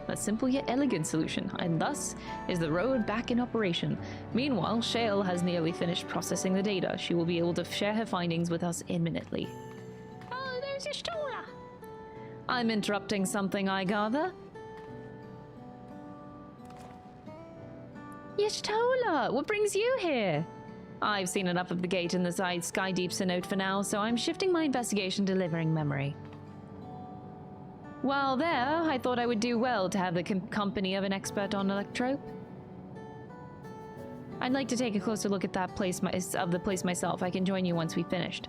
A simple yet elegant solution, and thus is the road back in operation. Meanwhile, Shale has nearly finished processing the data. She will be able to share her findings with us imminently. Oh, there's Ishtola! I'm interrupting something, I gather. Yishtola, what brings you here? I've seen enough of the gate in the side Sky Deep Synode for now, so I'm shifting my investigation to living memory. While there, I thought I would do well to have the company of an expert on electrope. I'd like to take a closer look at that place myself. I can join you once we've finished.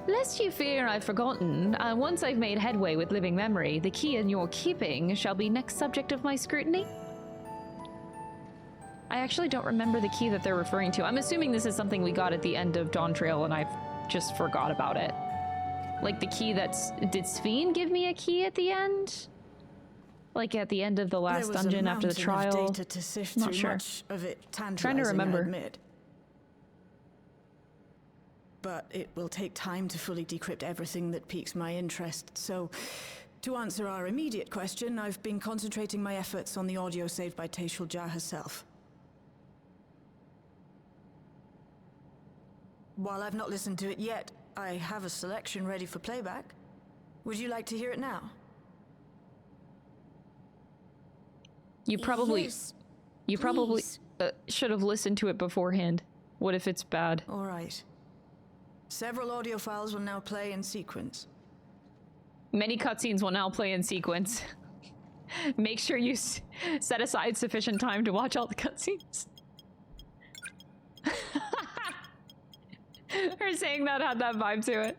Lest you fear I've forgotten, once I've made headway with living memory, the key in your keeping shall be next subject of my scrutiny. I actually don't remember the key that they're referring to. I'm assuming this is something we got at the end of Dawntrail and I've just forgot about it. Like the key that's... Did Sphene give me a key at the end? Like at the end of the last dungeon after the trial? Data to sift Not through, sure. much of it tantalizing, Trying to remember. I admit. But it will take time to fully decrypt everything that piques my interest. So, to answer our immediate question, I've been concentrating my efforts on the audio saved by Tashul Jah herself. While I've not listened to it yet, I have a selection ready for playback. Would you like to hear it now? You probably should have listened to it beforehand. What if it's bad? All right. Several audio files will now play in sequence. Many cutscenes will now play in sequence. Make sure you set aside sufficient time to watch all the cutscenes. Her saying that had that vibe to it.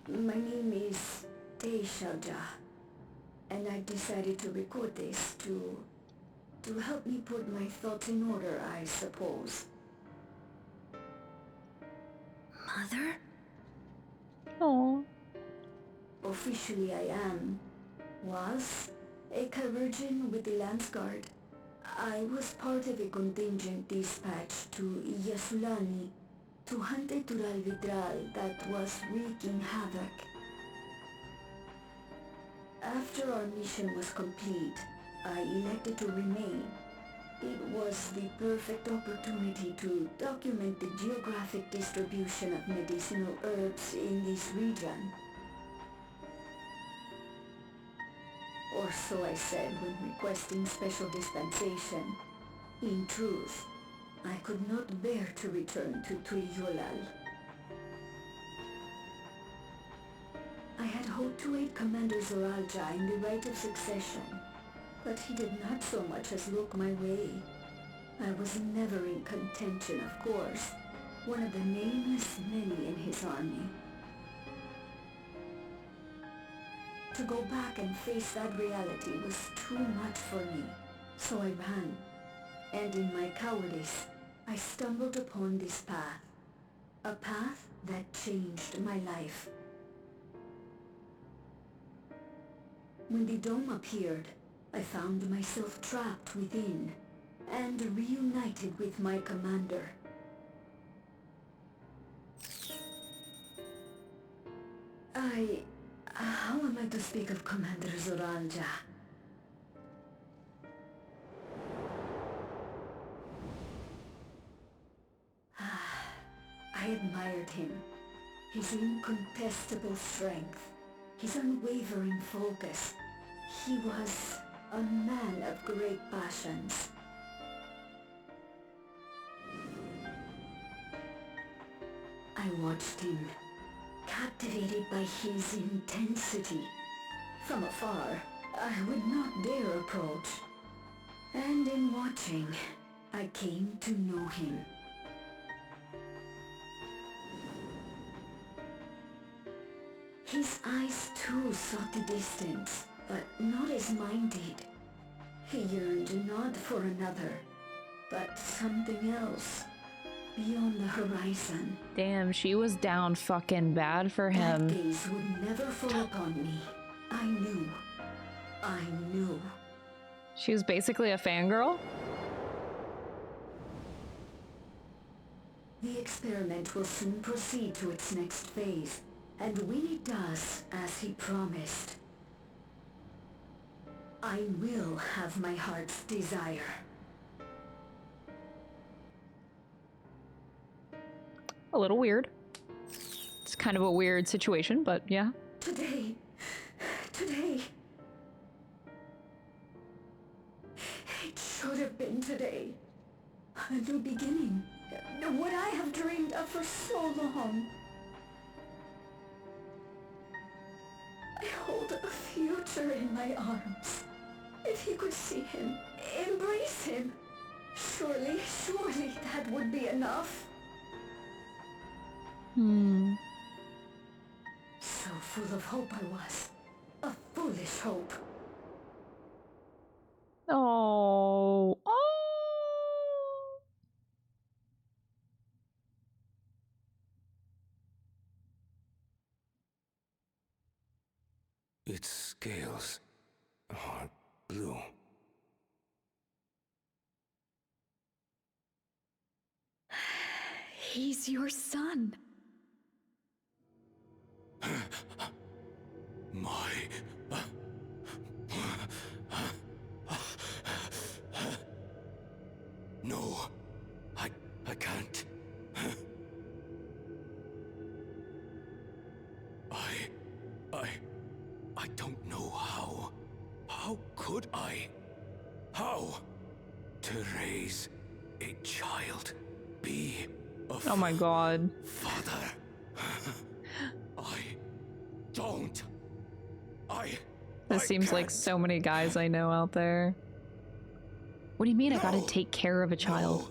My name is Shelja. And I've decided to record this to help me put my thoughts in order, I suppose. Mother? Oh. Officially I was a chirurgeon with the Lance Guard. I was part of a contingent dispatched to Yasulani to hunt a Tural Vidral that was wreaking havoc. After our mission was complete, I elected to remain. It was the perfect opportunity to document the geographic distribution of medicinal herbs in this region. Or so I said when requesting special dispensation. In truth, I could not bear to return to Tuiyolal. I had hoped to aid Commander Zoralja in the right of succession, but he did not so much as look my way. I was never in contention, of course, one of the nameless many in his army. To go back and face that reality was too much for me, so I ran. And in my cowardice, I stumbled upon this path. A path that changed my life. When the dome appeared, I found myself trapped within, and reunited with my commander. How am I to speak of Commander Zoralja? I admired him. His incontestable strength, his unwavering focus. He was a man of great passions. I watched him, captivated by his intensity. From afar, I would not dare approach. And in watching, I came to know him. His eyes too sought the distance, but not as mine did. He yearned not for another, but something else, beyond the horizon. Damn, she was down fucking bad for him. That gaze would never fall upon me. I knew. She was basically a fangirl? The experiment will soon proceed to its next phase. And when it does, as he promised, I will have my heart's desire. A little weird. It's kind of a weird situation, but yeah. Today. It should have been today. A new beginning. What I have dreamed of for so long. I hold a future in my arms. If he could see him, embrace him, surely that would be enough. So full of hope I was. A foolish hope. Oh. Its scales are blue. He's your son. No, I can't. I don't know how. How could I? How? To raise a child, be a Oh my god. father. This seems like so many guys I know out there. What do you mean I gotta take care of a child?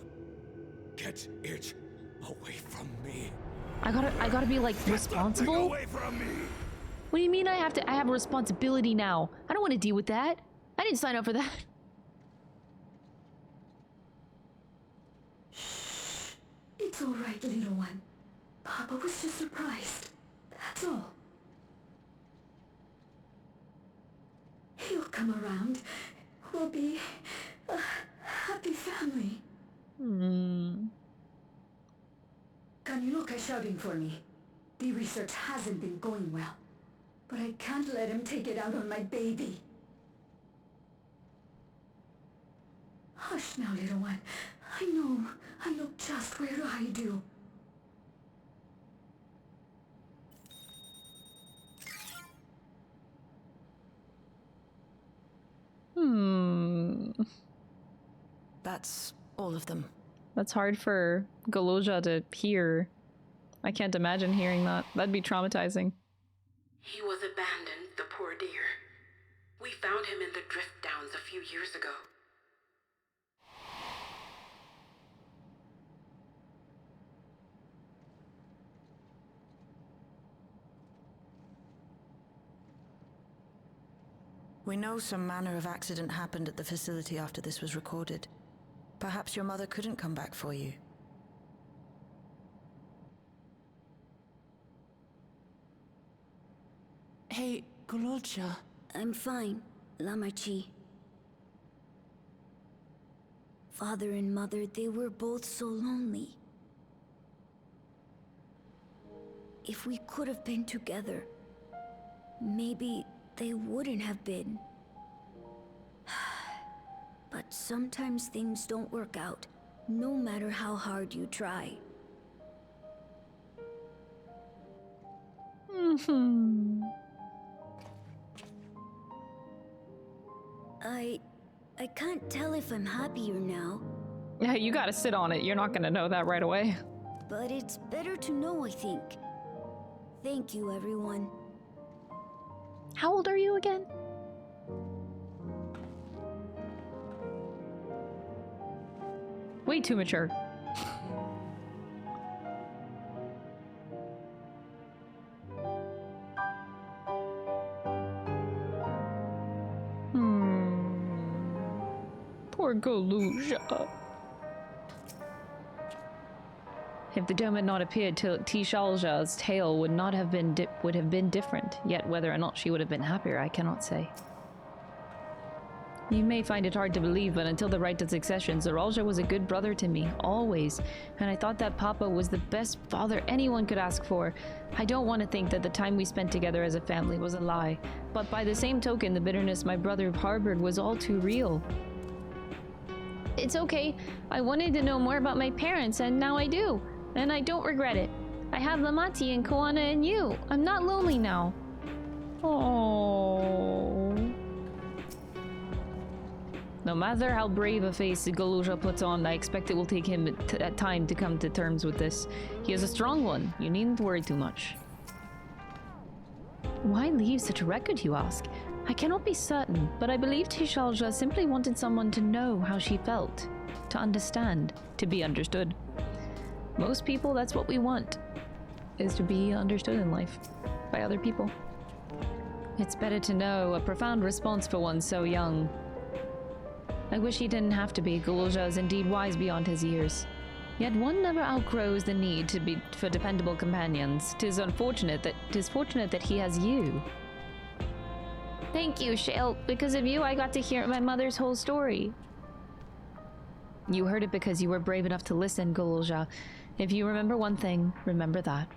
Get it away from me. I gotta be like responsible? Away from me. What do you mean I have a responsibility now? I don't want to deal with that. I didn't sign up for that. It's all right, little one. Papa was just surprised. That's all. He'll come around. We'll be a happy family. Kaniloka's shouting for me. The research hasn't been going well. But I can't let him take it out on my baby. Hush now, little one. I know just where I do. That's all of them. That's hard for Galoja to hear. I can't imagine hearing that. That'd be traumatizing. He was abandoned, the poor dear. We found him in the drift downs a few years ago. We know some manner of accident happened at the facility after this was recorded. Perhaps your mother couldn't come back for you. Hey, Golocha. I'm fine, Lamachi. Father and mother, they were both so lonely. If we could have been together, maybe they wouldn't have been. But sometimes things don't work out, no matter how hard you try. I can't tell if I'm happier now. Yeah, you gotta sit on it. You're not gonna know that right away. But it's better to know, I think. Thank you, everyone. How old are you again? Way too mature. Poor Galoja. If the dome had not appeared, Tishalja's tale would not have been different. Yet whether or not she would have been happier, I cannot say. You may find it hard to believe, but until the right to succession, Zoralja was a good brother to me, always. And I thought that Papa was the best father anyone could ask for. I don't want to think that the time we spent together as a family was a lie. But by the same token, the bitterness my brother harbored was all too real. It's okay. I wanted to know more about my parents, and now I do. And I don't regret it. I have Lamati and Koana and you. I'm not lonely now. Oh. No matter how brave a face Galoja puts on, I expect it will take him time to come to terms with this. He is a strong one. You needn't worry too much. Why leave such a record, you ask? I cannot be certain, but I believe Tishalja simply wanted someone to know how she felt. To understand. To be understood. Most people, that's what we want. Is to be understood in life. By other people. It's better to know. A profound response for one so young. I wish he didn't have to be. Galoja is indeed wise beyond his years. Yet one never outgrows the need for dependable companions. 'Tis fortunate that he has you. Thank you, Shale. Because of you, I got to hear my mother's whole story. You heard it because you were brave enough to listen, Galoja. If you remember one thing, remember that.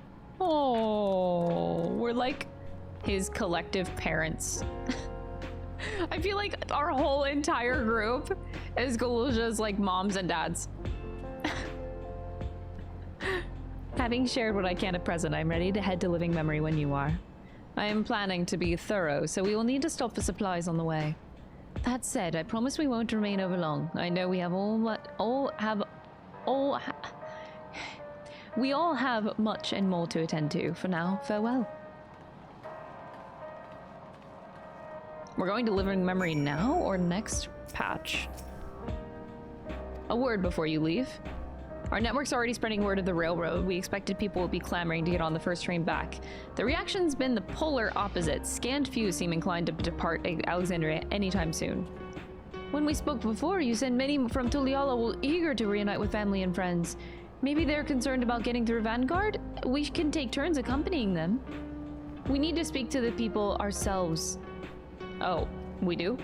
Oh, we're like his collective parents. I feel like our whole entire group is Galoja's like moms and dads. Having shared what I can at present, I'm ready to head to Living Memory when you are. I am planning to be thorough, so we will need to stop for supplies on the way. That said, I promise we won't remain over long. I know we have we all have much and more to attend to. For now, farewell. We're going to Living Memory now or next patch? A word before you leave. Our network's already spreading word of the railroad. We expected people would be clamoring to get on the first train back. The reaction's been the polar opposite. Scanned few seem inclined to depart Alexandria anytime soon. When we spoke before, you said many from Tuliala were eager to reunite with family and friends. Maybe they're concerned about getting through Vanguard? We can take turns accompanying them. We need to speak to the people ourselves. Oh, we do?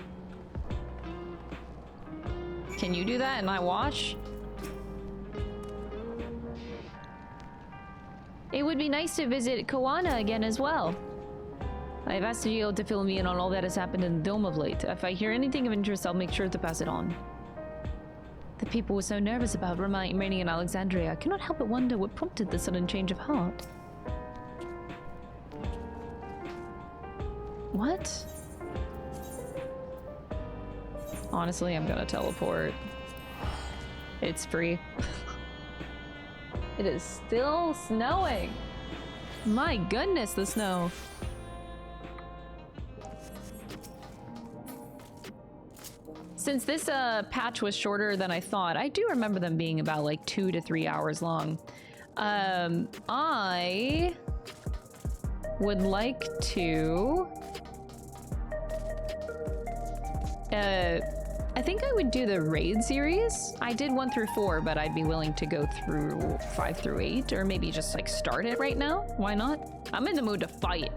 Can you do that and I watch? It would be nice to visit Koana again as well. I've asked Gio to fill me in on all that has happened in the Dome of late. If I hear anything of interest, I'll make sure to pass it on. The people were so nervous about remaining in Alexandria. I cannot help but wonder what prompted the sudden change of heart. What? Honestly, I'm gonna teleport. It's free. It is still snowing. My goodness, the snow. Since this patch was shorter than I thought, I do remember them being about like 2 to 3 hours long. I would like to... I think I would do the raid series. I did 1 through 4, but I'd be willing to go through 5 through 8, or maybe just like start it right now. Why not? I'm in the mood to fight.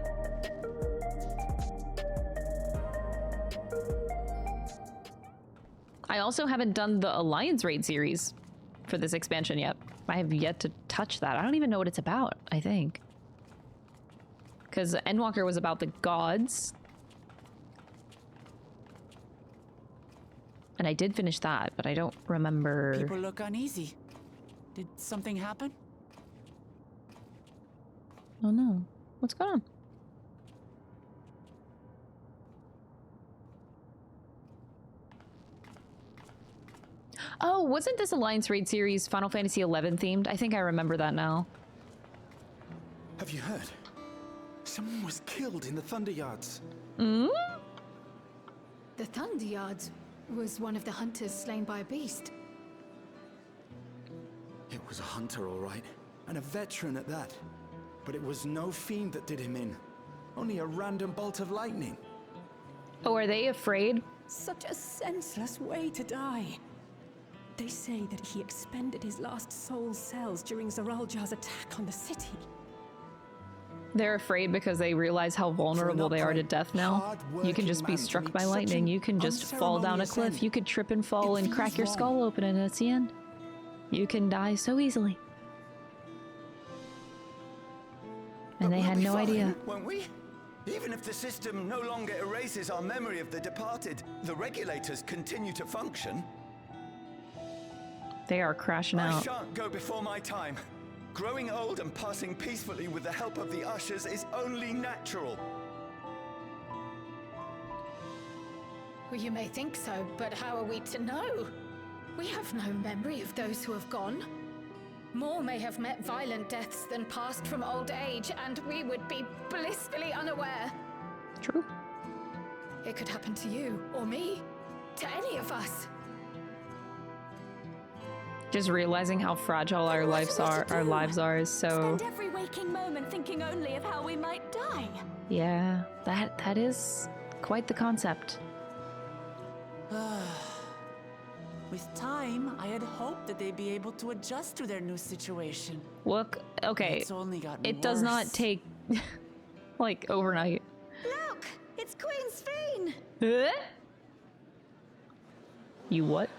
I also haven't done the Alliance raid series for this expansion yet. I have yet to touch that. I don't even know what it's about, I think. Because Endwalker was about the gods. And I did finish that, but I don't remember. People look uneasy. Did something happen? Oh no. What's going on? Oh, wasn't this Alliance raid series Final Fantasy XI themed? I think I remember that now. Have you heard? Someone was killed in the Thunder Yards. The Thunder Yards was one of the hunters slain by a beast. It was a hunter, all right, and a veteran at that. But it was no fiend that did him in. Only a random bolt of lightning. Oh, are they afraid? Such a senseless way to die. They say that he expended his last soul cells during Zaraljar's attack on the city. They're afraid because they realize how vulnerable they are to death now. You can just be struck by lightning. You can just fall down a cliff. You could trip and fall and crack your skull open and it's the end. You can die so easily. And they had no idea. Won't we? Even if the system no longer erases our memory of the departed, the regulators continue to function. They are crashing out. I shan't go before my time. Growing old and passing peacefully with the help of the ushers is only natural. Well, you may think so, but how are we to know? We have no memory of those who have gone. More may have met violent deaths than passed from old age, and we would be blissfully unaware. True. It could happen to you, or me, to any of us. Just realizing how fragile our lives are is so... Spend every waking moment thinking only of how we might die. Yeah, that is quite the concept. With time, I had hoped that they'd be able to adjust to their new situation. Look, okay, It's only gotten it does not worse. take, like, overnight. Look! It's Queen Sphene! Huh? You what?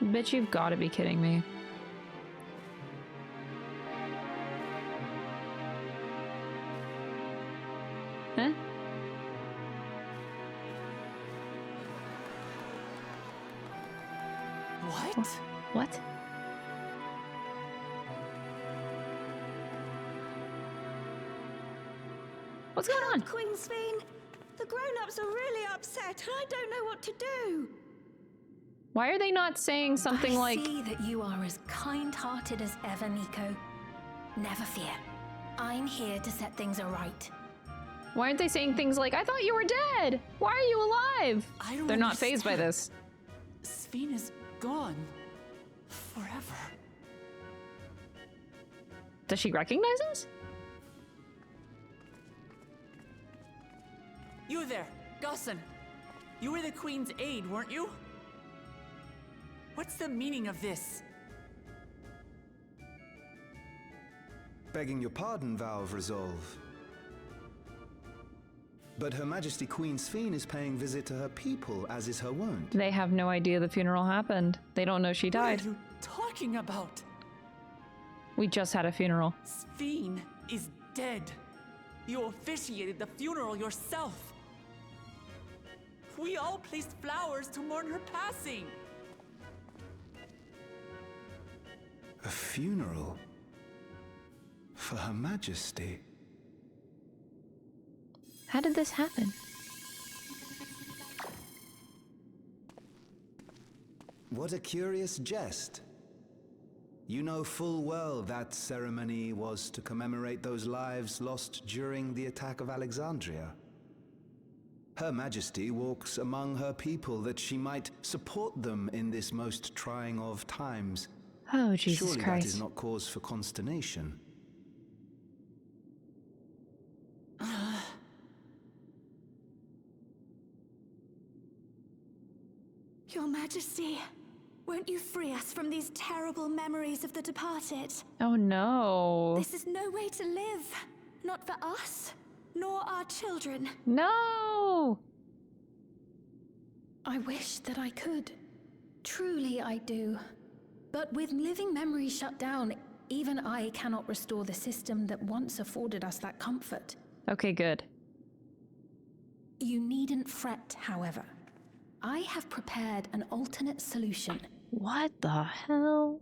Bitch, you've got to be kidding me. Huh? What? What? What's going on? Queen Sphene, the grown-ups are really upset and I don't know what to do. Why are they not saying something like... I see that you are as kind-hearted as ever, Nico. Never fear. I'm here to set things right. Why aren't they saying things like, I thought you were dead! Why are you alive? They're not fazed by this. Sphene is gone. Forever. Does she recognize us? You there, Gusson. You were the Queen's aide, weren't you? What's the meaning of this? Begging your pardon, Vow of Resolve. But Her Majesty Queen Sphene is paying visit to her people, as is her wont. They have no idea the funeral happened. They don't know she died. What are you talking about? We just had a funeral. Sphene is dead. You officiated the funeral yourself. We all placed flowers to mourn her passing. A funeral? For Her Majesty? How did this happen? What a curious jest. You know full well that ceremony was to commemorate those lives lost during the attack of Alexandria. Her Majesty walks among her people that she might support them in this most trying of times. Oh, Jesus Surely Christ. that is not cause for consternation. Your Majesty, won't you free us from these terrible memories of the departed? Oh no. This is no way to live. Not for us, nor our children. No! I wish that I could. Truly I do. But with living memory shut down, even I cannot restore the system that once afforded us that comfort. Okay, good. You needn't fret, however. I have prepared an alternate solution. What the hell?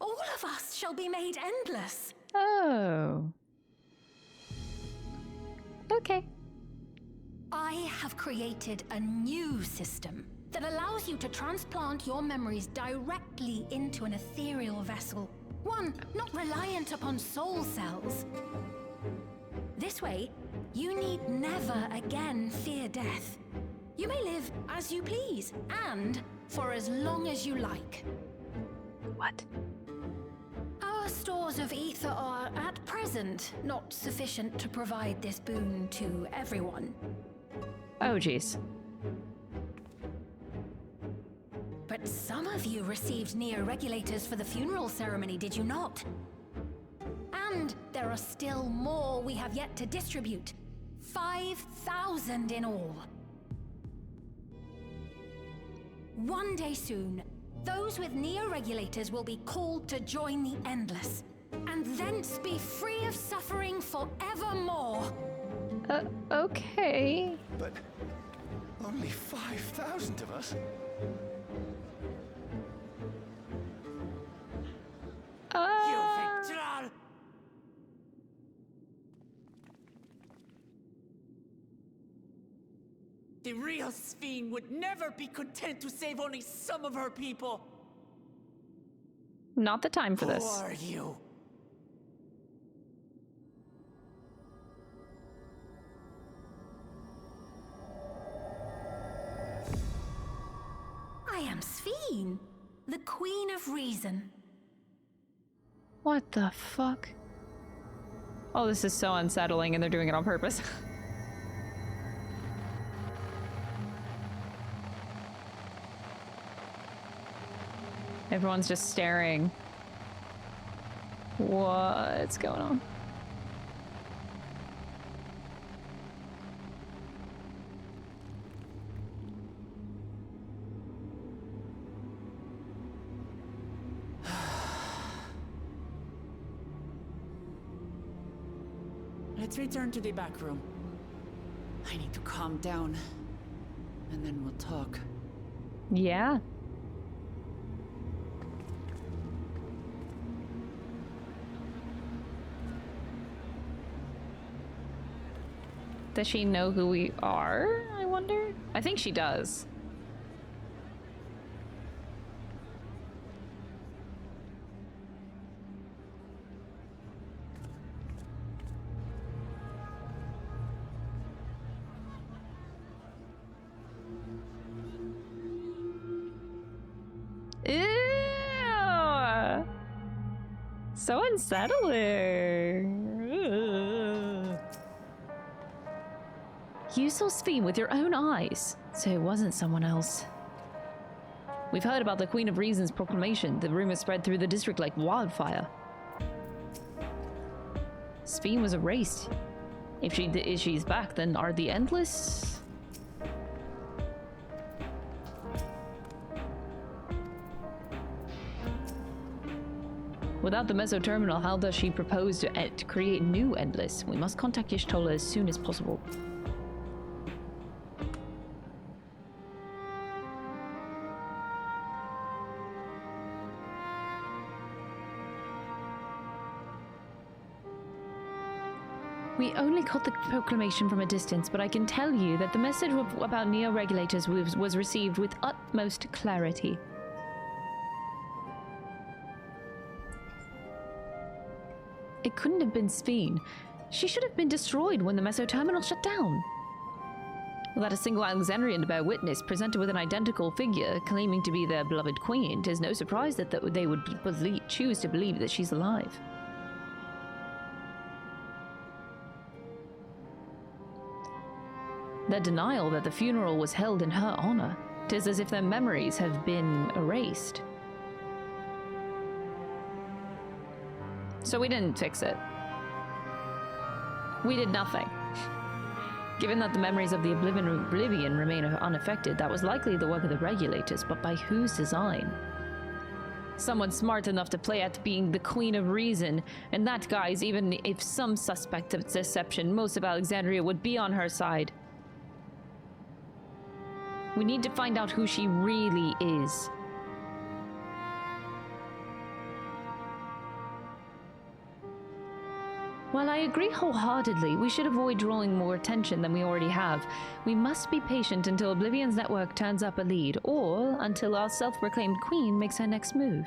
All of us shall be made endless. Oh. Okay. I have created a new system that allows you to transplant your memories directly into an ethereal vessel. One not reliant upon soul cells. This way, you need never again fear death. You may live as you please, and for as long as you like. What? Our stores of ether are, at present, not sufficient to provide this boon to everyone. Oh, jeez. But some of you received neo-regulators for the funeral ceremony, did you not? And there are still more we have yet to distribute. 5,000 in all. One day soon, those with neo-regulators will be called to join the Endless, and thence be free of suffering forevermore. Okay. But only 5,000 of us? The real Sphene would never be content to save only some of her people. Not the time for this. Who are you? I am Sphene, the Queen of Reason. What the fuck? Oh, this is so unsettling, and they're doing it on purpose. Everyone's just staring. What's going on? Let's return to the back room. I need to calm down, and then we'll talk. Yeah. Does she know who we are, I wonder? I think she does. So unsettling. Ugh. You saw Sphene with your own eyes, so it wasn't someone else. We've heard about the Queen of Reason's proclamation. The rumor spread through the district like wildfire. Sphene was erased. If she's back, then are the Endless? Without the Meso Terminal, how does she propose to create new Endless? We must contact Y'shtola as soon as possible. We only caught the proclamation from a distance, but I can tell you that the message about Neo-Regulators was received with utmost clarity. It couldn't have been Sphene. She should have been destroyed when the Meso Terminal shut down. Without a single Alexandrian to bear witness, presented with an identical figure claiming to be their beloved queen, 'tis no surprise that they would choose to believe that she's alive. Their denial that the funeral was held in her honor. 'Tis as if their memories have been erased. So we didn't fix it. We did nothing. Given that the memories of the Oblivion remain unaffected, that was likely the work of the Regulators, but by whose design? Someone smart enough to play at being the Queen of Reason, and that, guys, even if some suspect of deception, most of Alexandria would be on her side. We need to find out who she really is. While I agree wholeheartedly, we should avoid drawing more attention than we already have. We must be patient until Oblivion's network turns up a lead, or until our self-proclaimed queen makes her next move.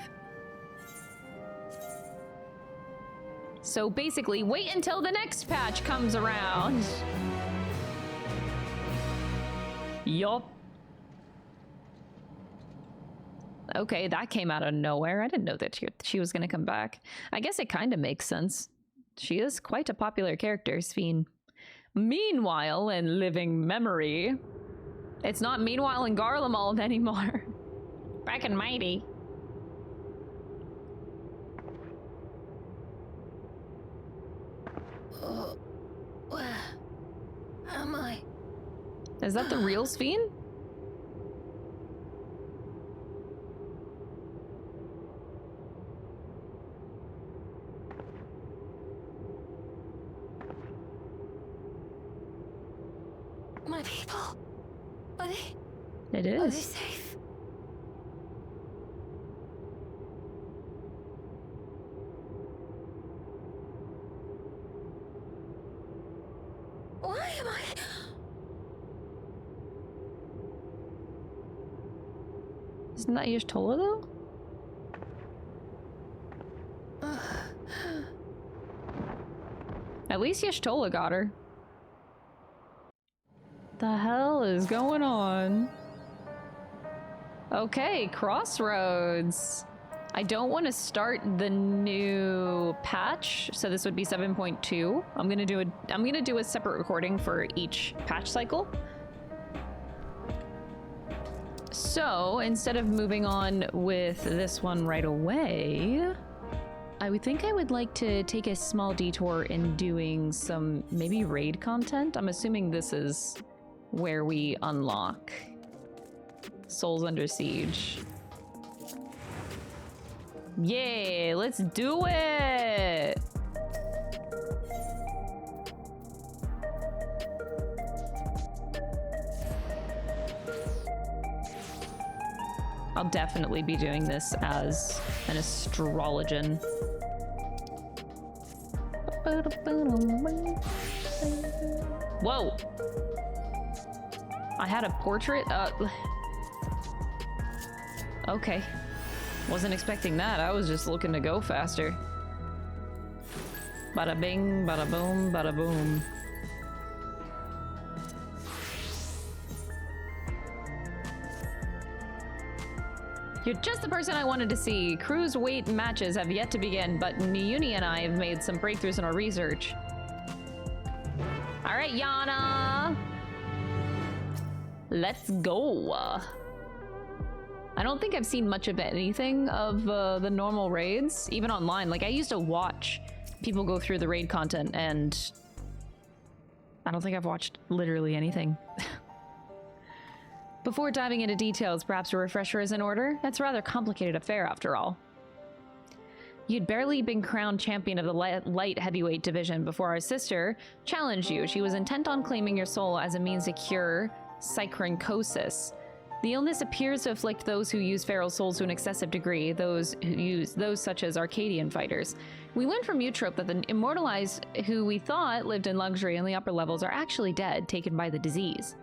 So basically, wait until the next patch comes around. Yup. Okay, that came out of nowhere. I didn't know that she was going to come back. I guess it kind of makes sense. She is quite a popular character, Sphene. Meanwhile, in living memory, it's not Meanwhile in Garlemald anymore. Back in Mighty. Oh, where am I? Is that the real Sphene? My people, are they? It is. Are they safe? Why am I? Isn't that Y'shtola though? At least Y'shtola got her. The hell is going on? Okay, Crossroads. I don't want to start the new patch, so this would be 7.2. I'm gonna do a separate recording for each patch cycle. So instead of moving on with this one right away, I would think I would like to take a small detour in doing some maybe raid content. I'm assuming this is where we unlock Souls Under Siege. Yeah, let's do it! I'll definitely be doing this as an astrologian. Whoa! I had a portrait? Okay. Wasn't expecting that. I was just looking to go faster. Bada bing, bada boom, bada boom. You're just the person I wanted to see. Cruiserweight matches have yet to begin, but Niyuni and I have made some breakthroughs in our research. All right, Yana. Let's go. I don't think I've seen much of anything of the normal raids, even online. Like, I used to watch people go through the raid content, and I don't think I've watched literally anything. Before diving into details, perhaps a refresher is in order? That's a rather complicated affair, after all. You'd barely been crowned champion of the light heavyweight division before our sister challenged you. She was intent on claiming your soul as a means to cure psychroncosis. The illness appears to afflict those who use feral souls to an excessive degree, those such as Arcadion fighters. We learned from Eutrope that the immortalized who we thought lived in luxury in the upper levels are actually dead, taken by the disease.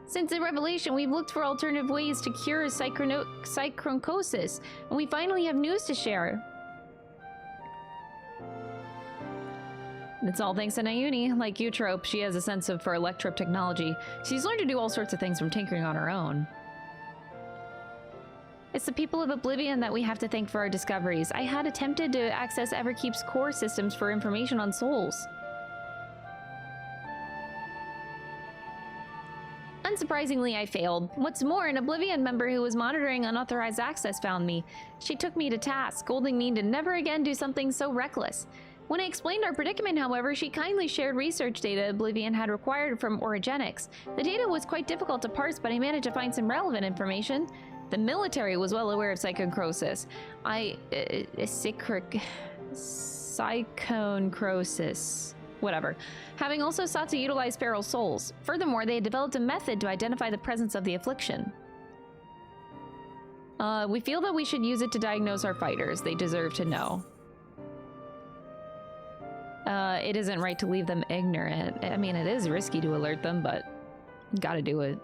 Since the revelation, we've looked for alternative ways to cure psychroncosis, and we finally have news to share. It's all thanks to Nayuni. Like Eutrope, she has a sense for electrope technology. She's learned to do all sorts of things from tinkering on her own. It's the people of Oblivion that we have to thank for our discoveries. I had attempted to access Everkeep's core systems for information on souls. Unsurprisingly, I failed. What's more, an Oblivion member who was monitoring unauthorized access found me. She took me to task, scolding me to never again do something so reckless. When I explained our predicament, however, she kindly shared research data Oblivion had required from Origenics. The data was quite difficult to parse, but I managed to find some relevant information. The military was well aware of psychonecrosis. Psychonecrosis. Whatever. Having also sought to utilize feral souls. Furthermore, they had developed a method to identify the presence of the affliction. We feel that we should use it to diagnose our fighters. They deserve to know. It isn't right to leave them ignorant. I mean, it is risky to alert them, but gotta do it.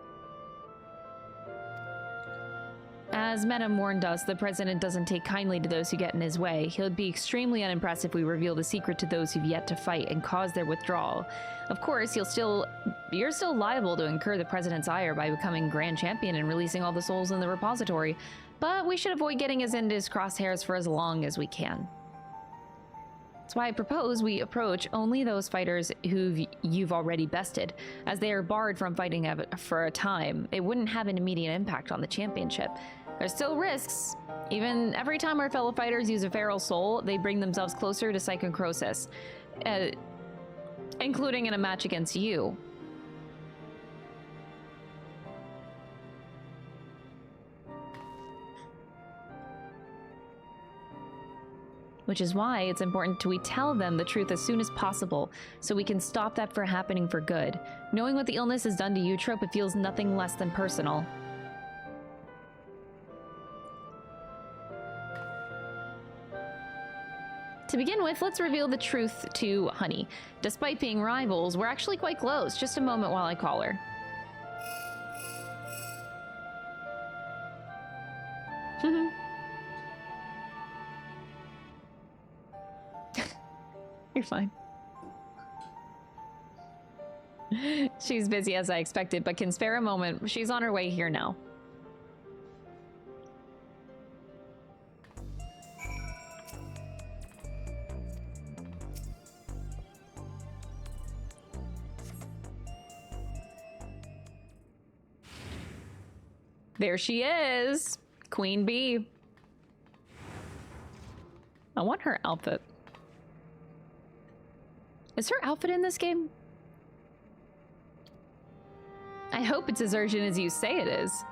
As Madam warned us, the president doesn't take kindly to those who get in his way. He'll be extremely unimpressed if we reveal the secret to those who've yet to fight and cause their withdrawal. Of course, you're still liable to incur the president's ire by becoming grand champion and releasing all the souls in the repository, but we should avoid getting us into his crosshairs for as long as we can. That's why I propose we approach only those fighters who you've already bested, as they are barred from fighting for a time. It wouldn't have an immediate impact on the championship. There's still risks. Even every time our fellow fighters use a feral soul, they bring themselves closer to psychonecrosis, including in a match against you. Which is why it's important we tell them the truth as soon as possible, so we can stop that from happening for good. Knowing what the illness has done to Eutrope, it feels nothing less than personal. To begin with, let's reveal the truth to Honey. Despite being rivals, we're actually quite close. Just a moment while I call her. You're fine. She's busy as I expected, but can spare a moment. She's on her way here now. There she is, Queen Bee. I want her outfit. Is her outfit in this game? I hope it's as urgent as you say it is.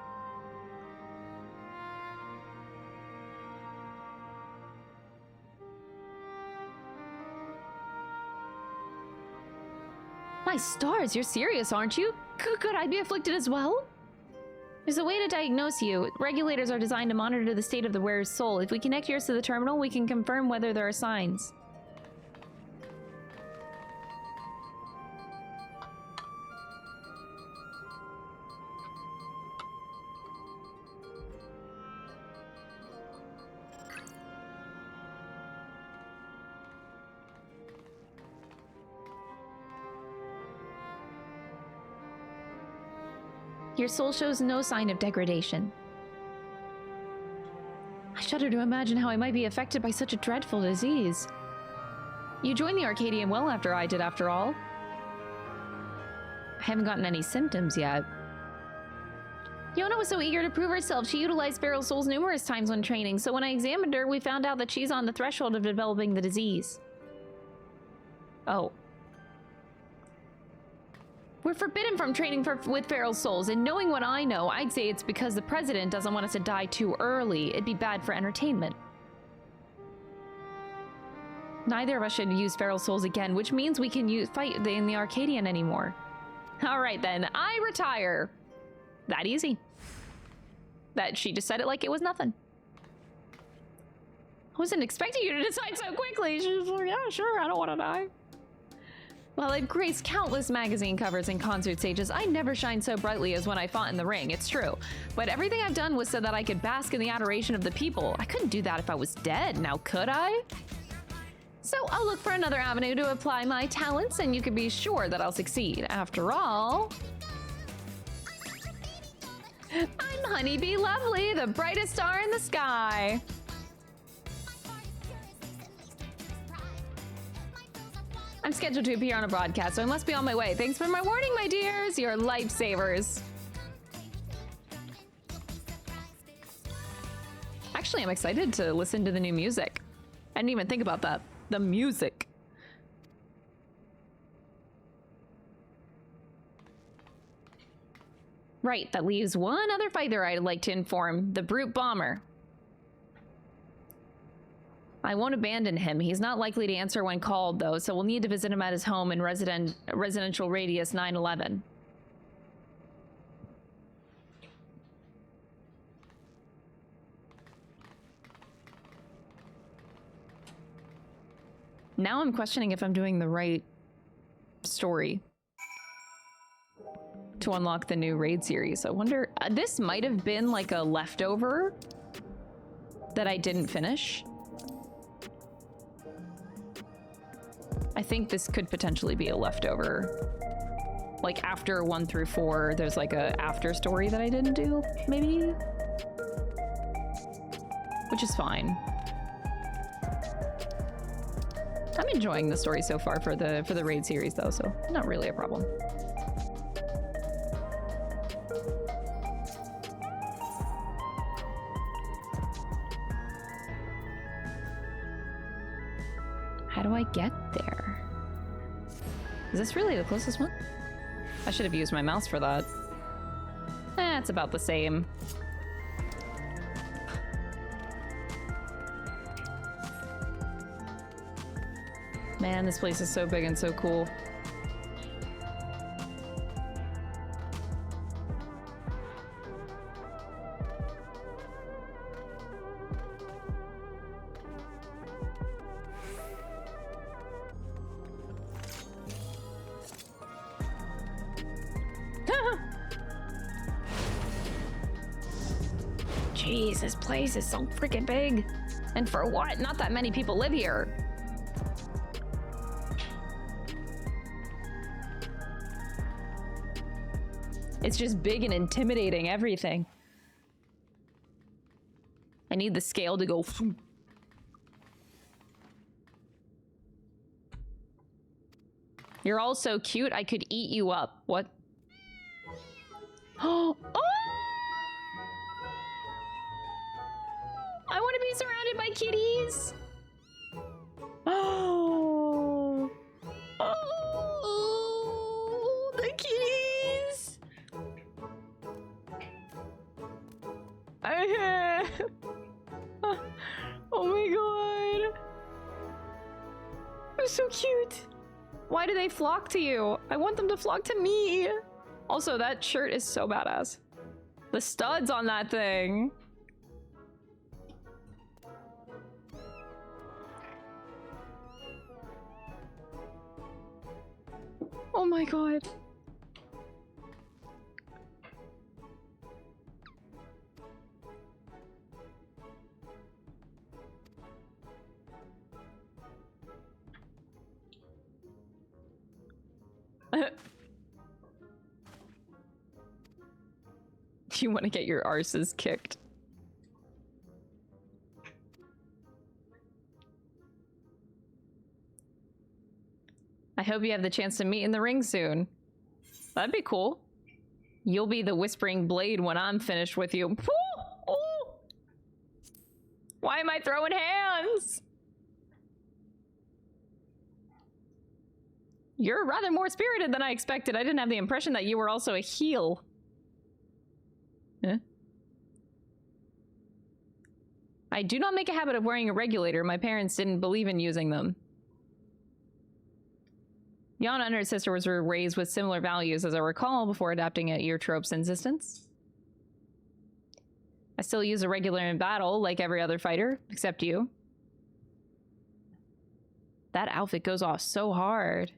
My stars, you're serious, aren't you? Could I be afflicted as well? There's a way to diagnose you. Regulators are designed to monitor the state of the wearer's soul. If we connect yours to the terminal, we can confirm whether there are signs. Your soul shows no sign of degradation. shudder to imagine how I might be affected by such a dreadful disease. You joined the Arcadion well after I did, after all. I haven't gotten any symptoms yet. Yona was so eager to prove herself, she utilized feral souls numerous times when training, so when I examined her, we found out that she's on the threshold of developing the disease. Oh. We're forbidden from training with feral souls, and knowing what I know, I'd say it's because the president doesn't want us to die too early. It'd be bad for entertainment. Neither of us should use feral souls again, which means we can fight in the Arcadion anymore. Alright then, I retire. That easy. That she just said it like it was nothing. I wasn't expecting you to decide so quickly. She was like, yeah, sure, I don't want to die. While I've graced countless magazine covers and concert stages, I never shined so brightly as when I fought in the ring, it's true. But everything I've done was so that I could bask in the adoration of the people. I couldn't do that if I was dead, now could I? So I'll look for another avenue to apply my talents, and you can be sure that I'll succeed. After all, I'm Honeybee Lovely, the brightest star in the sky. I'm scheduled to appear on a broadcast, so I must be on my way. Thanks for my warning, my dears. You're lifesavers. Actually, I'm excited to listen to the new music. I didn't even think about that. The music. Right, that leaves one other fighter I'd like to inform. The Brute Bomber. I won't abandon him. He's not likely to answer when called, though, so we'll need to visit him at his home in residential radius 911. Now I'm questioning if I'm doing the right story to unlock the new raid series. I wonder, this might have been like a leftover that I didn't finish. I think this could potentially be a leftover. Like after 1 through 4, there's like a after story that I didn't do, maybe? Which is fine. I'm enjoying the story so far for the raid series though, so not really a problem. How do I get there? Is this really the closest one? I should have used my mouse for that. It's about the same. Man, this place is so big and so cool. Jeez, this place is so freaking big. And for what? Not that many people live here. It's just big and intimidating, everything. I need the scale to go. You're all so cute, I could eat you up. What? Oh! I want to be surrounded by kitties. Oh! Oh! The kitties! Oh my god. They're so cute. Why do they flock to you? I want them to flock to me. Also, that shirt is so badass. The studs on that thing. Oh my god. You want to get your arses kicked. I hope you have the chance to meet in the ring soon. That'd be cool. You'll be the Whispering Blade when I'm finished with you. Ooh, ooh. Why am I throwing hands? You're rather more spirited than I expected. I didn't have the impression that you were also a heel. Huh? I do not make a habit of wearing a regulator. My parents didn't believe in using them. Yana and her sister were raised with similar values, as I recall, before adapting at Eartrope's insistence. I still use a regulator in battle, like every other fighter, except you. That outfit goes off so hard.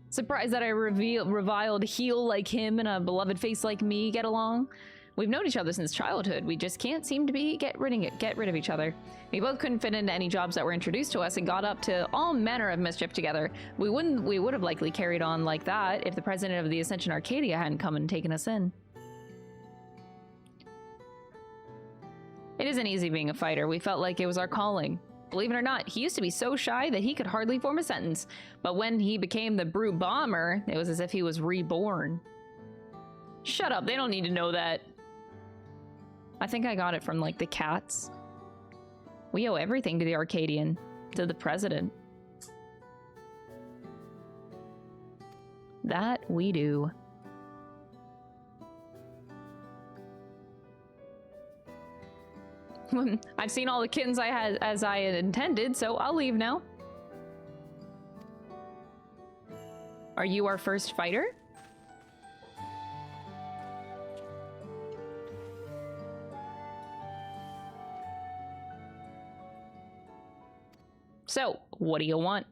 Surprised that I reviled heel like him and a beloved face like me get along. We've known each other since childhood. We just can't seem to get rid of each other. We both couldn't fit into any jobs that were introduced to us and got up to all manner of mischief together. We would have likely carried on like that if the president of the Ascension Arcadia hadn't come and taken us in. It isn't easy being a fighter. We felt like it was our calling. Believe it or not, he used to be so shy that he could hardly form a sentence. But when he became the Brute Bomber, it was as if he was reborn. Shut up, they don't need to know that. I think I got it from, like, the cats. We owe everything to the Arcadion, to the president. That we do. I've seen all the kittens I had as I had intended, so I'll leave now. Are you our first fighter? So, what do you want?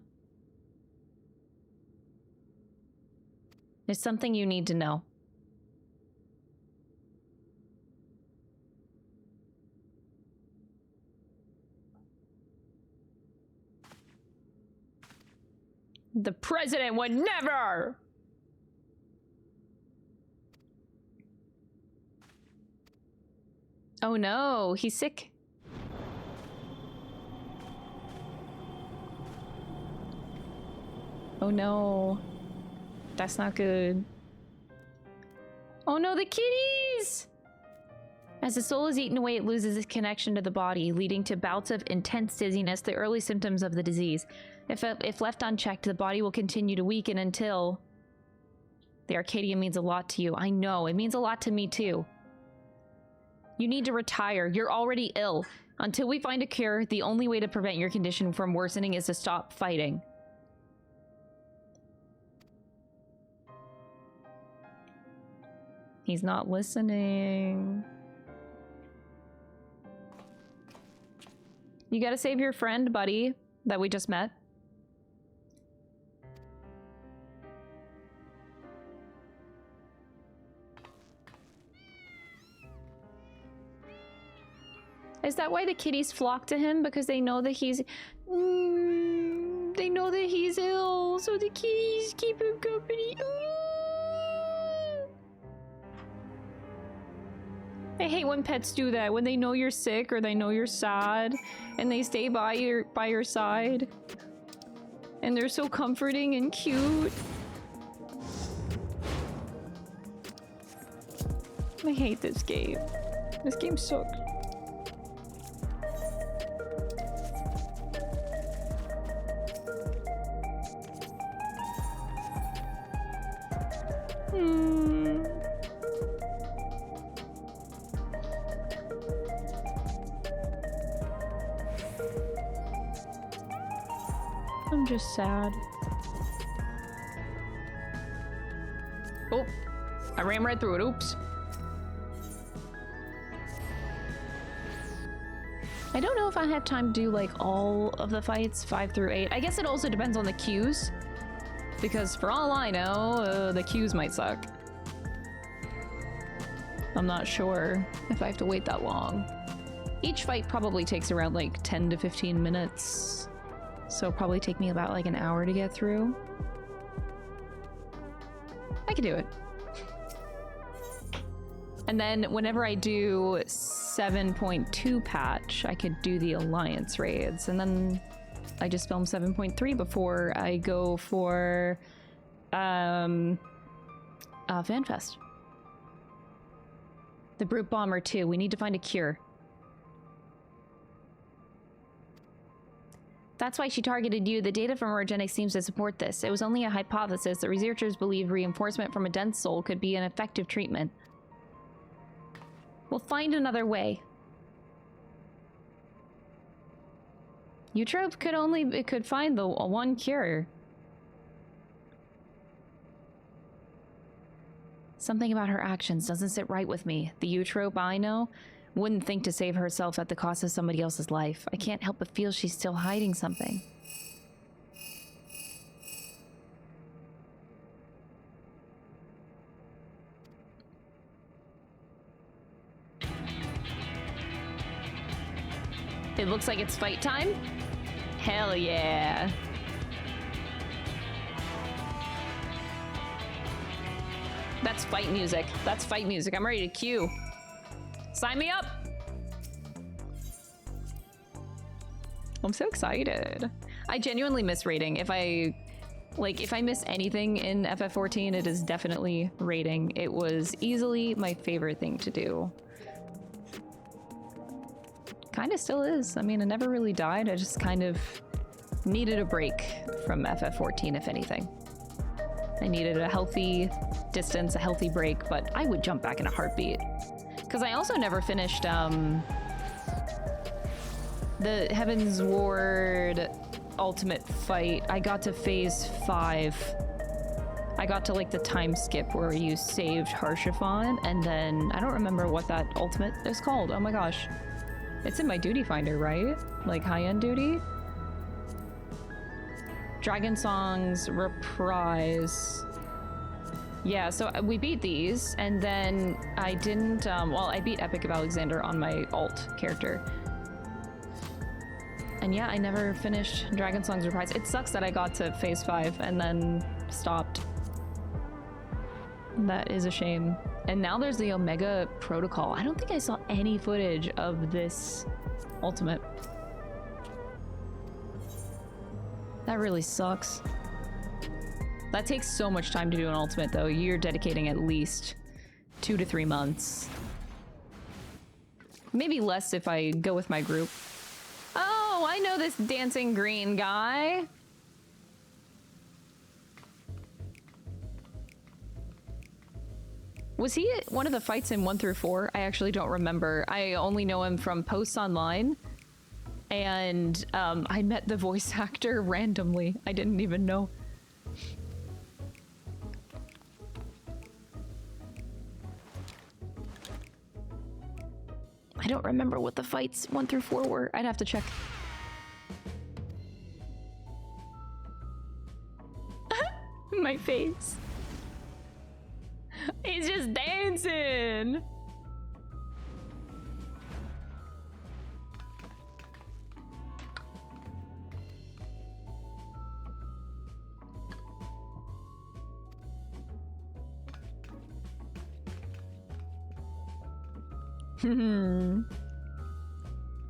There's something you need to know. The president would never! Oh no, he's sick. Oh no. That's not good. Oh no, the kitties! As the soul is eaten away, it loses its connection to the body, leading to bouts of intense dizziness, the early symptoms of the disease. If left unchecked, the body will continue to weaken until... The Arcadion means a lot to you. I know, it means a lot to me too. You need to retire. You're already ill. Until we find a cure, the only way to prevent your condition from worsening is to stop fighting. He's not listening. You gotta save your friend, buddy, that we just met. Is that why the kitties flock to him? Because they know that he's... they know that he's ill, so the kitties keep him company. I hate when pets do that, when they know you're sick or they know you're sad and they stay by your side. And they're so comforting and cute. I hate this game. This game sucks. I'm just sad. Oh, I ran right through it. Oops. I don't know if I have time to do like all of the fights, 5 through 8. I guess it also depends on the queues. Because for all I know, the queues might suck. I'm not sure if I have to wait that long. Each fight probably takes around like 10 to 15 minutes. So it'll probably take me about like an hour to get through. I can do it. And then whenever I do 7.2 patch, I could do the Alliance raids. And then I just film 7.3 before I go for FanFest. The Brute Bomber too. We need to find a cure. That's why she targeted you. The data from Orogenics seems to support this. It was only a hypothesis that researchers believe reinforcement from a dense soul could be an effective treatment. We'll find another way. Eutrope could find the one cure. Something about her actions doesn't sit right with me. The Eutrope I know wouldn't think to save herself at the cost of somebody else's life. I can't help but feel she's still hiding something. It looks like it's fight time? Hell yeah. That's fight music. That's fight music. I'm ready to queue. Sign me up! I'm so excited. I genuinely miss raiding. If I miss anything in FF14, it is definitely raiding. It was easily my favorite thing to do. Kind of still is. I mean, I never really died. I just kind of needed a break from FF14, if anything. I needed a healthy distance, a healthy break, but I would jump back in a heartbeat. Because I also never finished the Heaven's Ward ultimate fight. I got to phase 5. I got to like the time skip where you saved Harshiphon, and then I don't remember what that ultimate is called. Oh my gosh. It's in my duty finder, right? Like high-end duty? Dragon Songs Reprise. Yeah, so we beat these, and then I didn't, well, I beat Epic of Alexander on my alt character. And yeah, I never finished Dragon Songs Reprise. It sucks that I got to phase 5 and then stopped. That is a shame. And now there's the Omega Protocol. I don't think I saw any footage of this ultimate. That really sucks. That takes so much time to do an ultimate, though. You're dedicating at least 2 to 3 months. Maybe less if I go with my group. Oh, I know this dancing green guy. Was he at one of the fights in 1 through 4? I actually don't remember. I only know him from posts online. And I met the voice actor randomly. I didn't even know. I don't remember what the fights 1 through 4 were. I'd have to check. My face. He's just dancing.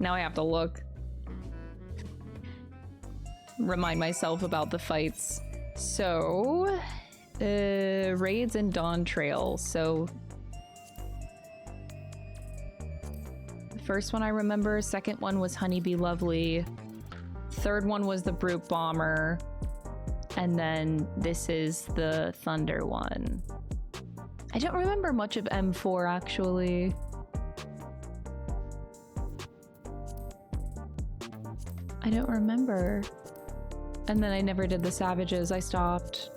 Now I have to look. Remind myself about the fights. So, raids and Dawntrail. So, the first one I remember, second one was Honeybee Lovely, third one was the Brute Bomber, and then this is the Thunder one. I don't remember much of M4 actually. I don't remember. And then I never did the Savages, I stopped.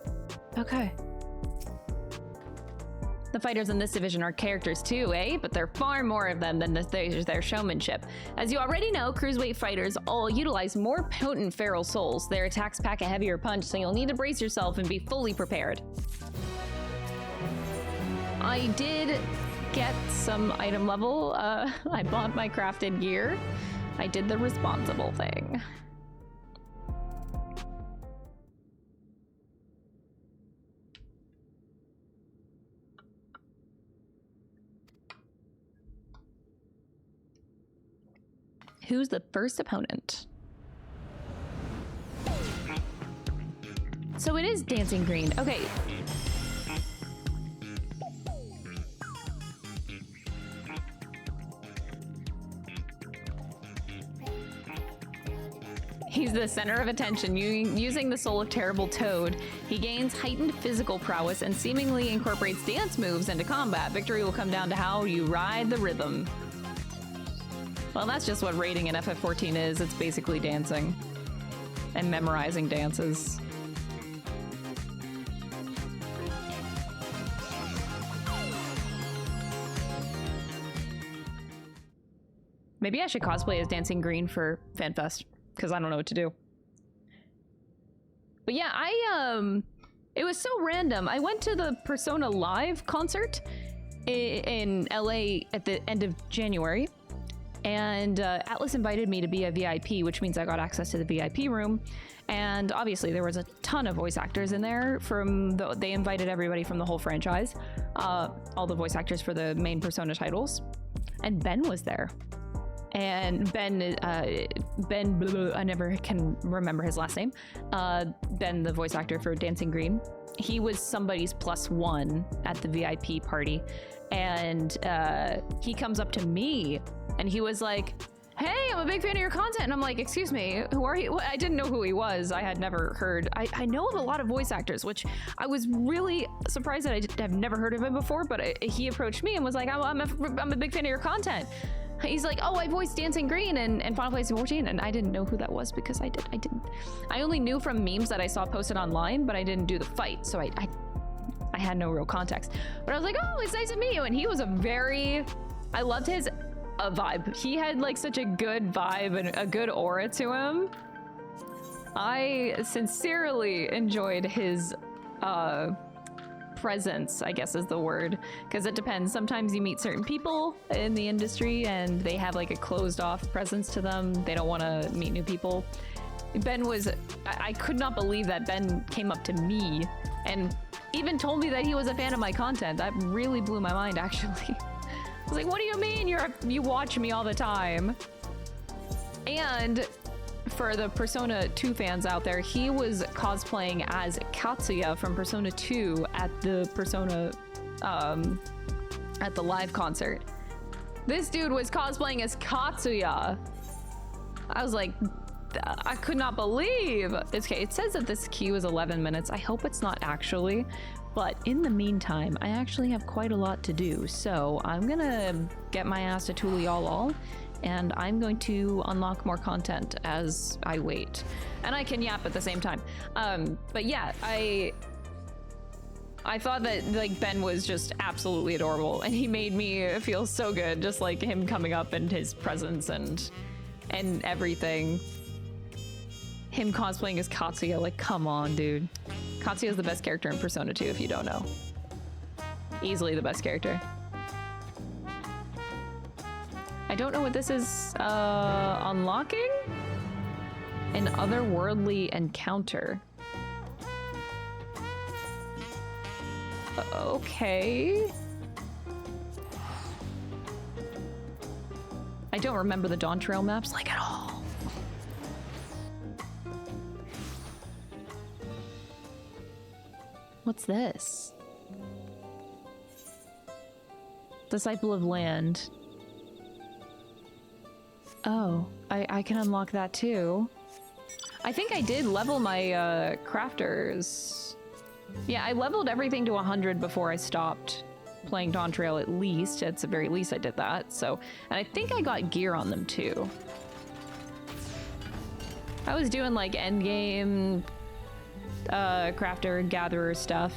Okay. The fighters in this division are characters too, eh? But there are far more of them than their showmanship. As you already know, cruiserweight fighters all utilize more potent feral souls. Their attacks pack a heavier punch, so you'll need to brace yourself and be fully prepared. I did get some item level. I bought my crafted gear. I did the responsible thing. Who's the first opponent? So it is Dancing Green. Okay. He's the center of attention. Using the soul of Terrible Toad, he gains heightened physical prowess and seemingly incorporates dance moves into combat. Victory will come down to how you ride the rhythm. Well, that's just what raiding in FF14 is. It's basically dancing and memorizing dances. Maybe I should cosplay as Dancing Green for FanFest, because I don't know what to do. But yeah, it was so random. I went to the Persona Live concert in LA at the end of January, and Atlas invited me to be a VIP, which means I got access to the VIP room. And obviously there was a ton of voice actors in there they invited everybody from the whole franchise, all the voice actors for the main Persona titles. And Ben was there. And Ben, I never can remember his last name. Ben, the voice actor for Dancing Green, he was somebody's +1 at the VIP party. And he comes up to me and he was like, "Hey, I'm a big fan of your content." And I'm like, "Excuse me, who are you?" I didn't know who he was. I had never heard. I know of a lot of voice actors, which I was really surprised that I've never heard of him before. But he approached me and was like, I'm a big fan of your content." He's like, "Oh, I voiced Dancing Green in Final Fantasy 14, and I didn't know who that was because I didn't. I only knew from memes that I saw posted online, but I didn't do the fight, so I had no real context. But I was like, "Oh, it's nice to meet you," and he was I loved his vibe. He had like such a good vibe and a good aura to him. I sincerely enjoyed his presence, I guess is the word, because it depends. Sometimes you meet certain people in the industry and they have like a closed off presence to them. They don't want to meet new people. Ben was, I could not believe that Ben came up to me and even told me that he was a fan of my content. That really blew my mind, actually. I was like, "What do you mean you watch me all the time?" And for the Persona 2 fans out there, he was cosplaying as Katsuya from Persona 2 at the Persona, at the live concert. This dude was cosplaying as Katsuya. I was like, I could not believe. Okay, it says that this queue is 11 minutes. I hope it's not actually. But in the meantime, I actually have quite a lot to do. So I'm gonna get my ass to Tulial, and I'm going to unlock more content as I wait. And I can yap at the same time. But yeah, I thought that like Ben was just absolutely adorable, and he made me feel so good, just like him coming up and his presence and everything. Him cosplaying as Katsuya, like, come on, dude. Katsuya is the best character in Persona 2, if you don't know. Easily the best character. I don't know what this is, unlocking? An otherworldly encounter. Okay. I don't remember the Dawntrail maps, like, at all. What's this? Disciple of Land. Oh, I can unlock that too. I think I did level my crafters. Yeah, I leveled everything to 100 before I stopped playing Dawntrail, at least. At the very least I did that, so. And I think I got gear on them too. I was doing like endgame crafter, gatherer stuff.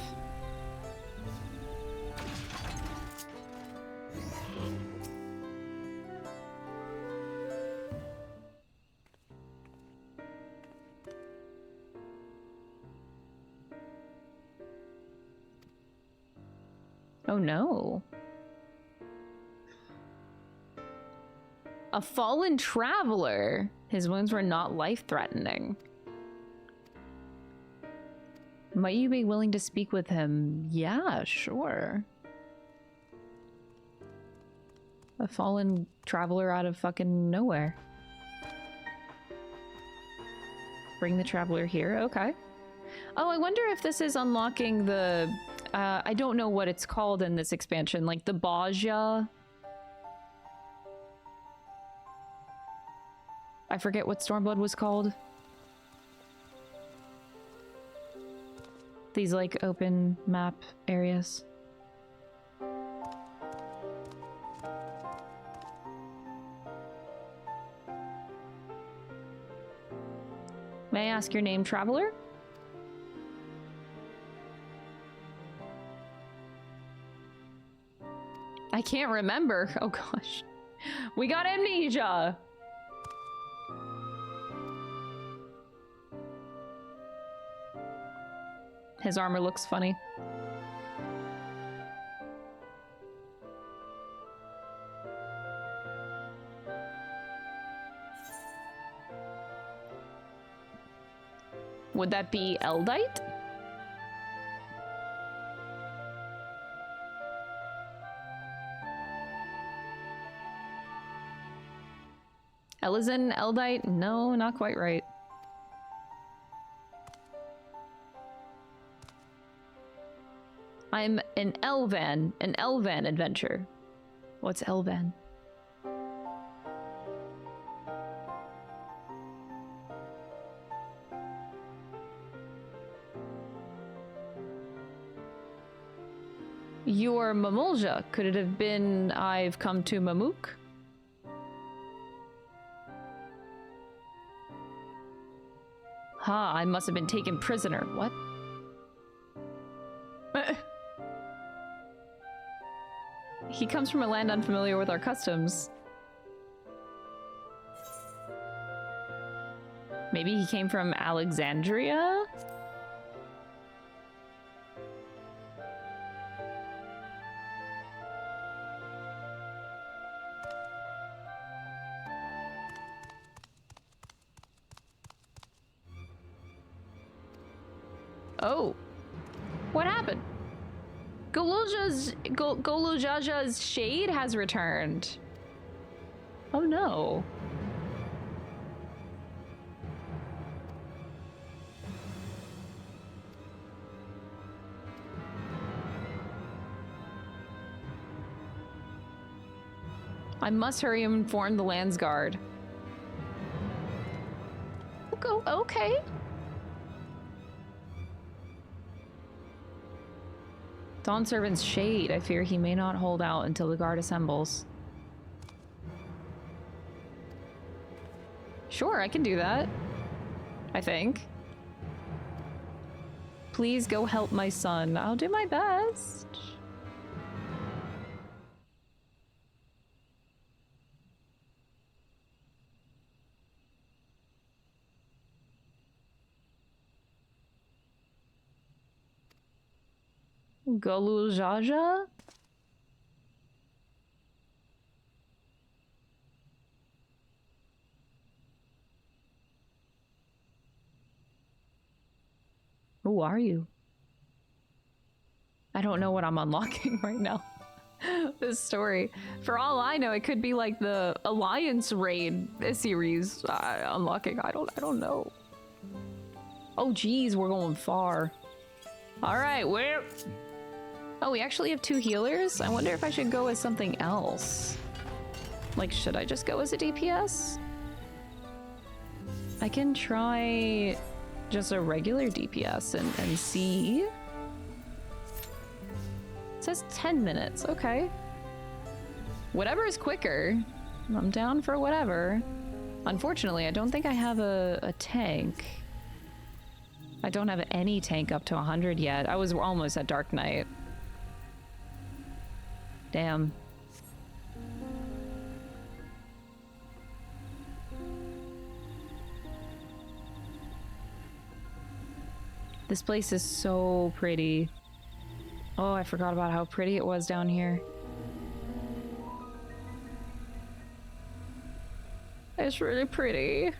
Oh no. A fallen traveler. His wounds were not life-threatening. Might you be willing to speak with him? Yeah, sure. A fallen traveler out of fucking nowhere. Bring the traveler here. Okay. Oh, I wonder if this is unlocking the... I don't know what it's called in this expansion. Like the Baja... I forget what Stormblood was called. These like open map areas. May I ask your name, traveler? I can't remember. Oh gosh. We got amnesia. His armor looks funny. Would that be Eldite? Elizin, Eldite? No, not quite right. I'm an Elvan adventure. What's Elvan? You're Mamulja. Could it have been I've come to Mamook? Ha, I must have been taken prisoner. What? He comes from a land unfamiliar with our customs. Maybe he came from Alexandria? Oh. What happened? Golujaja's shade has returned. Oh no. I must hurry and inform the Landsguard. Okay. Dawn Servant's shade. I fear he may not hold out until the guard assembles. Sure, I can do that. I think. Please go help my son. I'll do my best. Golujaja? Who are you? I don't know what I'm unlocking right now. This story. For all I know, it could be like the Alliance raid series unlocking. I don't know. Oh geez, we're going far. All right, where? Oh, we actually have 2 healers? I wonder if I should go as something else. Like, should I just go as a DPS? I can try just a regular DPS and see. It says 10 minutes, okay. Whatever is quicker. I'm down for whatever. Unfortunately, I don't think I have a tank. I don't have any tank up to 100 yet. I was almost at Dark Knight. Damn. This place is so pretty. Oh, I forgot about how pretty it was down here. It's really pretty.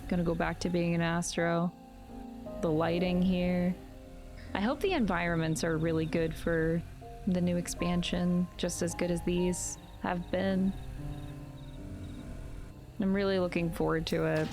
Gonna go back to being an Astro. The lighting here. I hope the environments are really good for the new expansion, just as good as these have been. I'm really looking forward to it.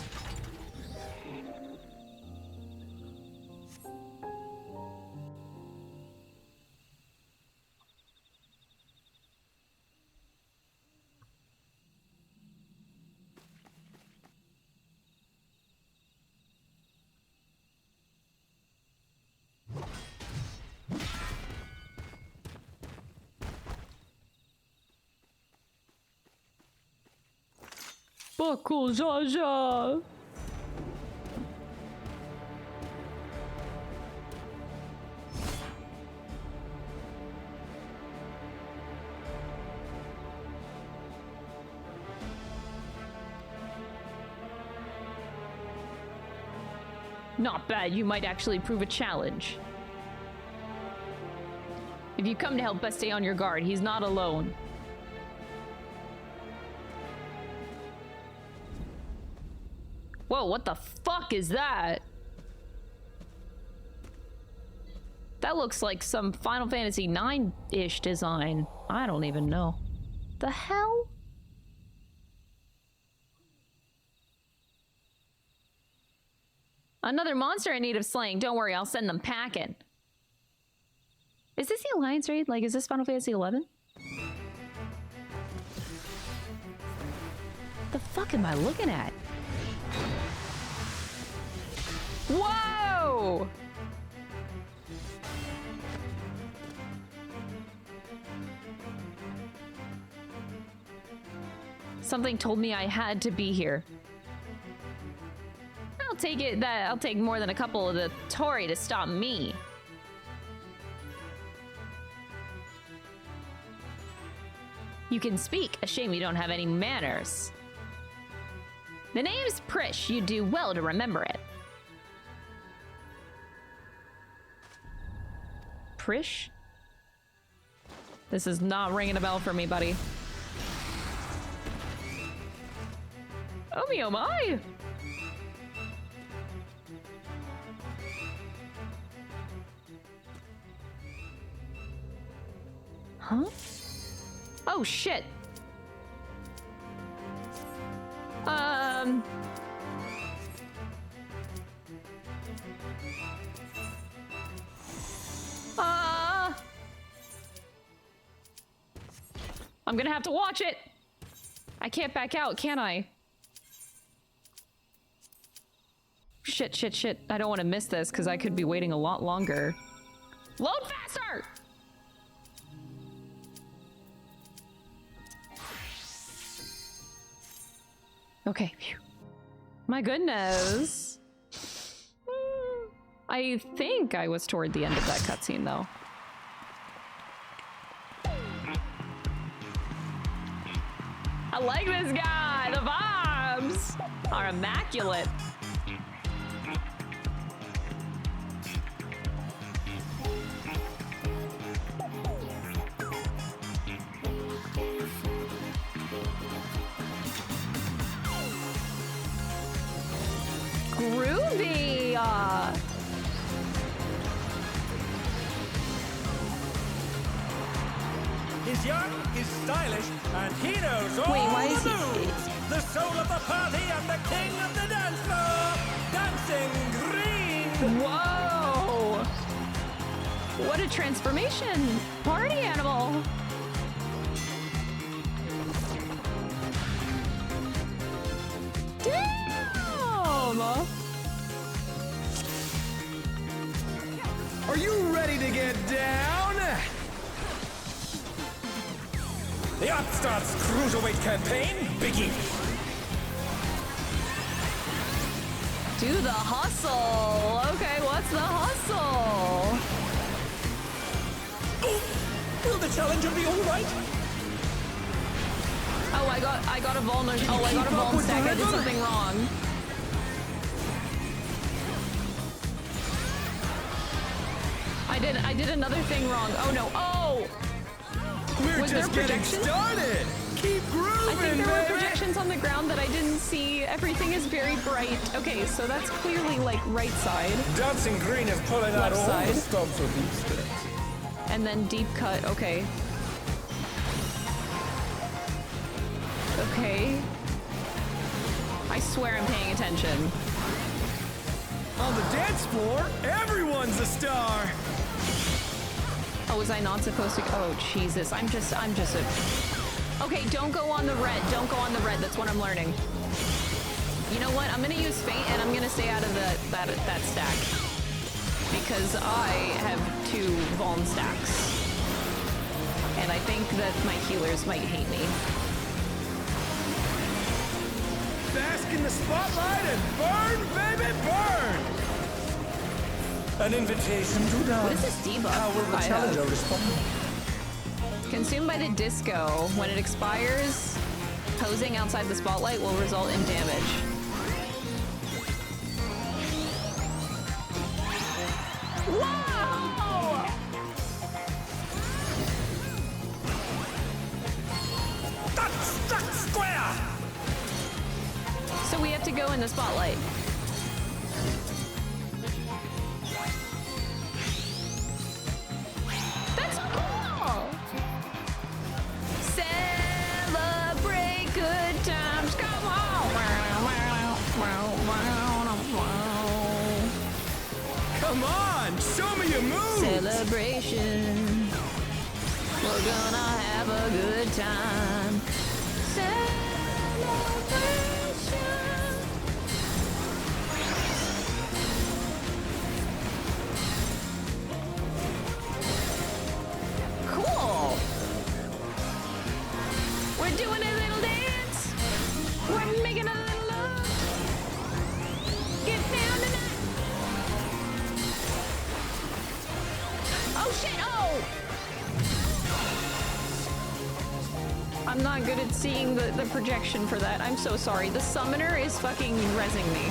Buckle, Jaja! Not bad, you might actually prove a challenge. If you come to help us, stay on your guard. He's not alone. Whoa, what the fuck is that? That looks like some Final Fantasy IX-ish design. I don't even know. The hell? Another monster in need of slaying. Don't worry, I'll send them packing. Is this the Alliance raid? Like, is this Final Fantasy XI? The fuck am I looking at? Whoa! Something told me I had to be here. I'll take it that I'll take more than a couple of the Tory to stop me. You can speak. A shame you don't have any manners. The name's Prish. You do well to remember it. Prish? This is not ringing a bell for me, buddy. Oh me, oh my! Huh? Oh shit! I'm gonna have to watch it! I can't back out, can I? Shit, shit, shit. I don't want to miss this because I could be waiting a lot longer. Load faster! Okay. Phew. My goodness. I think I was toward the end of that cutscene, though. I like this guy! The vibes are immaculate. Groovy! He's young, he's stylish, and he knows all the moves! The soul of the party and the king of the dance floor! Dancing Green! Whoa! What a transformation! Party animal! Damn! Are you ready to get down? The Upstarts Cruiserweight campaign begins! Do the hustle! Okay, what's the hustle? Oh, will the challenger be alright? Oh, I got a vulnerable. Oh, I got a vuln stack. I did something wrong. I did another thing wrong. Oh no. Oh! We're Was just there getting projections? started! Keep grooving, I think there were baby! projections on the ground that I didn't see. Everything is very bright. Okay, so that's clearly like right side. Dancing Green is pulling out Left all side. the stops with these steps. And then deep cut. Okay. Okay. I swear I'm paying attention. On the dance floor, everyone's a star. Oh, was I not supposed to? Oh, Jesus. I'm just a... Okay, don't go on the red. Don't go on the red. That's what I'm learning. You know what? I'm gonna use Faint and I'm gonna stay out of that stack. Because I have 2 Vuln stacks. And I think that my healers might hate me. Bask in the spotlight and burn, baby, burn! An invitation to dance. What is this debuff? How will the challenger respond? Consumed by the disco. When it expires, posing outside the spotlight will result in damage. Whoa! That's square! So we have to go in the spotlight. That's cool! Celebrate good times, come on! Come on, show me your moves! Celebration. We're gonna have a good time. Celebration. Cool. We're doing a little dance. We're making a little love. Get down tonight. Oh shit, oh! I'm not good at seeing the projection for that. I'm so sorry. The summoner is fucking rezzing me.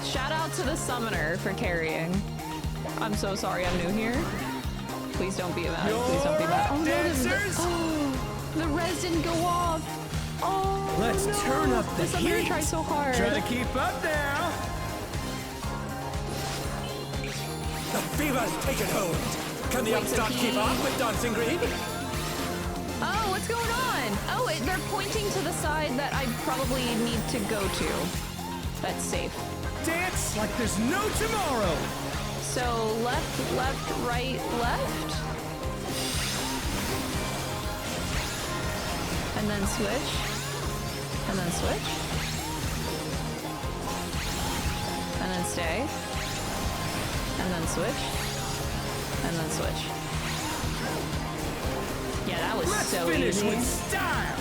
Shout out to the summoner for carrying. I'm so sorry I'm new here. Please don't be mad. Please don't be mad. Oh no, the res didn't go off. Oh, Let's no. turn up the summoner heat. tried so hard. Try to keep up now. The fever's taken hold. Can the Wait, so upstart keep up with Dancing Green? Oh, what's going on? Oh, they're pointing to the side that I probably need to go to. That's safe. Dance like there's no tomorrow. So left, left, right, left. And then switch. And then switch. And then stay. And then switch. And then switch. Yeah, that was Let's so finish easy. with style.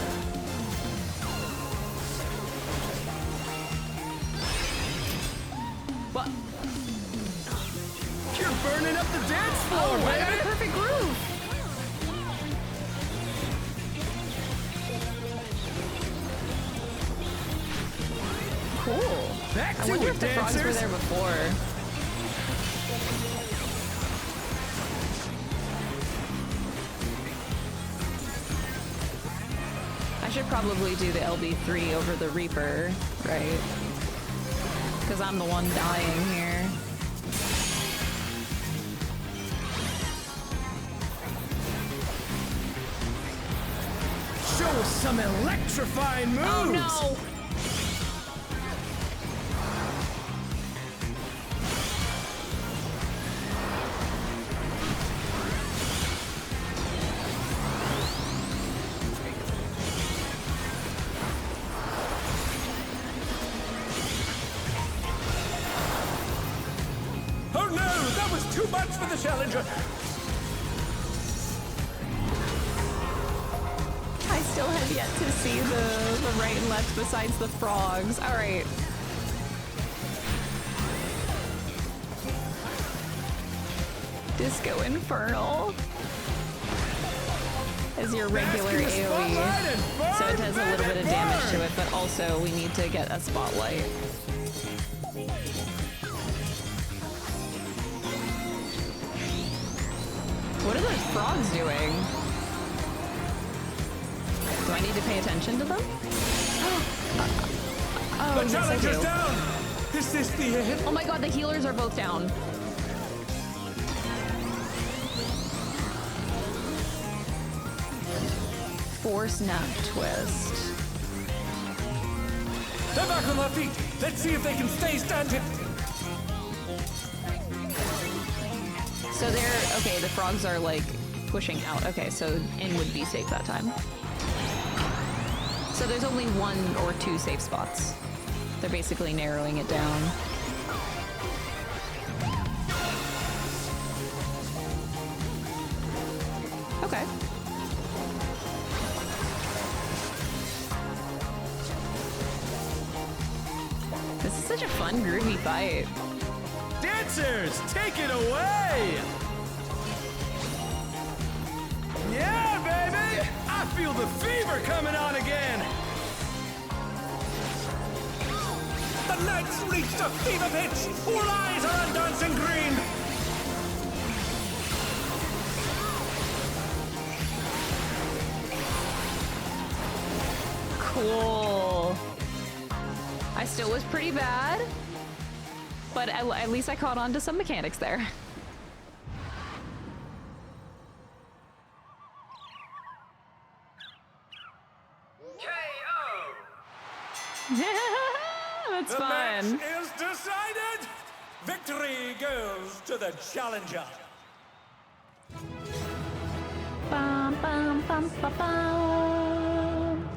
What? You're burning up the dance floor, Oh, I got a baby. perfect groove. Cool. Back I to wonder it, if the frogs were dancers. there before. I should probably do the LB3 over the Reaper, right? Because I'm the one dying here. Show us some electrifying moves. Oh no! Oh no, that was too much for the challenger. I still have yet to see the right and left besides the frogs. All right. Disco Infernal is your regular AoE, so it does a little bit of damage to it, but also we need to get a spotlight. What are those frogs doing? Do I need to pay attention to them? Oh, The yes, I challenger's do. down. Is this the end? Oh my god, the healers are both down. Force nap twist. They're back on their feet. Let's see if they can stay standing. So they're, okay, the frogs are like pushing out. Okay, so in would be safe that time. So there's only 1 or 2 safe spots. They're basically narrowing it down. Okay. This is such a fun, groovy fight. Dancers, take it away! Yeah, baby! I feel the fever coming on again! The night's reached a fever pitch! All eyes are on Dancing Green! Cool. I still was pretty bad, but at least I caught on to some mechanics there. That's fun. The match is decided! Victory goes to the challenger. Bum, bum, bum, bum, bum.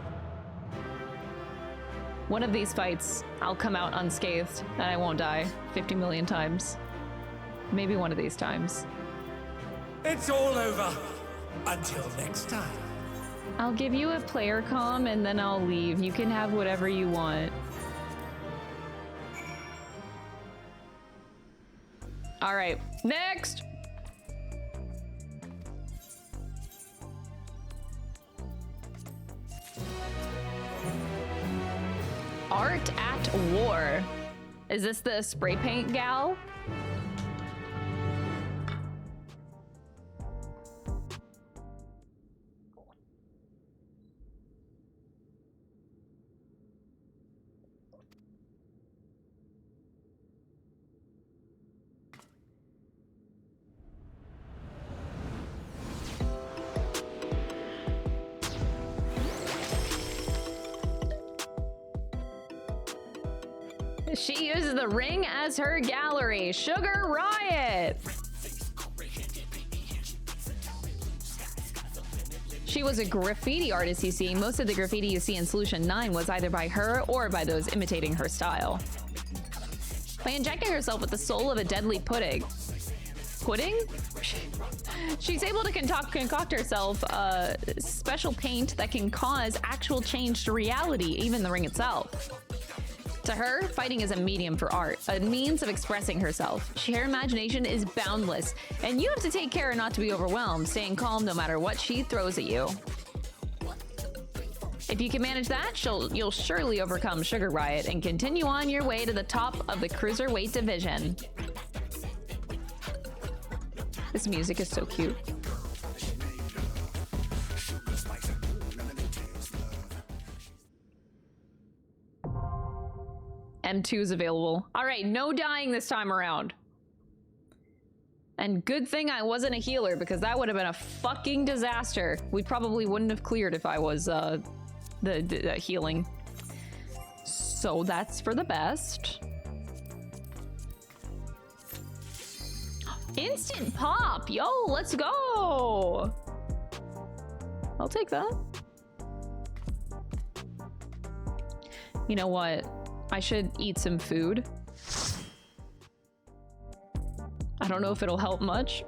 One of these fights, I'll come out unscathed and I won't die 50 million times. Maybe one of these times. It's all over. Until next time. I'll give you a player comm and then I'll leave. You can have whatever you want. All right, next. Art at War. Is this the spray paint gal? She uses the ring as her gallery. Sugar Riot! She was a graffiti artist, you see. Most of the graffiti you see in Solution 9 was either by her or by those imitating her style. By injecting herself with the soul of a deadly pudding. Pudding? She's able to concoct herself special paint that can cause actual change to reality, even the ring itself. To her, fighting is a medium for art, a means of expressing herself. Her imagination is boundless, and you have to take care not to be overwhelmed, staying calm no matter what she throws at you. If you can manage that, you'll surely overcome Sugar Riot and continue on your way to the top of the cruiserweight division. This music is so cute. M2 is available. All right, no dying this time around. And good thing I wasn't a healer, because that would have been a fucking disaster. We probably wouldn't have cleared if I was the healing. So that's for the best. Instant pop! Yo, let's go! I'll take that. You know what? I should eat some food. I don't know if it'll help much.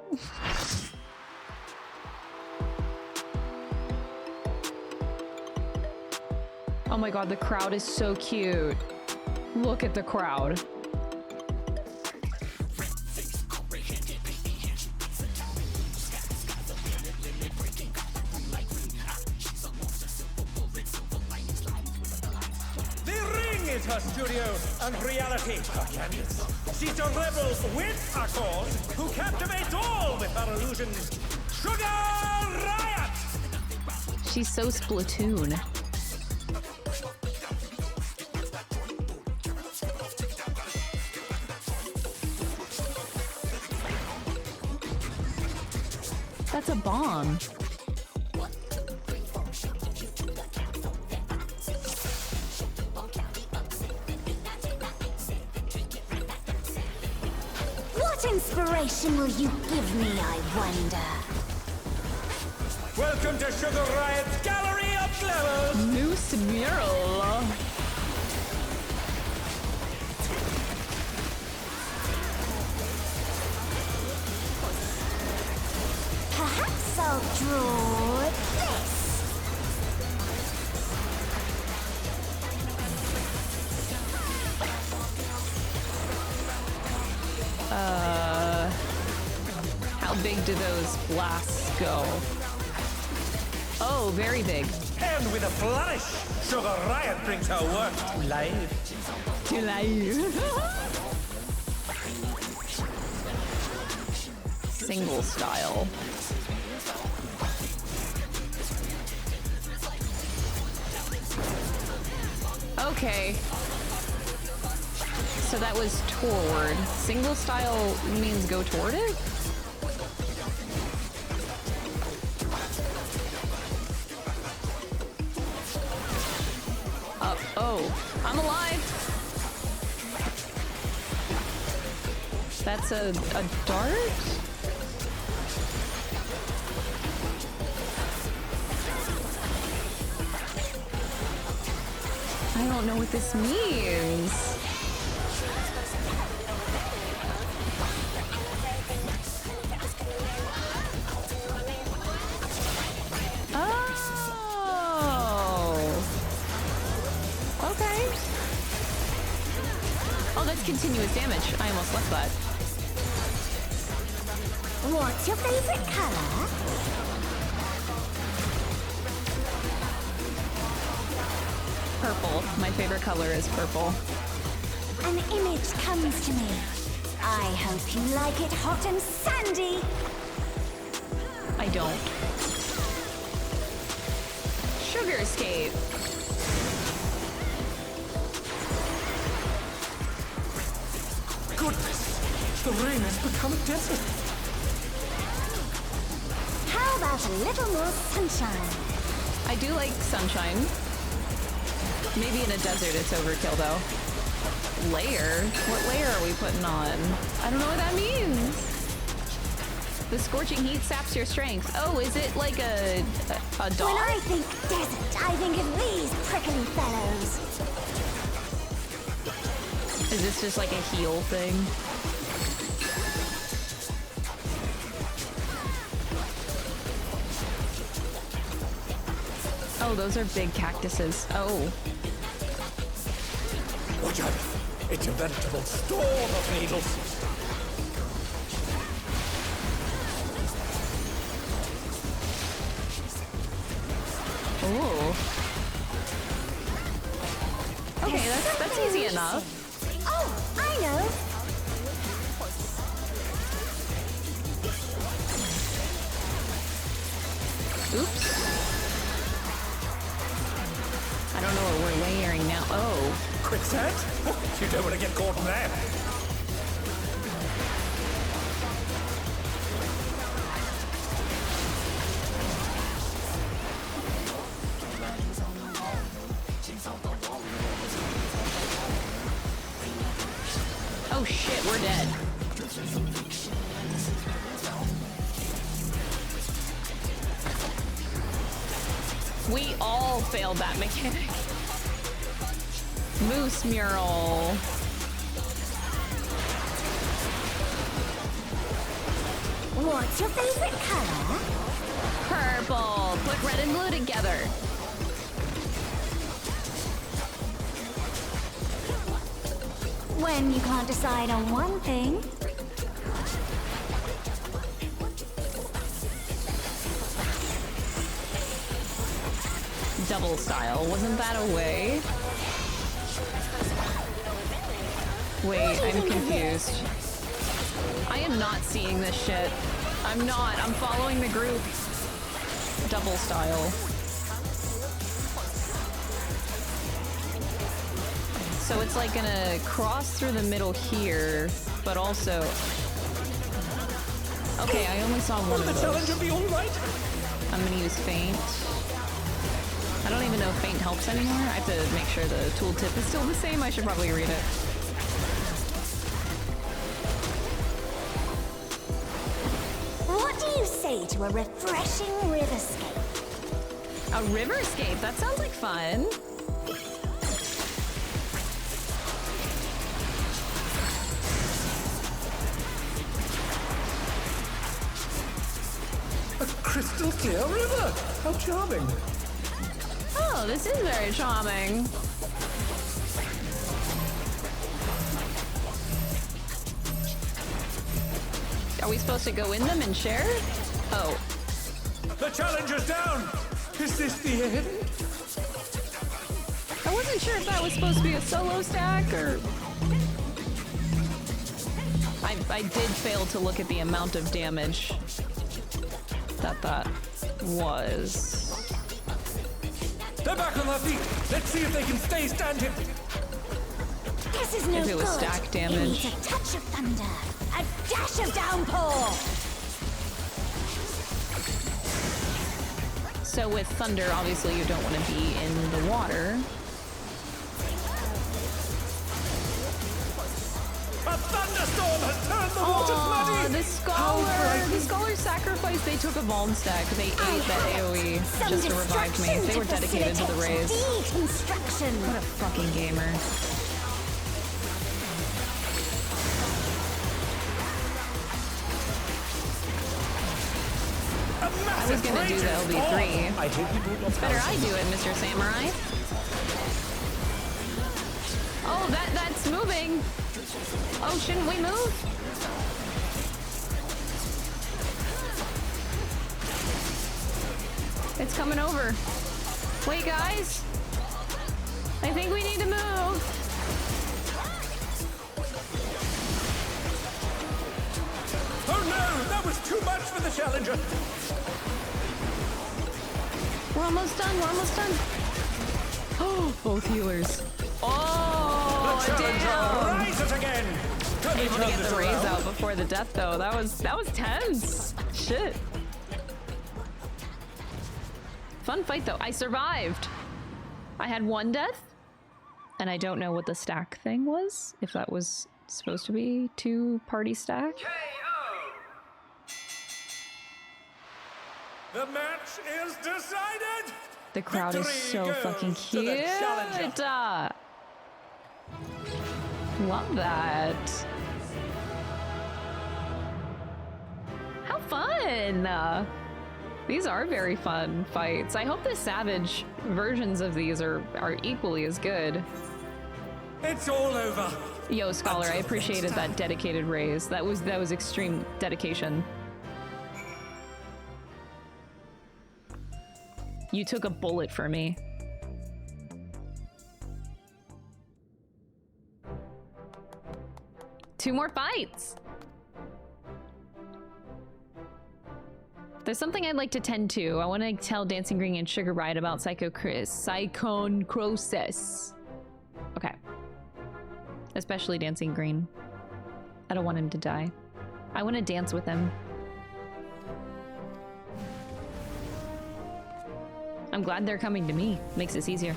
Oh my god, the crowd is so cute. Look at the crowd. Her studio and reality. She's a rebel with a cause who captivates all with her illusions. Sugar Riot! She's so Splatoon. That's a bomb. inspiration will you give me, I wonder? Welcome to Sugar Riot's Gallery of Clevers! Moose mural. Perhaps I'll draw this. How big do those blasts go? Oh, very big. And with a flourish, Sugar Riot brings her work to life. To life. Single style. Okay. So that was toward. Single style means go toward it? Oh, I'm alive. That's a dart? I don't know what this means. Continuous damage. I almost left that. What's your favorite color? Purple. My favorite color is purple. An image comes to me. I hope you like it hot and sandy. I don't. Sugar escape. Goodness, the rain has become a desert. How about a little more sunshine? I do like sunshine. Maybe in a desert it's overkill though. Layer? What layer are we putting on? I don't know what that means. The scorching heat saps your strength. Oh, is it like a dog? When I think desert, I think of these prickly fellows. Is this just like a heal thing? Oh, those are big cactuses. Oh. Watch out! It's a veritable storm of needles. Ooh. Okay, that's easy enough. Oh, I know. Oops. I don't know what we're layering now. Oh. Quicksand? You don't want to get caught in there. Oh shit, we're dead. We all failed that mechanic. Moose mural. What's your favorite color? Purple. Put red and blue together. When you can't decide on one thing. Double style. Wasn't that a way? Wait, I'm confused. I am not seeing this shit. I'm not. I'm following the group. Double style. So it's like gonna cross through the middle here, but also... Okay, I only saw one of those. The challenge will be all right. I'm gonna use feint. I don't even know if feint helps anymore. I have to make sure the tooltip is still the same. I should probably read it. to a refreshing riverscape. A riverscape? That sounds like fun. A crystal clear river! How charming! Oh, this is very charming. Are we supposed to go in them and share? Oh. The challenger's down! Is this the end? I wasn't sure if that was supposed to be a solo stack or... I did fail to look at the amount of damage that was. They're back on their feet! Let's see if they can stay standing! This is no If it was good. stack damage. It needs a touch of thunder, a dash of downpour. So with thunder, obviously you don't want to be in the water. A thunderstorm has turned the waters muddy! The scholar sacrifice, they took a Vuln stack. They ate that AoE just to revive me. They were dedicated to the raise. What a fucking gamer. I was gonna do the LB3. It's better I do it, Mr. Samurai. Oh, that's moving. Oh, shouldn't we move? It's coming over. Wait, guys. I think we need to move. Oh no! That was too much for the challenger! We're almost done. We're almost done. Oh, both healers. Oh, the challenger damn! rises again! Able to get the raise out before the death, though. That was tense. Shit. Fun fight, though. I survived. I had one death, and I don't know what the stack thing was. If that was supposed to be 2-party stack. The match is decided! The crowd is so fucking cute. Love that. How fun! These are very fun fights. I hope the Savage versions of these are equally as good. It's all over. Yo, Scholar, I appreciated that dedicated raise. That was extreme dedication. You took a bullet for me. Two more fights! There's something I'd like to tend to. I want to tell Dancing Green and Sugar Ride about Psychoncrosis. Okay. Especially Dancing Green. I don't want him to die. I want to dance with him. I'm glad they're coming to me. Makes this easier.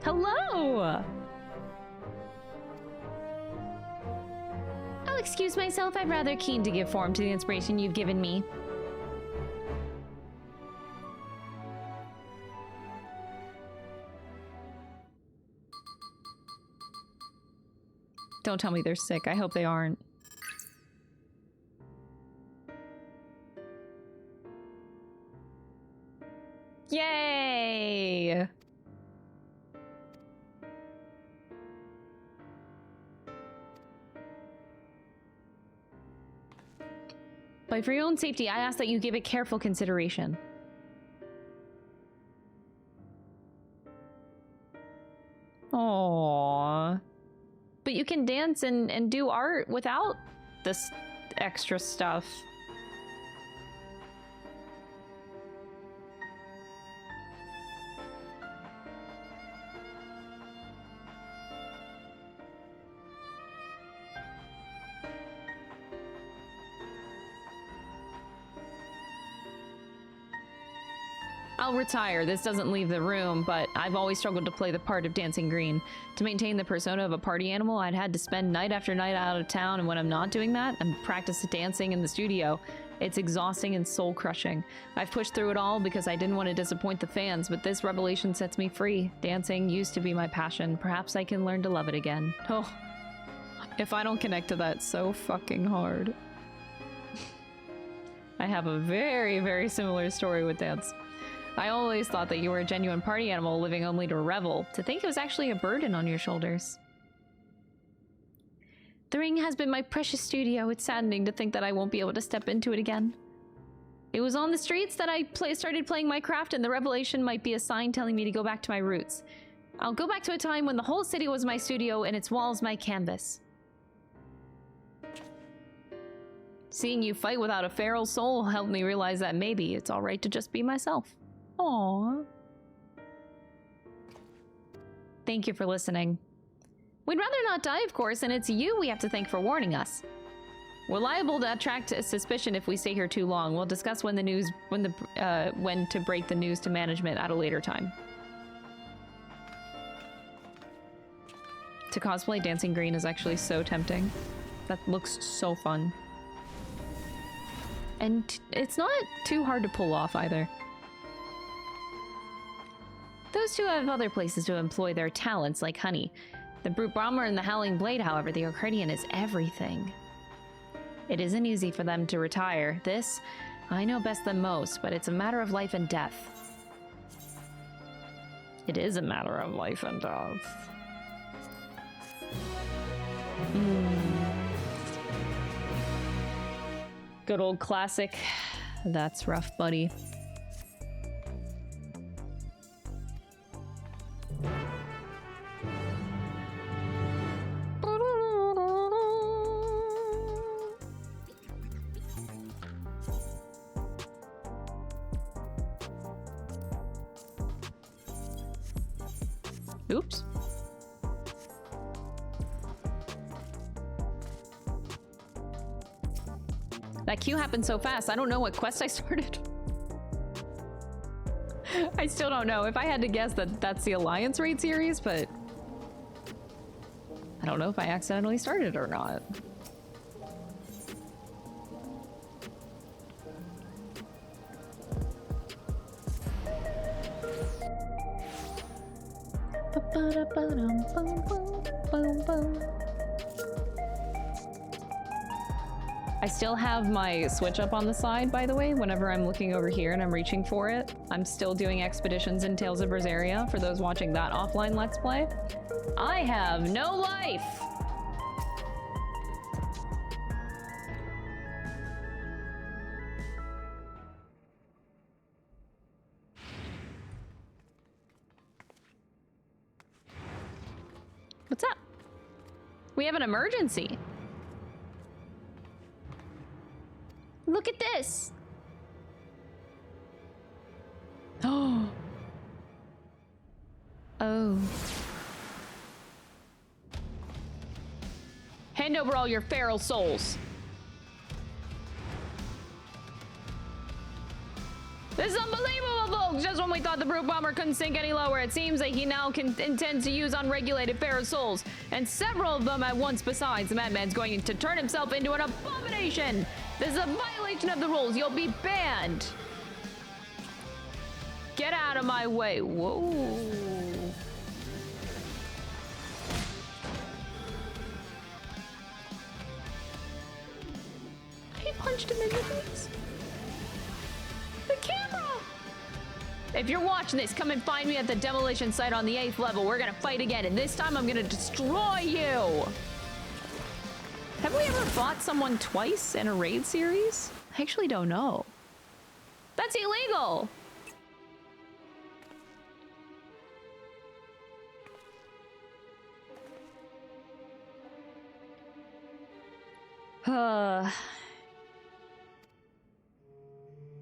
Hello! I'll excuse myself. I'm rather keen to give form to the inspiration you've given me. Don't tell me they're sick. I hope they aren't. Yay! But for your own safety, I ask that you give it careful consideration. Aww. But you can dance and do art without this extra stuff. I'll retire. This doesn't leave the room, but I've always struggled to play the part of Dancing Green. To maintain the persona of a party animal, I'd had to spend night after night out of town, and when I'm not doing that, I'm practicing dancing in the studio. It's exhausting and soul-crushing. I've pushed through it all because I didn't want to disappoint the fans, but this revelation sets me free. Dancing used to be my passion. Perhaps I can learn to love it again. Oh, if I don't connect to that so fucking hard. I have a very, very similar story with dance. I always thought that you were a genuine party animal living only to revel. To think it was actually a burden on your shoulders. The ring has been my precious studio. It's saddening to think that I won't be able to step into it again. It was on the streets that I started playing my craft, and the revelation might be a sign telling me to go back to my roots. I'll go back to a time when the whole city was my studio and its walls my canvas. Seeing you fight without a feral soul helped me realize that maybe it's alright to just be myself. Aww. Thank you for listening. We'd rather not die, of course, and it's you we have to thank for warning us. We're liable to attract suspicion if we stay here too long. We'll discuss when to break the news to management at a later time. To cosplay Dancing Green is actually so tempting. That looks so fun. And it's not too hard to pull off either. Those two have other places to employ their talents, like Honey. The Brute Bomber and the Howling Blade, however, the Arcadion is everything. It isn't easy for them to retire. This, I know best than most, but it's a matter of life and death. It is a matter of life and death. Good old classic. That's rough, buddy. Oops. That queue happened so fast, I don't know what quest I started. I still don't know. If I had to guess, that's the Alliance Raid series, but I don't know if I accidentally started it or not. I still have my Switch up on the side, by the way, whenever I'm looking over here and I'm reaching for it. I'm still doing expeditions in Tales of Berseria for those watching that offline Let's Play. I have no life! What's up? We have an emergency. Look at this. Oh. Oh. Hand over all your feral souls. This is unbelievable, folks! Just when we thought the Brute Bomber couldn't sink any lower, it seems that he now intends to use unregulated feral souls, and several of them at once besides. The madman's going to turn himself into an abomination! This is a violation of the rules. You'll be banned. Get out of my way. Whoa. He punched him in the face. The camera. If you're watching this, come and find me at the demolition site on the 8th level. We're gonna fight again, and this time I'm gonna destroy you. Have we ever fought someone twice in a raid series? I actually don't know. That's illegal!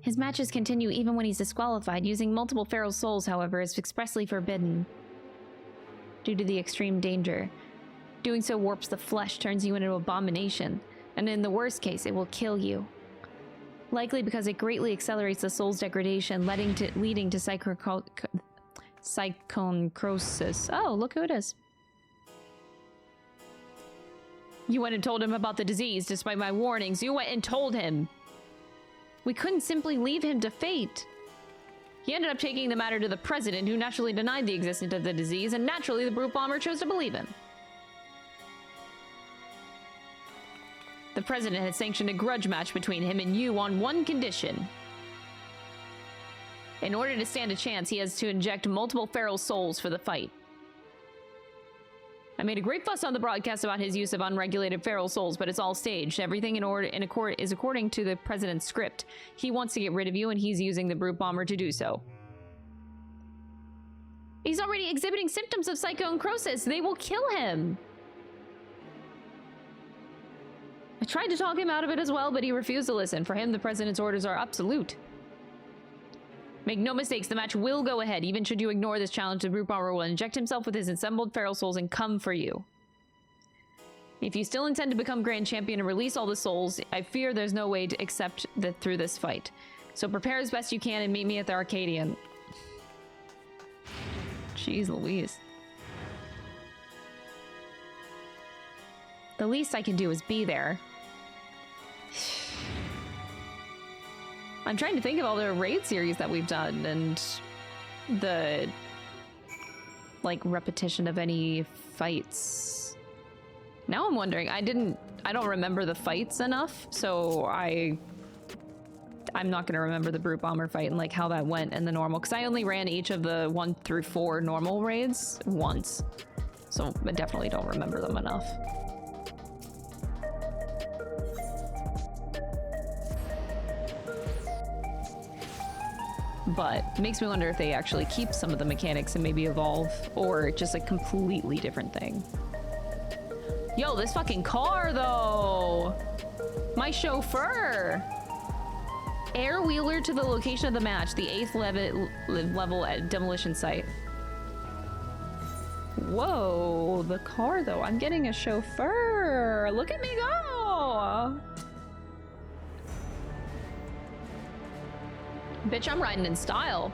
His matches continue even when he's disqualified. Using multiple feral souls, however, is expressly forbidden due to the extreme danger. Doing so warps the flesh, turns you into an abomination, and in the worst case, it will kill you. Likely because it greatly accelerates the soul's degradation, leading to psychonecrosis. Oh, look who it is. You went and told him about the disease, despite my warnings. You went and told him. We couldn't simply leave him to fate. He ended up taking the matter to the president, who naturally denied the existence of the disease, and naturally the brute bomber chose to believe him. The president had sanctioned a grudge match between him and you on one condition. In order to stand a chance, he has to inject multiple feral souls for the fight. I made a great fuss on the broadcast about his use of unregulated feral souls, but it's all staged. Everything is according to the president's script. He wants to get rid of you, and he's using the brute bomber to do so. He's already exhibiting symptoms of psychonecrosis. They will kill him. I tried to talk him out of it as well, but he refused to listen. For him, the president's orders are absolute. Make no mistakes, the match will go ahead. Even should you ignore this challenge, the brute bomber will inject himself with his assembled feral souls and come for you. If you still intend to become grand champion and release all the souls, I fear there's no way to accept that through this fight. So prepare as best you can and meet me at the Arcadion. Jeez Louise. The least I can do is be there. I'm trying to think of all the raid series that we've done and the like repetition of any fights. Now I'm wondering, I don't remember the fights enough, so I'm not gonna remember the brute bomber fight and like how that went in the normal, because I only ran each of the 1 through 4 normal raids once, so I definitely don't remember them enough. But it makes me wonder if they actually keep some of the mechanics and maybe evolve, or just a completely different thing. Yo, this fucking car though! My chauffeur! Air wheeler to the location of the match, the 8th level at demolition site. Whoa, the car though. I'm getting a chauffeur. Look at me go! Bitch, I'm riding in style.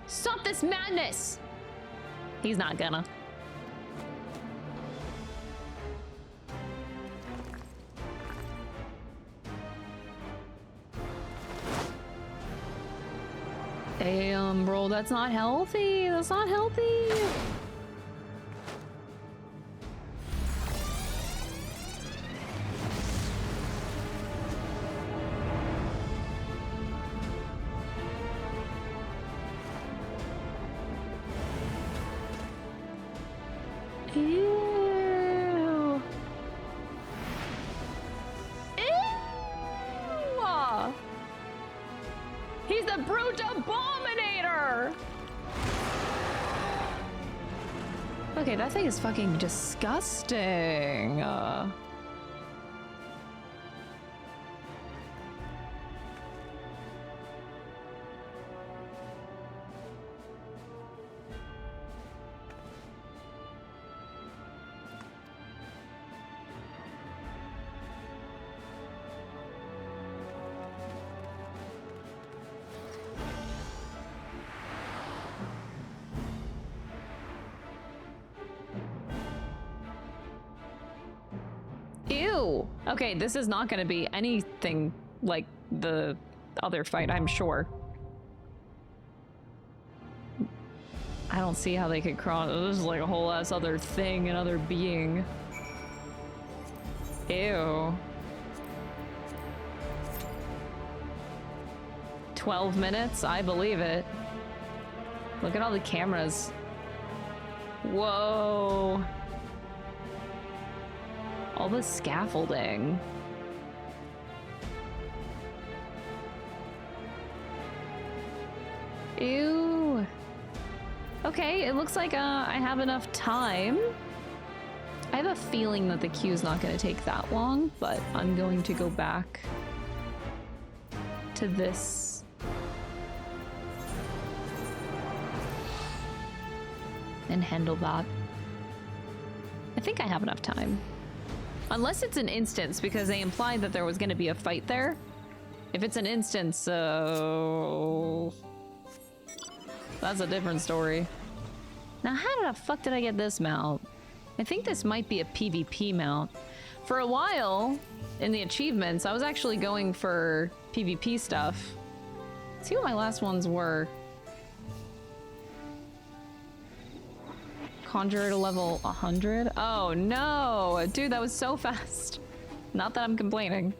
Stop this madness! He's not gonna. Damn, bro, that's not healthy. That's not healthy. Ew. Ew. He's the brute abominator. Okay, that thing is fucking disgusting. Ew. Okay, this is not gonna be anything like the other fight, I'm sure. I don't see how they could cross. This is like a whole ass other thing, another being. Ew. 12 minutes? I believe it. Look at all the cameras. Whoa. All the scaffolding. Ew. Okay, it looks like I have enough time. I have a feeling that the queue's not going to take that long, but I'm going to go back to this. and handle that. I think I have enough time. Unless it's an instance, because they implied that there was going to be a fight there. If it's an instance, that's a different story. Now, how the fuck did I get this mount? I think this might be a PvP mount. For a while, in the achievements, I was actually going for PvP stuff. Let's see what my last ones were. Conjure to level 100? Oh no! Dude, that was so fast. Not that I'm complaining.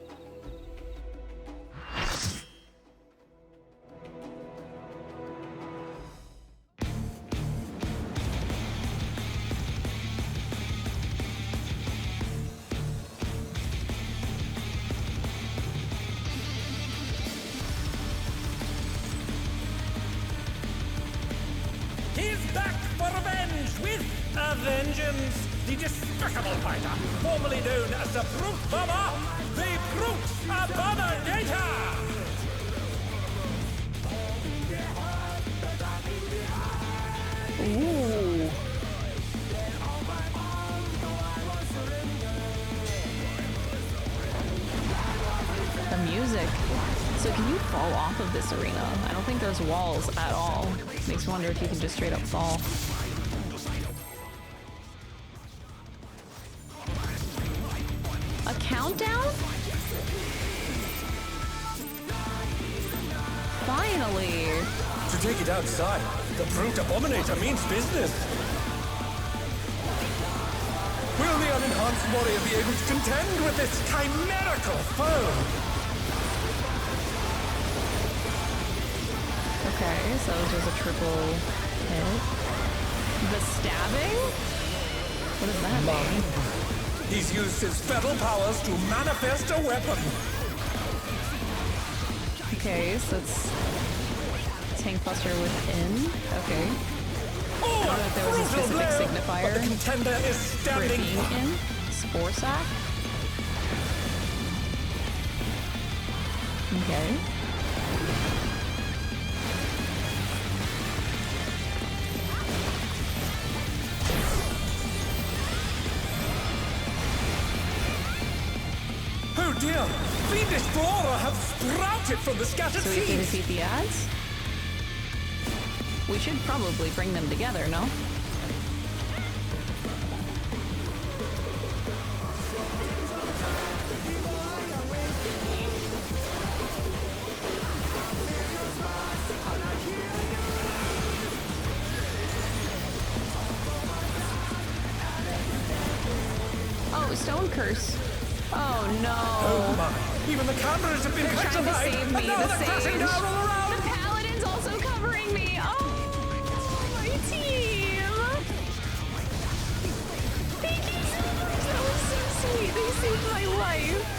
He's back for revenge with a vengeance. The despicable fighter, formerly known as the Brute Bomber, the Brute Abominator! Ooh. The music. So can you fall off of this arena? I don't think there's walls at all. Makes me wonder if you can just straight up fall. A countdown? Finally! To take it outside, the Brute Abominator means business. Will the unenhanced warrior be able to contend with this chimerical foe? Okay, so it was just a triple hit. The stabbing? What does that mean? He's used his feral powers to manifest a weapon. Okay, so it's Tank Buster within. Okay. I don't know if there was a specific signifier the contender is for it standing being in. Spore Sack. Okay. Oh dear! Fiendish flora have sprouted from the scattered So we can seeds! defeat the ads? We should probably bring them together, no? Oh, Stone Curse. Oh no. Oh my! Even the cameras have been They're trying to petrified! save me, And now the they're crashing sage. down all around! The Paladin's also covering me. Oh, my team. Thank you so much. That was so sweet. They saved my life.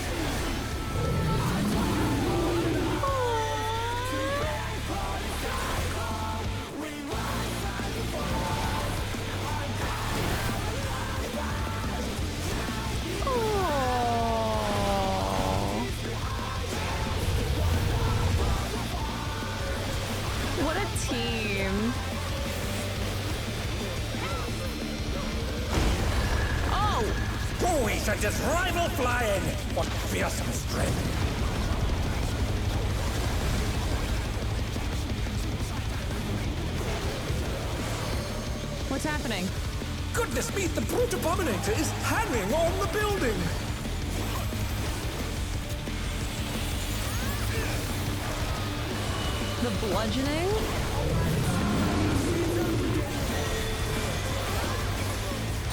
What a team. Oh! Oh, he sent his rival flying! What fearsome strength! What's happening? Goodness me, the Brute Abominator is hanging on the building! The bludgeoning?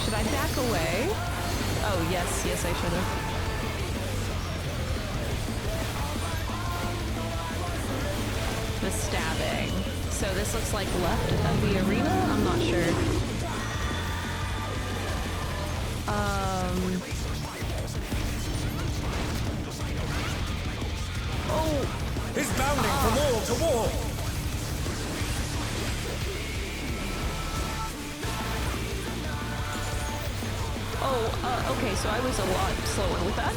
Should I back away? Oh, yes, yes, I should have. The stabbing. So this looks like left of the arena? I'm not sure. Oh! He's bounding from wall to wall! Oh, okay, so I was a lot slower with that.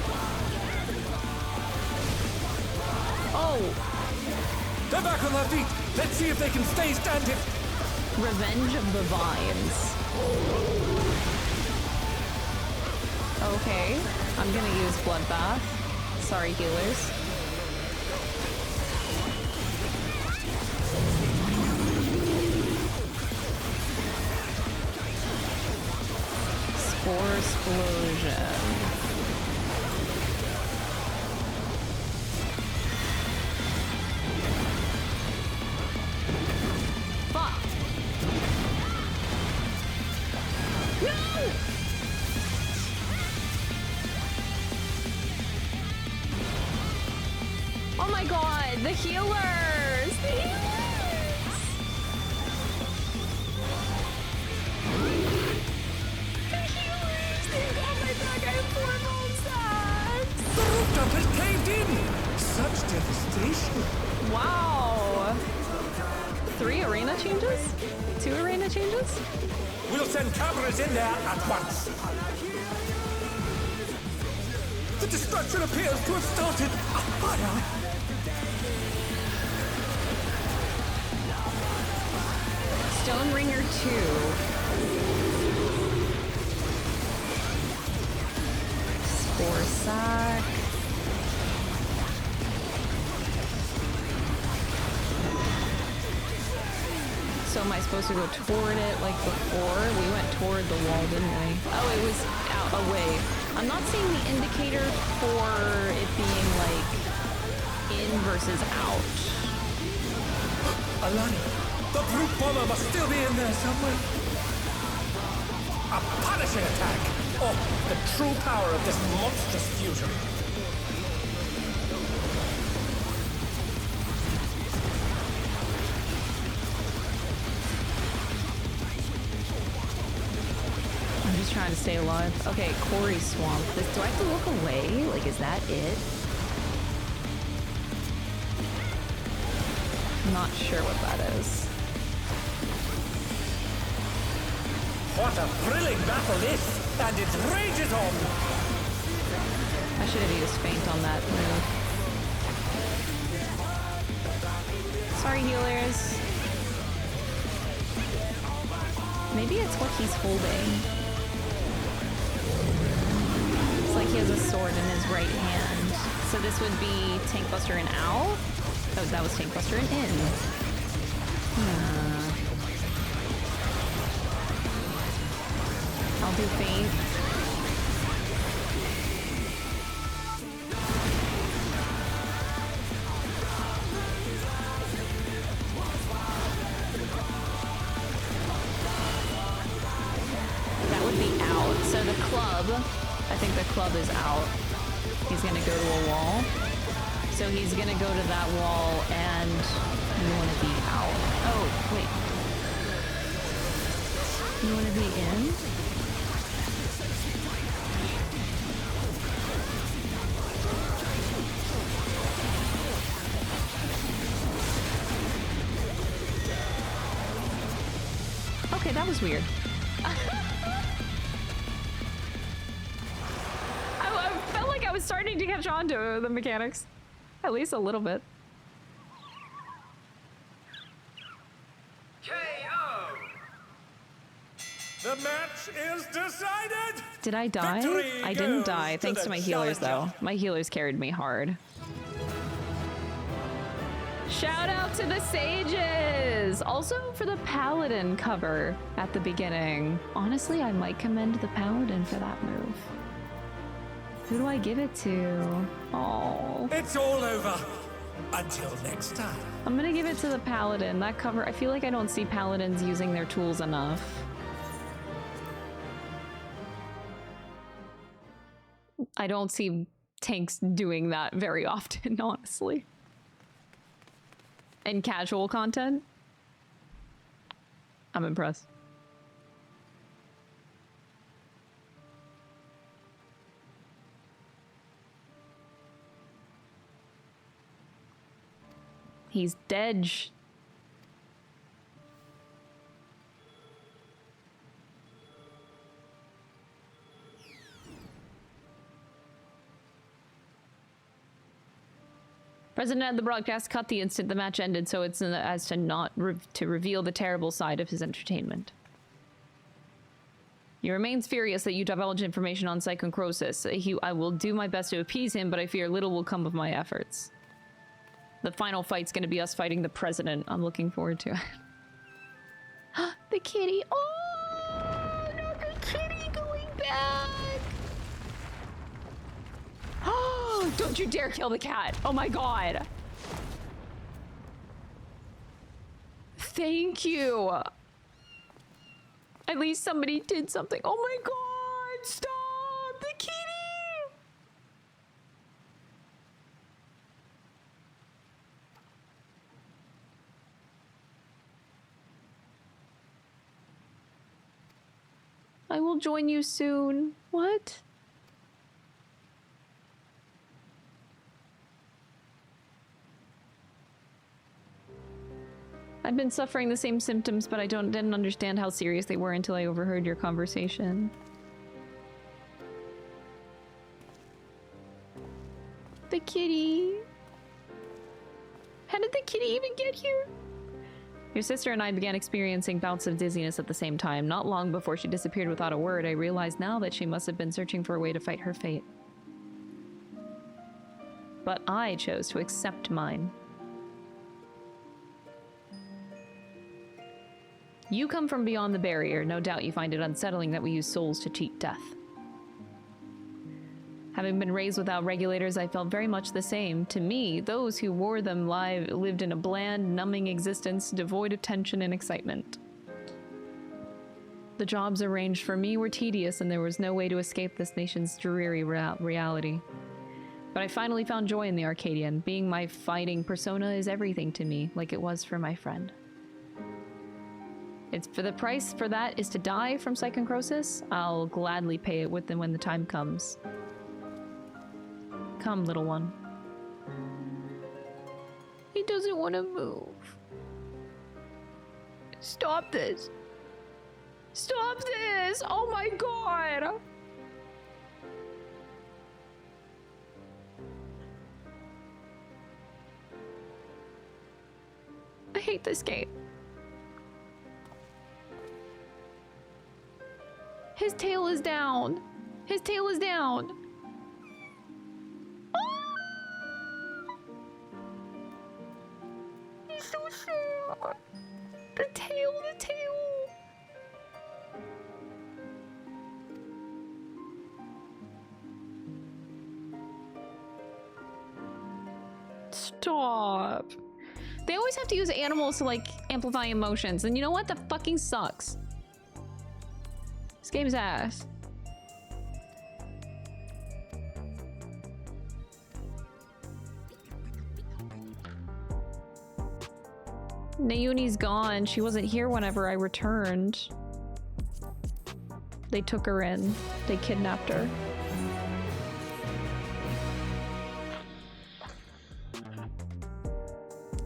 Oh! They're back on their feet! Let's see if they can stay standing! Revenge of the Vines. Okay, I'm gonna use Bloodbath. Sorry, healers. Spore Explosion. Fuck! No! Oh my god, the healers! The healers! The healers! They got my back! I have 4 gold stacks! The rooftop has caved in! Such devastation! Wow! 3 arena changes? 2 arena changes? We'll send cameras in there at once! The destruction appears to have started a fire! Stone Ringer 2. Spore Sack. So am I supposed to go toward it like before? We went toward the wall, didn't we? Oh, it was out away. I'm not seeing the indicator for it being like in versus out. Alani, the brute bomber must still be in there somewhere. A punishing attack! Oh, the true power of this monstrous fusion. I'm just trying to stay alive. Okay, Quarry Swamp. Do I have to look away? Like, is that it? I'm not sure what that is. What a thrilling battle this, and it rages on! I should have used Feint on that move. Sorry, healers. Maybe it's what he's holding. It's like he has a sword in his right hand. So this would be Tank Buster and Owl? Oh, that was Tank Buster and In. I'll do Feint. That would be out. So the club, I think the club is out. He's gonna go to a wall. So he's gonna go to that wall and you wanna be out. Oh, wait. You wanna be in? Okay, that was weird. I felt like I was starting to catch on to the mechanics. At least a little bit. KO! The match is decided! Did I die? Victory I didn't goes die, to thanks the to my healers challenger. though. My healers carried me hard. Shout out to the sages! Also for the paladin cover at the beginning. Honestly, I might commend the paladin for that move. Who do I give it to? Oh. It's all over. Until next time. I'm gonna give it to the paladin. That cover, I feel like I don't see paladins using their tools enough. I don't see tanks doing that very often, honestly. In casual content, I'm impressed. He's dead. President of the broadcast cut the instant the match ended, so it's as to not to reveal the terrible side of his entertainment. He remains furious that you divulge information on Psychoncrosis. I will do my best to appease him, but I fear little will come of my efforts. The final fight's gonna be us fighting the president. I'm looking forward to it. The kitty! Oh, no, the kitty going back! Oh, don't you dare kill the cat! Oh my god! Thank you! At least somebody did something. Oh my god! Stop! The kitty! I will join you soon. What? I've been suffering the same symptoms, but I didn't understand how serious they were until I overheard your conversation. The kitty. How did the kitty even get here? Your sister and I began experiencing bouts of dizziness at the same time. Not long before she disappeared without a word, I realized now that she must have been searching for a way to fight her fate. But I chose to accept mine. You come from beyond the barrier. No doubt you find it unsettling that we use souls to cheat death. Having been raised without regulators, I felt very much the same. To me, those who wore them lived in a bland, numbing existence, devoid of tension and excitement. The jobs arranged for me were tedious, and there was no way to escape this nation's dreary reality. But I finally found joy in the Arcadion. Being my fighting persona is everything to me, like it was for my friend. It's for the price for that is to die from Psychoncrosis. I'll gladly pay it with them when the time comes. Come, little one. He doesn't want to move. Stop this. Stop this! Oh my god! I hate this game. His tail is down. His tail is down. He's so sad. The tail, the tail. Stop. They always have to use animals to like amplify emotions, and you know what? That fucking sucks. This game's ass. Nayuni's gone. She wasn't here whenever I returned. They took her in. They kidnapped her.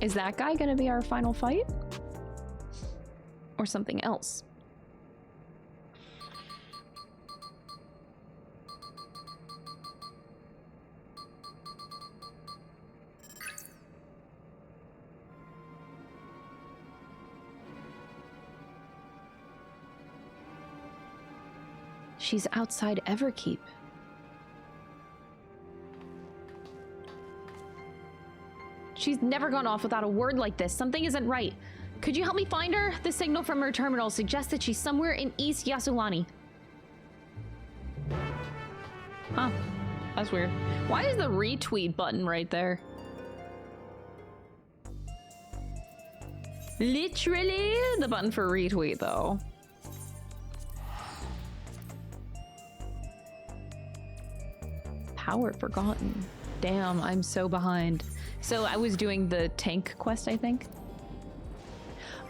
Is that guy gonna be our final fight? Or something else? She's outside Everkeep. She's never gone off without a word like this. Something isn't right. Could you help me find her? The signal from her terminal suggests that she's somewhere in East Yasulani. Huh. That's weird. Why is the retweet button right there? Literally the button for retweet, though. Power forgotten. Damn, I'm so behind. So I was doing the tank quest, I think.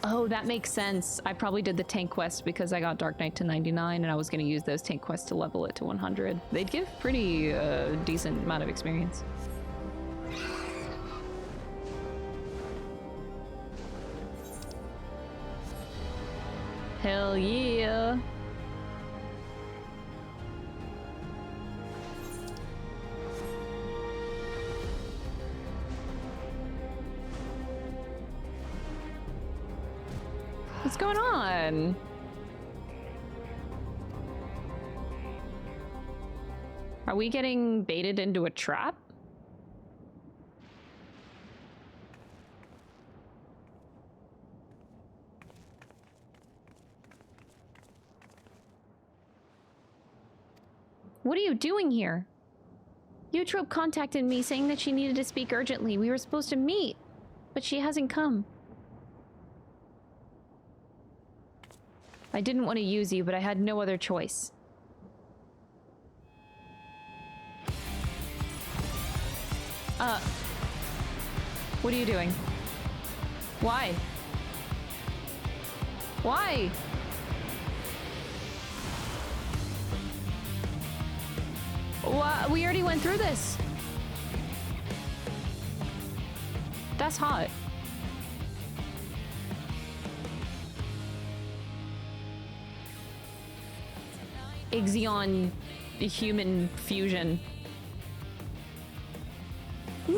Oh, that makes sense. I probably did the tank quest because I got Dark Knight to 99 and I was going to use those tank quests to level it to 100. They'd give pretty decent amount of experience. Hell yeah. What's going on? Are we getting baited into a trap? What are you doing here? Eutrope contacted me saying that she needed to speak urgently. We were supposed to meet, but she hasn't come. I didn't want to use you, but I had no other choice. What are you doing? Why? Why? What? We already went through this. That's hot. Ixion human fusion. No!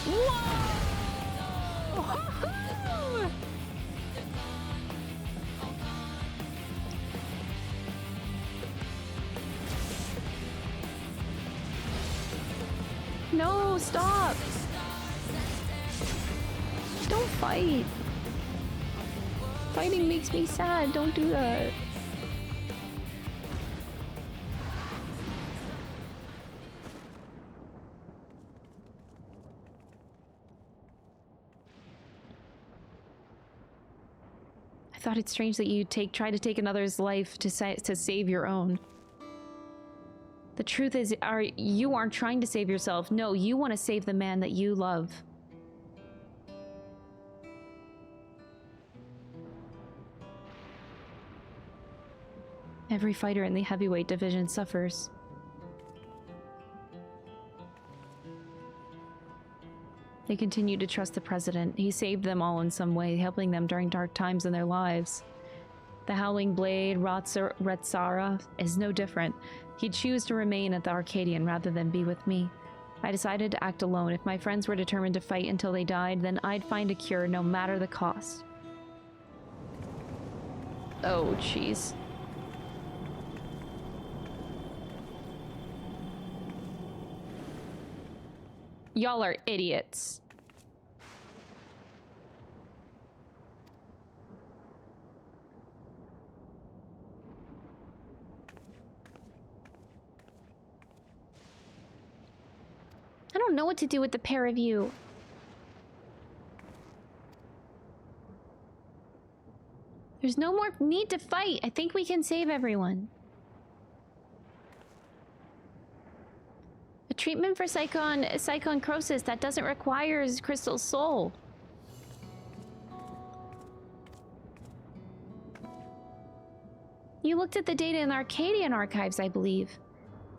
Whoa! No, stop! Don't fight. Fighting makes me sad. Don't do that. I thought it strange that you try to take another's life to save your own. The truth is, you aren't trying to save yourself. No, you want to save the man that you love. Every fighter in the heavyweight division suffers. They continue to trust the president. He saved them all in some way, helping them during dark times in their lives. The Howling Blade, Retsara, is no different. He'd choose to remain at the Arcadion rather than be with me. I decided to act alone. If my friends were determined to fight until they died, then I'd find a cure no matter the cost. Oh, jeez. Y'all are idiots. I don't know what to do with the pair of you. There's no more need to fight. I think we can save everyone. A treatment for psychoncrosis that doesn't require Crystal Soul. You looked at the data in the Arcadion archives, I believe.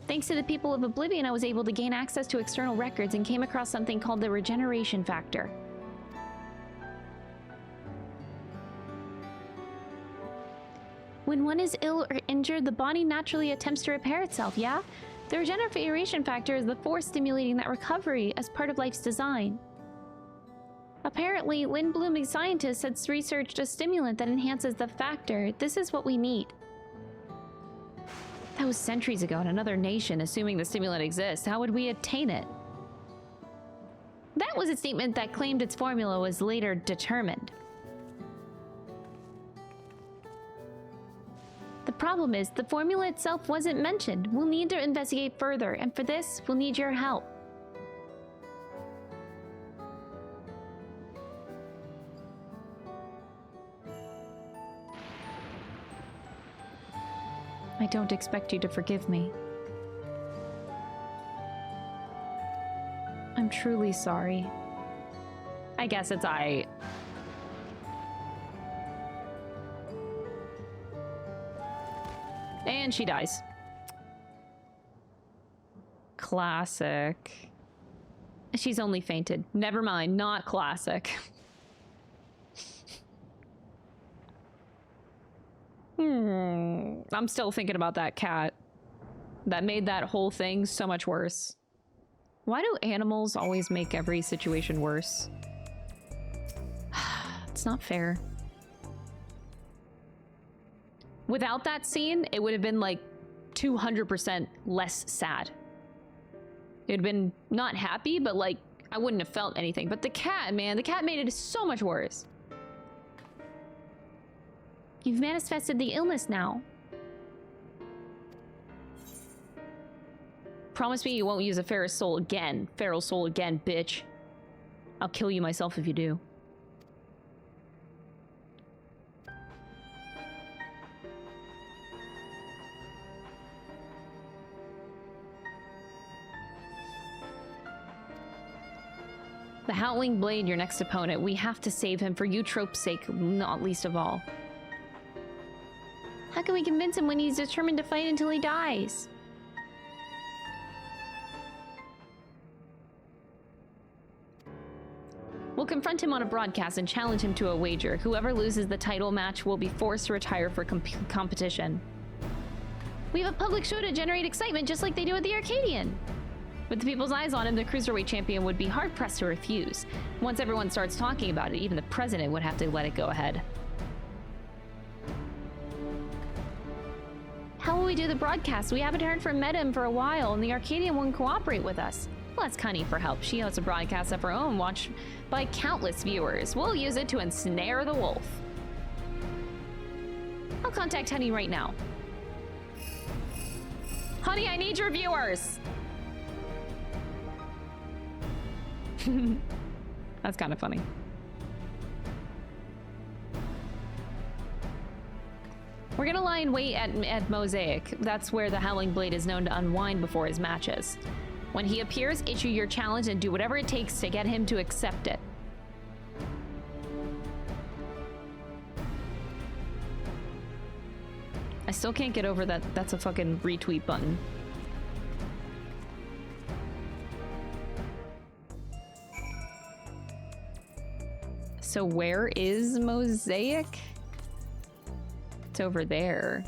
Thanks to the people of Oblivion, I was able to gain access to external records and came across something called the regeneration factor. When one is ill or injured, the body naturally attempts to repair itself, yeah? The regeneration factor is the force stimulating that recovery as part of life's design. Apparently, Lynn Blooming scientists had researched a stimulant that enhances the factor. This is what we need. That was centuries ago in another nation, assuming the stimulant exists. How would we obtain it? That was a statement that claimed its formula was later determined. The problem is, the formula itself wasn't mentioned. We'll need to investigate further, and for this, we'll need your help. I don't expect you to forgive me. I'm truly sorry. I guess it's I. And she dies. Classic. She's only fainted. Never mind, not classic. I'm still thinking about that cat. That made that whole thing so much worse. Why do animals always make every situation worse? It's not fair. Without that scene, it would have been like 200% less sad. It'd been not happy, but like I wouldn't have felt anything. But the cat, man, the cat made it so much worse. You've manifested the illness now. Promise me you won't use a feral soul again. Feral soul again, bitch. I'll kill you myself if you do. The Howling Blade, your next opponent. We have to save him for Eutrope's sake, not least of all. How can we convince him when he's determined to fight until he dies? We'll confront him on a broadcast and challenge him to a wager. Whoever loses the title match will be forced to retire for competition. We have a public show to generate excitement just like they do at the Arcadion. With the people's eyes on him, the Cruiserweight champion would be hard-pressed to refuse. Once everyone starts talking about it, even the president would have to let it go ahead. How will we do the broadcast? We haven't heard from Meta for a while, and the Arcadion won't cooperate with us. We'll ask Honey for help. She hosts a broadcast of her own, watched by countless viewers. We'll use it to ensnare the wolf. I'll contact Honey right now. Honey, I need your viewers! That's kind of funny. We're gonna lie in wait at Mosaic. That's where the Howling Blade is known to unwind before his matches. When he appears, issue your challenge and do whatever it takes to get him to accept it. I still can't get over that that's a fucking retweet button. So where is Mosaic? It's over there.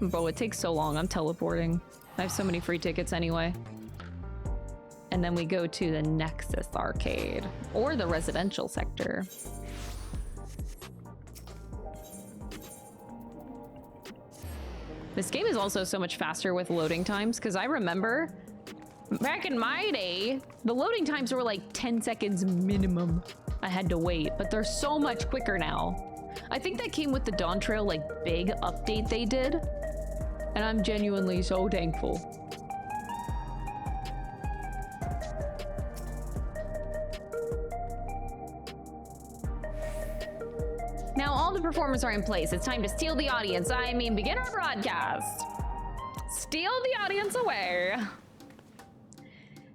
Bro, it takes so long. I'm teleporting. I have so many free tickets anyway. And then we go to the Nexus arcade or the residential sector. This game is also so much faster with loading times because I remember back in my day, the loading times were like 10 seconds minimum. I had to wait, but they're so much quicker now. I think that came with the Dawntrail like big update they did. And I'm genuinely so thankful. Now all the performers are in place. It's time to steal the audience. I mean, begin our broadcast. Steal the audience away.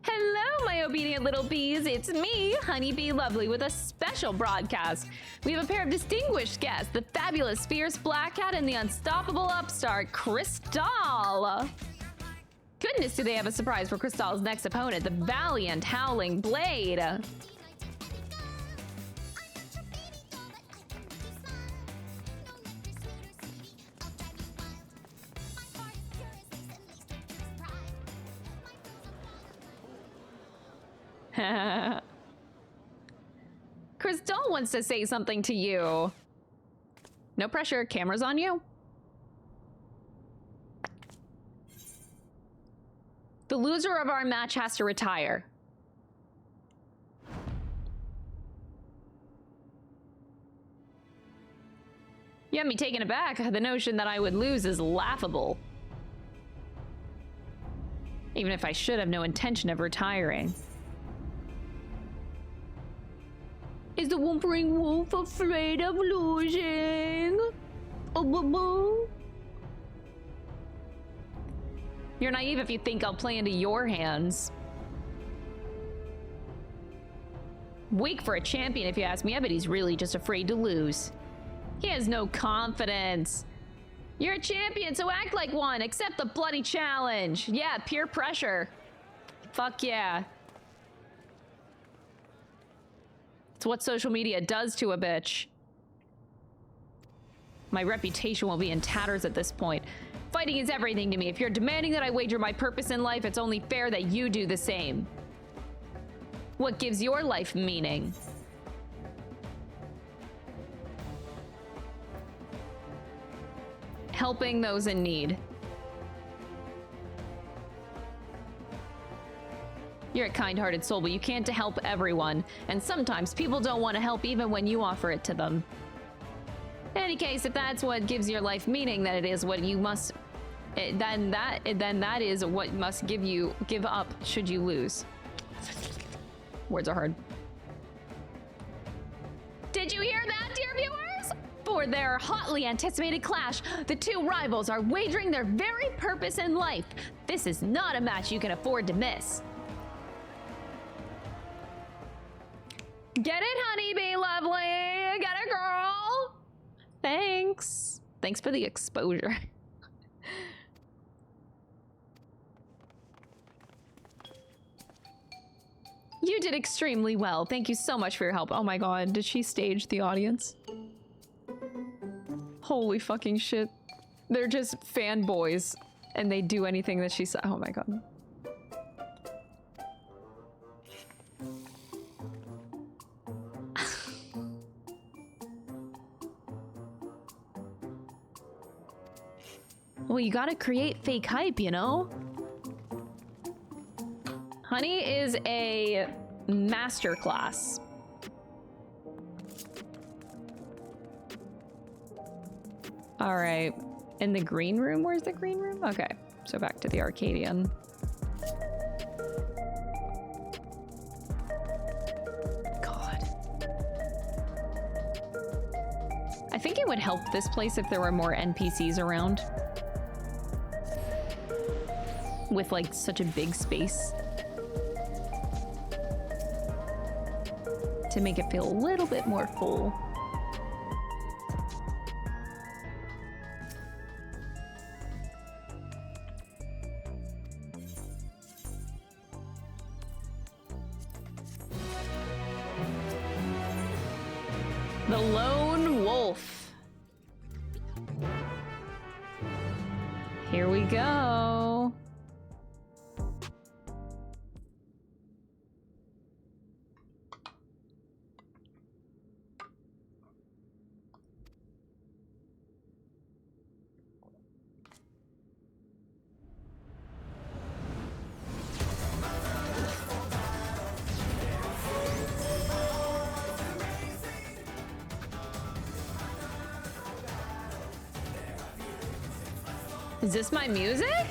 Hello, my obedient little bees. It's me, Honeybee Lovely, with a special broadcast. We have a pair of distinguished guests, the fabulous Fierce Black Cat and the unstoppable upstart, Crystal. Goodness, do they have a surprise for Crystal's next opponent, the valiant Howling Blade. Crystal wants to say something to you. No pressure, camera's on you. The loser of our match has to retire. You have me taken aback. The notion that I would lose is laughable. Even if I should have no intention of retiring. Is the whimpering wolf afraid of losing? Oh, boo boo. You're naive if you think I'll play into your hands. Weak for a champion, if you ask me. I bet he's really just afraid to lose. He has no confidence. You're a champion, so act like one. Accept the bloody challenge. Yeah, peer pressure. Fuck yeah. It's what social media does to a bitch. My reputation will be in tatters at this point. Fighting is everything to me. If you're demanding that I wager my purpose in life, it's only fair that you do the same. What gives your life meaning? Helping those in need. You're a kind-hearted soul, but you can't help everyone. And sometimes people don't want to help even when you offer it to them. In any case, if that's what gives your life meaning, then it is what you must... Then that is what must give up should you lose. Words are hard. Did you hear that, dear viewers? For their hotly anticipated clash, the two rivals are wagering their very purpose in life. This is not a match you can afford to miss. Get it, honeybee lovely? Get it, girl? Thanks. Thanks for the exposure. You did extremely well. Thank you so much for your help. Oh my god, did she stage the audience? Holy fucking shit. They're just fanboys and they do anything that she said. Oh my god. Well, you gotta create fake hype, you know? Honey is a masterclass. All right, in the green room, where's the green room? Okay, so back to the Arcadion. God. I think it would help this place if there were more NPCs around. With like such a big space. To make it feel a little bit more full. The Lone Wolf. Here we go. Is this my music?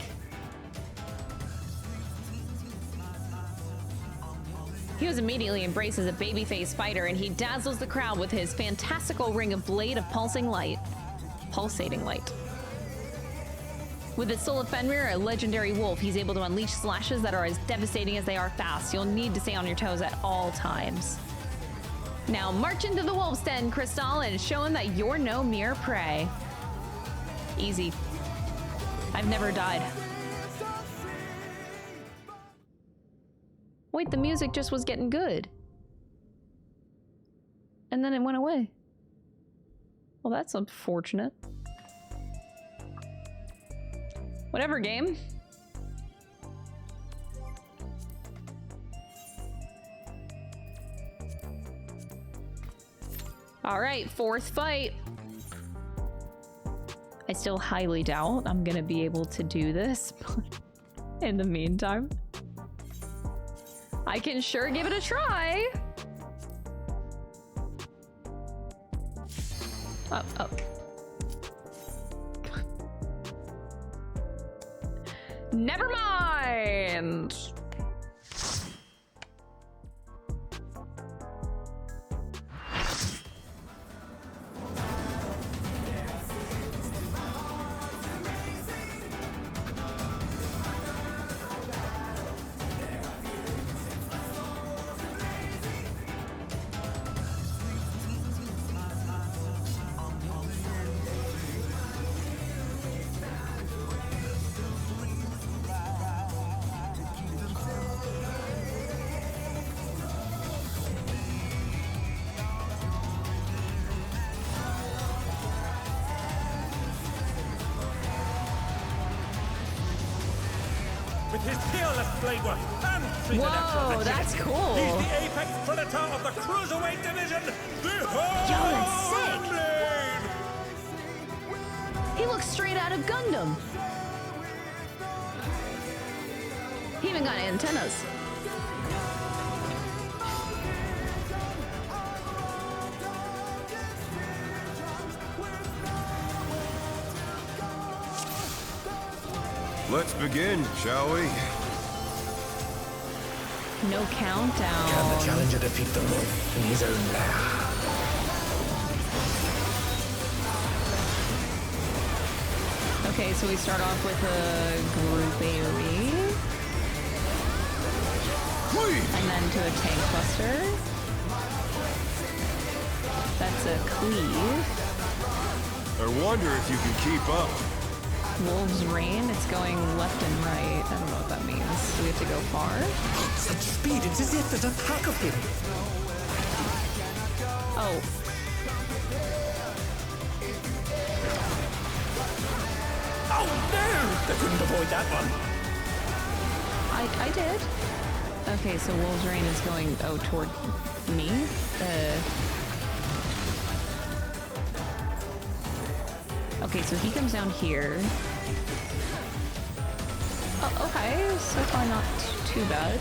He was immediately embraced as a babyface fighter, and he dazzles the crowd with his fantastical ring of blade of pulsating light. With his soul of Fenrir, a legendary wolf, he's able to unleash slashes that are as devastating as they are fast. You'll need to stay on your toes at all times. Now march into the wolf's den, Crystal, and show him that you're no mere prey. Easy. I've never died. Wait, the music just was getting good. And then it went away. Well, that's unfortunate. Whatever, game. All right, fourth fight. I still highly doubt I'm gonna be able to do this, but in the meantime, I can sure give it a try. Oh. Never mind. with his peerless blade work and treated Whoa, that's cool. He's the apex predator of the cruiserweight division, the Yo, that's sick. Blade! He looks straight out of Gundam. He even got antennas. Let's begin, shall we? No countdown. Can the challenger defeat the wolf in his own lair? Okay, so we start off with a group AoE. And then to a tank cluster. That's a cleave. I wonder if you can keep up. Wolves Rain, it's going left and right. I don't know what that means. Do we have to go far? Such speed, it's as if there's a pack of him. Oh. Oh no! They couldn't avoid that one. I did. Okay, so Wolves Rain is going, toward me. Okay, so he comes down here. Oh, okay, so far not too bad.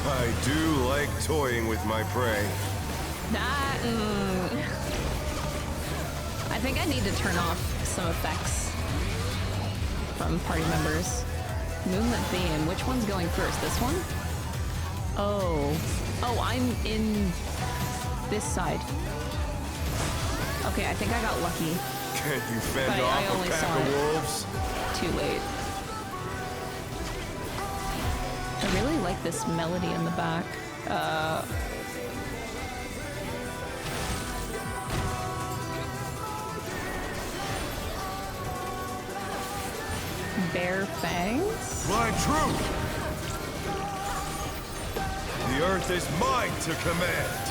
I do like toying with my prey. I think I need to turn off some effects from party members. Movement theme. Which one's going first? This one? Oh, I'm in this side. Okay, I think I got lucky. Can't you fend But I off only a pack saw of it. wolves? Too late. I really like this melody in the back. Bare fangs? My truth! The earth is mine to command!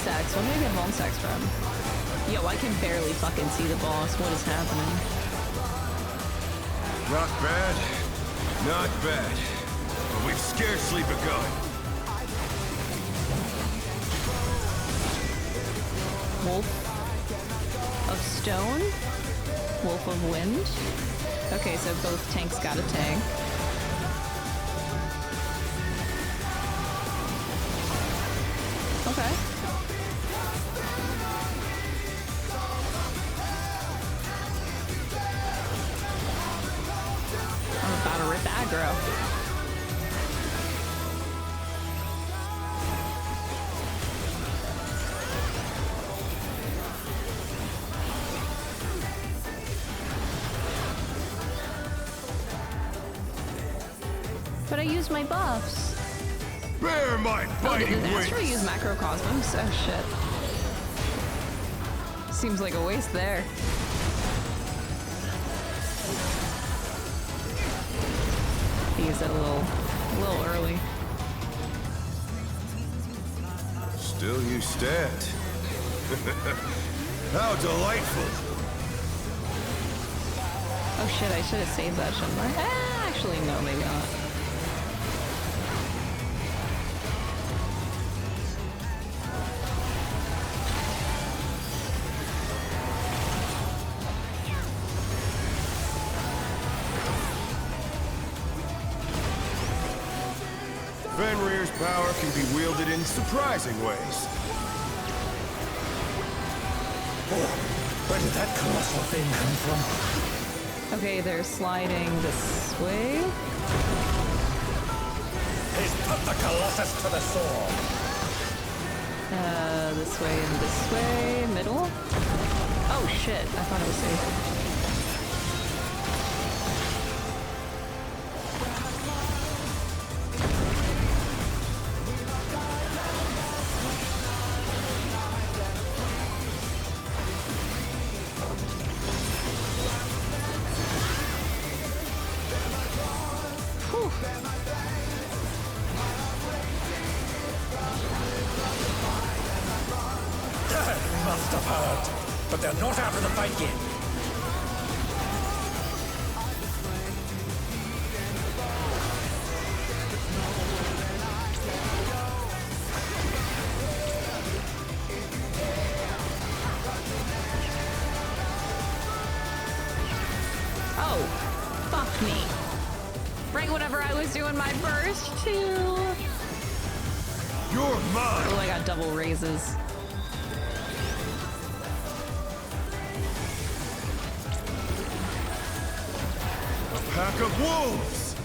Stacks. What did I get Vuln Stacks from? Yo, I can barely fucking see the boss. What is happening? Not bad. Not bad. But we've scarcely begun. Wolf of Stone? Wolf of Wind? Okay, so both tanks got a tank. Okay. I'm about to rip aggro. But I used my buffs. Bear my biting did wings! Astro use Macrocosmos? Oh shit. Seems like a waste there. He used it a little early. Still you stand. How delightful! Oh shit, I should have saved that, shouldn't I? Actually, no, maybe not. Fenrir's power can be wielded in surprising ways. Where did that colossal thing come from? Okay, they're sliding this way. He's put the Colossus to the sword. This way and this way. Middle. Oh shit, I thought it was safe. They must have heard, but they're not out of the fight yet. Oh, fuck me. Right whenever I was doing my burst too. You're mine. Oh, I got double raises. A pack of wolves.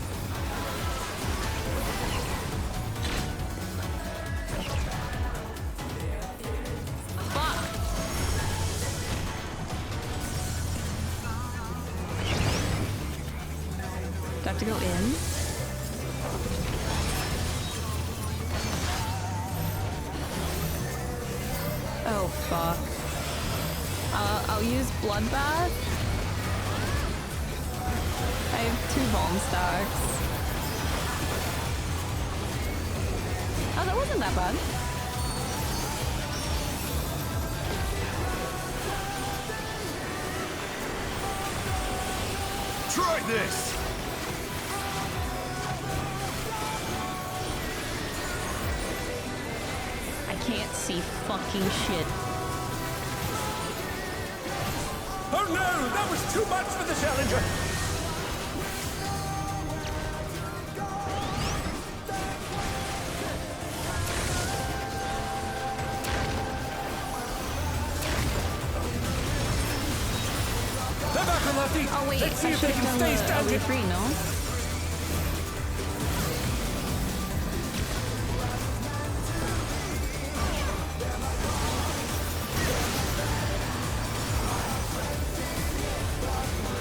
Do I have to go in? Oh, fuck. I'll use Bloodbath. I have 2 Vuln stacks. Oh, that wasn't that bad. Try this. I can't see fucking shit. Oh no, that was too much for the challenger. They're back on their feet. Oh wait, Let's see if they can done stay the standing. free, no?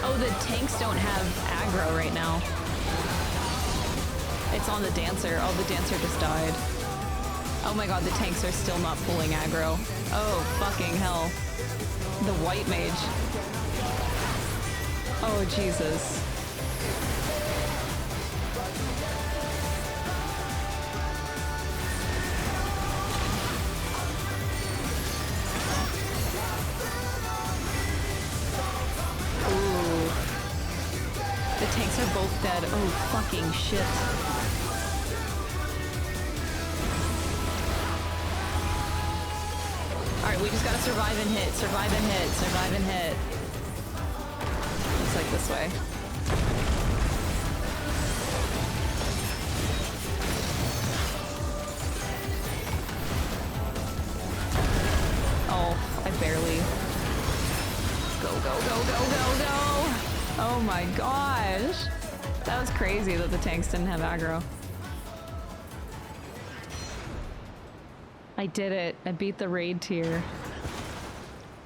Oh, the tanks don't have aggro right now. It's on the dancer. Oh, the dancer just died. Oh my god, the tanks are still not pulling aggro. Oh, fucking hell. The white mage. Oh, Jesus. Ooh. The tanks are both dead. Oh, fucking shit. Alright, we just gotta survive and hit, survive and hit, survive and hit. Looks like this way. Oh, I barely. Go, go, go, go, go, go! Oh my gosh! That was crazy that the tanks didn't have aggro. I did it. I beat the raid tier.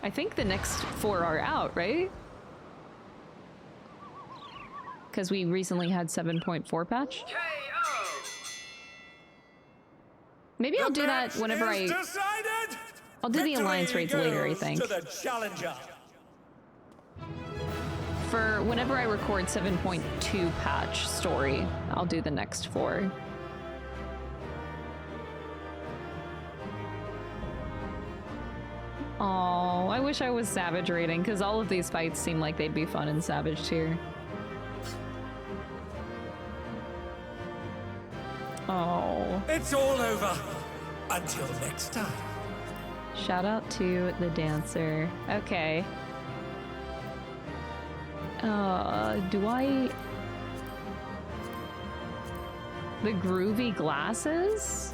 I think the next 4 are out, right? Because we recently had 7.4 patch. Maybe I'll do that whenever I'll do the alliance raids later, I think. To the challenger. For whenever I record 7.2 patch story, I'll do the next 4. Oh, I wish I was Savage raiding, because all of these fights seem like they'd be fun in Savage tier. Oh. It's all over. Until next time. Shout out to the dancer. Okay. Do I... The groovy glasses?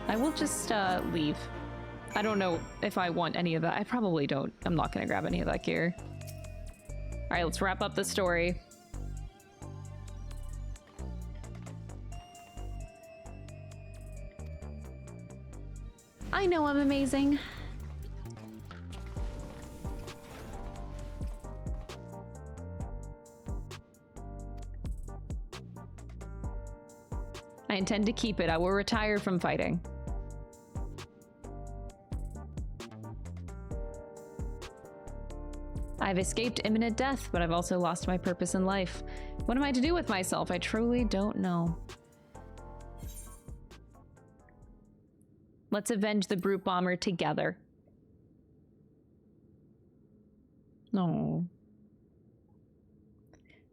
I will just leave. I don't know if I want any of that. I probably don't. I'm not gonna grab any of that gear. Alright, let's wrap up the story. I know I'm amazing. I intend to keep it. I will retire from fighting. I I've escaped imminent death, but I've also lost my purpose in life. What am I to do with myself? I truly don't know. Let's avenge the brute bomber together. No.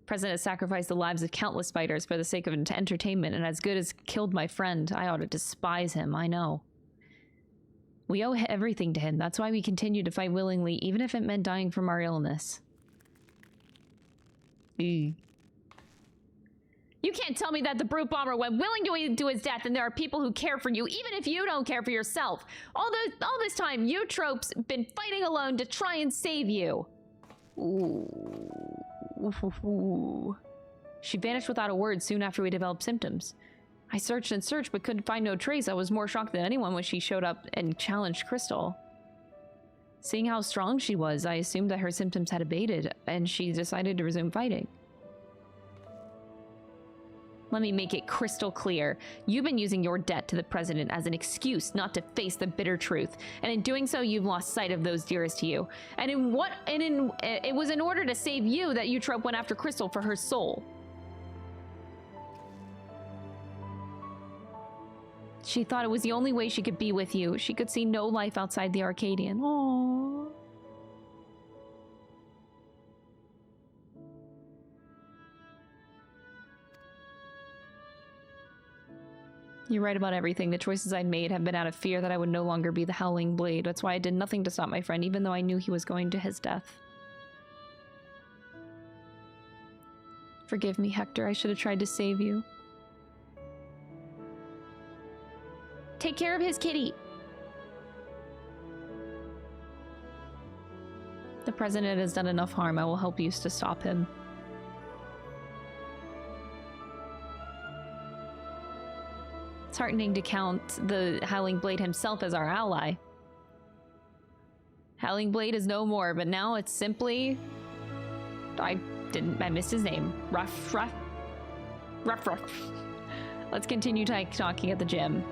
President has sacrificed the lives of countless fighters for the sake of entertainment, and as good as killed my friend. I ought to despise him, I know. We owe everything to him. That's why we continue to fight willingly, even if it meant dying from our illness. You can't tell me that the brute bomber went willing to his death and there are people who care for you, even if you don't care for yourself. All this time, Eutrope's been fighting alone to try and save you. Ooh. She vanished without a word soon after we developed symptoms. I searched and searched but couldn't find no trace. I was more shocked than anyone when she showed up and challenged Crystal. Seeing how strong she was, I assumed that her symptoms had abated and she decided to resume fighting. Let me make it crystal clear. You've been using your debt to the president as an excuse not to face the bitter truth. And in doing so, you've lost sight of those dearest to you. And it was in order to save you that Eutrope went after Crystal for her soul. She thought it was the only way she could be with you. She could see no life outside the Arcadion. Aww. You're right about everything. The choices I made have been out of fear that I would no longer be the Howling Blade. That's why I did nothing to stop my friend, even though I knew he was going to his death. Forgive me, Hector. I should have tried to save you. Take care of his kitty. The president has done enough harm. I will help you to stop him. It's heartening to count the Howling Blade himself as our ally. Howling Blade is no more, but now it's simply... I missed his name. Ruff. Let's continue talking at the gym.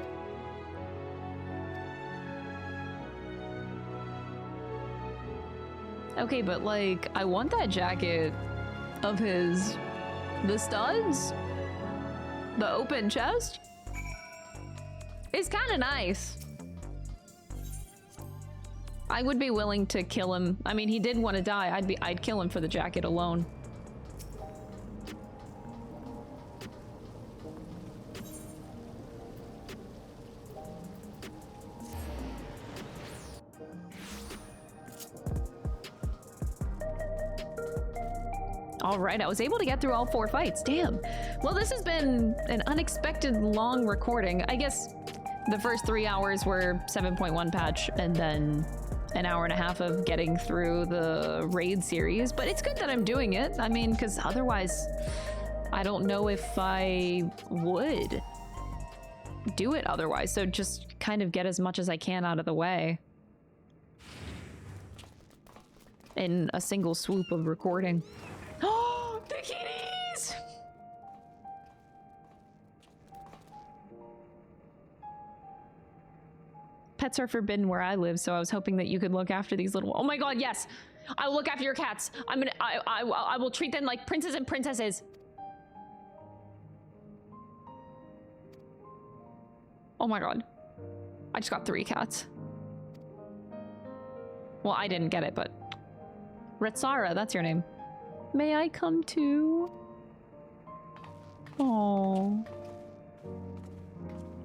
Okay, but like, I want that jacket of his. The studs? The open chest? It's kind of nice. I would be willing to kill him. I mean, he did want to die. I'd kill him for the jacket alone. All right, I was able to get through all 4 fights. Damn. Well, this has been an unexpected long recording. I guess the first 3 hours were 7.1 patch and then an hour and a half of getting through the raid series, but it's good that I'm doing it. I mean, because otherwise I don't know if I would do it otherwise. So just kind of get as much as I can out of the way in a single swoop of recording. Oh, the kitties! Pets are forbidden where I live, so I was hoping that you could look after these little... Oh my god, yes! I will look after your cats. I will treat them like princes and princesses. Oh my god. I just got 3 cats. Well, I didn't get it, but... Retsara, that's your name. May I come too? Oh.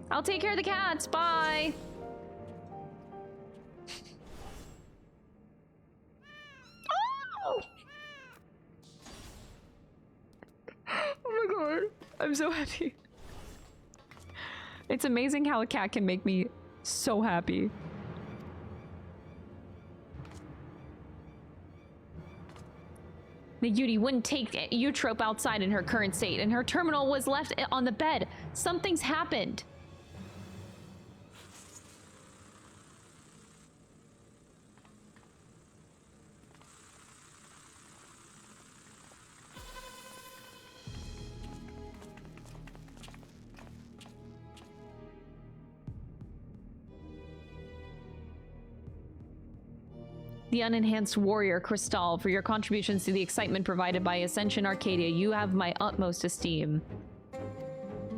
I'll take care of the cats. Bye. Oh! Oh my god. I'm so happy. It's amazing how a cat can make me so happy. The Yudi wouldn't take Eutrope outside in her current state, and her terminal was left on the bed. Something's happened. the unenhanced warrior Crystal, for your contributions to the excitement provided by Ascension Arcadia. You have my utmost esteem.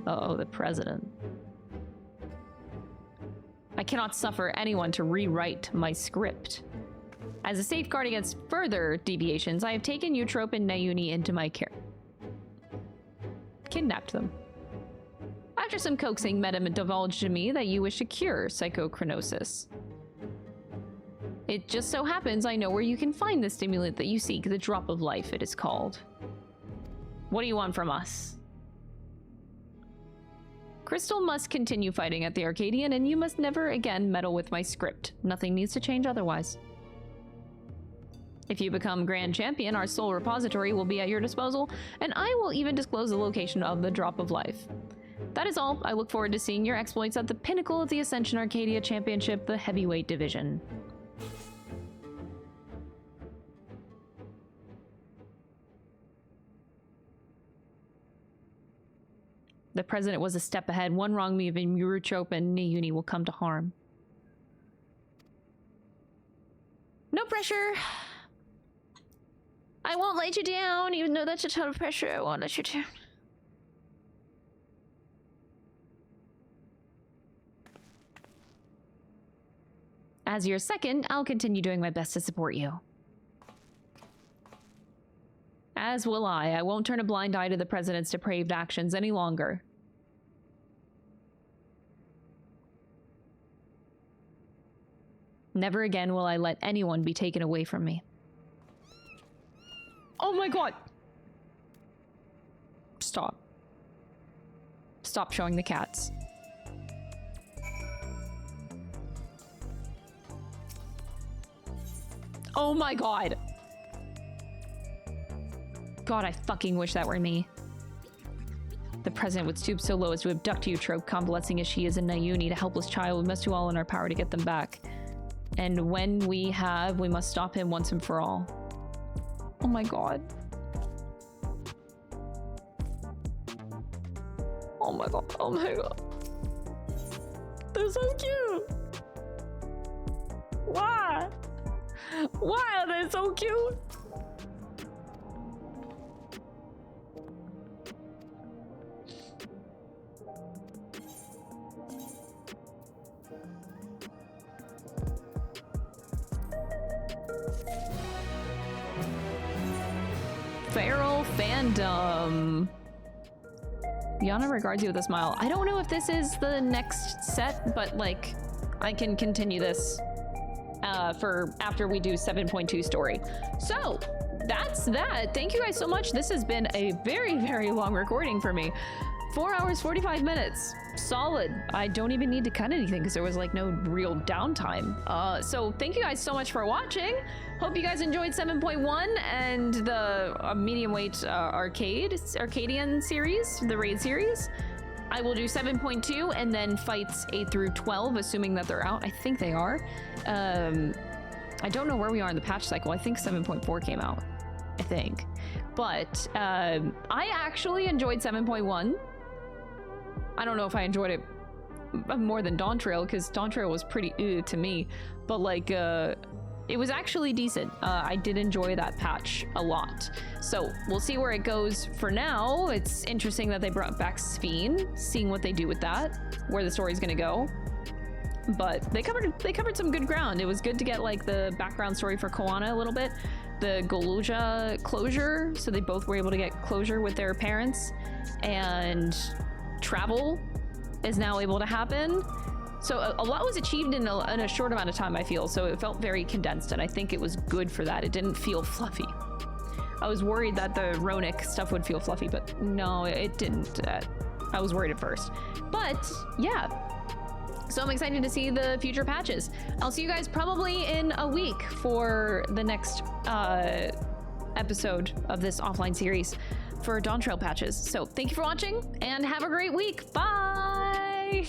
Uh-oh, the president. I cannot suffer anyone to rewrite my script. As a safeguard against further deviations, I have taken Eutrope and Nayuni into my care. Kidnapped them. After some coaxing, Medem divulged to me that you wish to cure psychochronosis. It just so happens I know where you can find the stimulant that you seek, the drop of life it is called. What do you want from us? Crystal must continue fighting at the Arcadion, and you must never again meddle with my script. Nothing needs to change otherwise. If you become Grand Champion, our soul repository will be at your disposal, and I will even disclose the location of the drop of life. That is all. I look forward to seeing your exploits at the pinnacle of the Ascension Arcadia Championship, the heavyweight division. The president was a step ahead. One wrong move and Eutrope and Nayuni will come to harm. No pressure. I won't let you down, even though that's a ton of pressure. I won't let you down. As your second, I'll continue doing my best to support you. As will I. I won't turn a blind eye to the president's depraved actions any longer. Never again will I let anyone be taken away from me. Oh my god! Stop. Stop showing the cats. Oh my god! God, I fucking wish that were me. The president would stoop so low as to abduct Eutrope, convalescing as she is in Nayuni, the helpless child. We must do all in our power to get them back. And when we have, we must stop him once and for all. Oh my god. Oh my god. Oh my god. They're so cute. Why? Why are they so cute? Feral fandom. Yana regards you with a smile. I don't know if this is the next set, but like, I can continue this for after we do 7.2 story. So that's that. Thank you guys so much. This has been a very, very long recording for me. 4 hours, 45 minutes. Solid. I don't even need to cut anything because there was like no real downtime. So thank you guys so much for watching. Hope you guys enjoyed 7.1 and the medium weight Arcadion series, the raid series. I will do 7.2 and then fights 8 through 12, assuming that they're out. I think they are. I don't know where we are in the patch cycle. I think 7.4 came out, I think. But I actually enjoyed 7.1. I don't know if I enjoyed it more than Dawntrail, because Dawntrail was pretty to me, but like it was actually decent. I did enjoy that patch a lot. So we'll see where it goes. For now, it's interesting that they brought back Sphene, seeing what they do with that, where the story's gonna go. But they covered some good ground. It was good to get like the background story for Koana a little bit, the Goluja closure, so they both were able to get closure with their parents, and travel is now able to happen. So a lot was achieved in a short amount of time, I feel, so it felt very condensed, and I think it was good for that. It didn't feel fluffy. I was worried that the Ronick stuff would feel fluffy, but no, it didn't. I was worried at first. But yeah, so I'm excited to see the future patches. I'll see you guys probably in a week for the next episode of this offline series for Dawntrail patches. So thank you for watching and have a great week. Bye!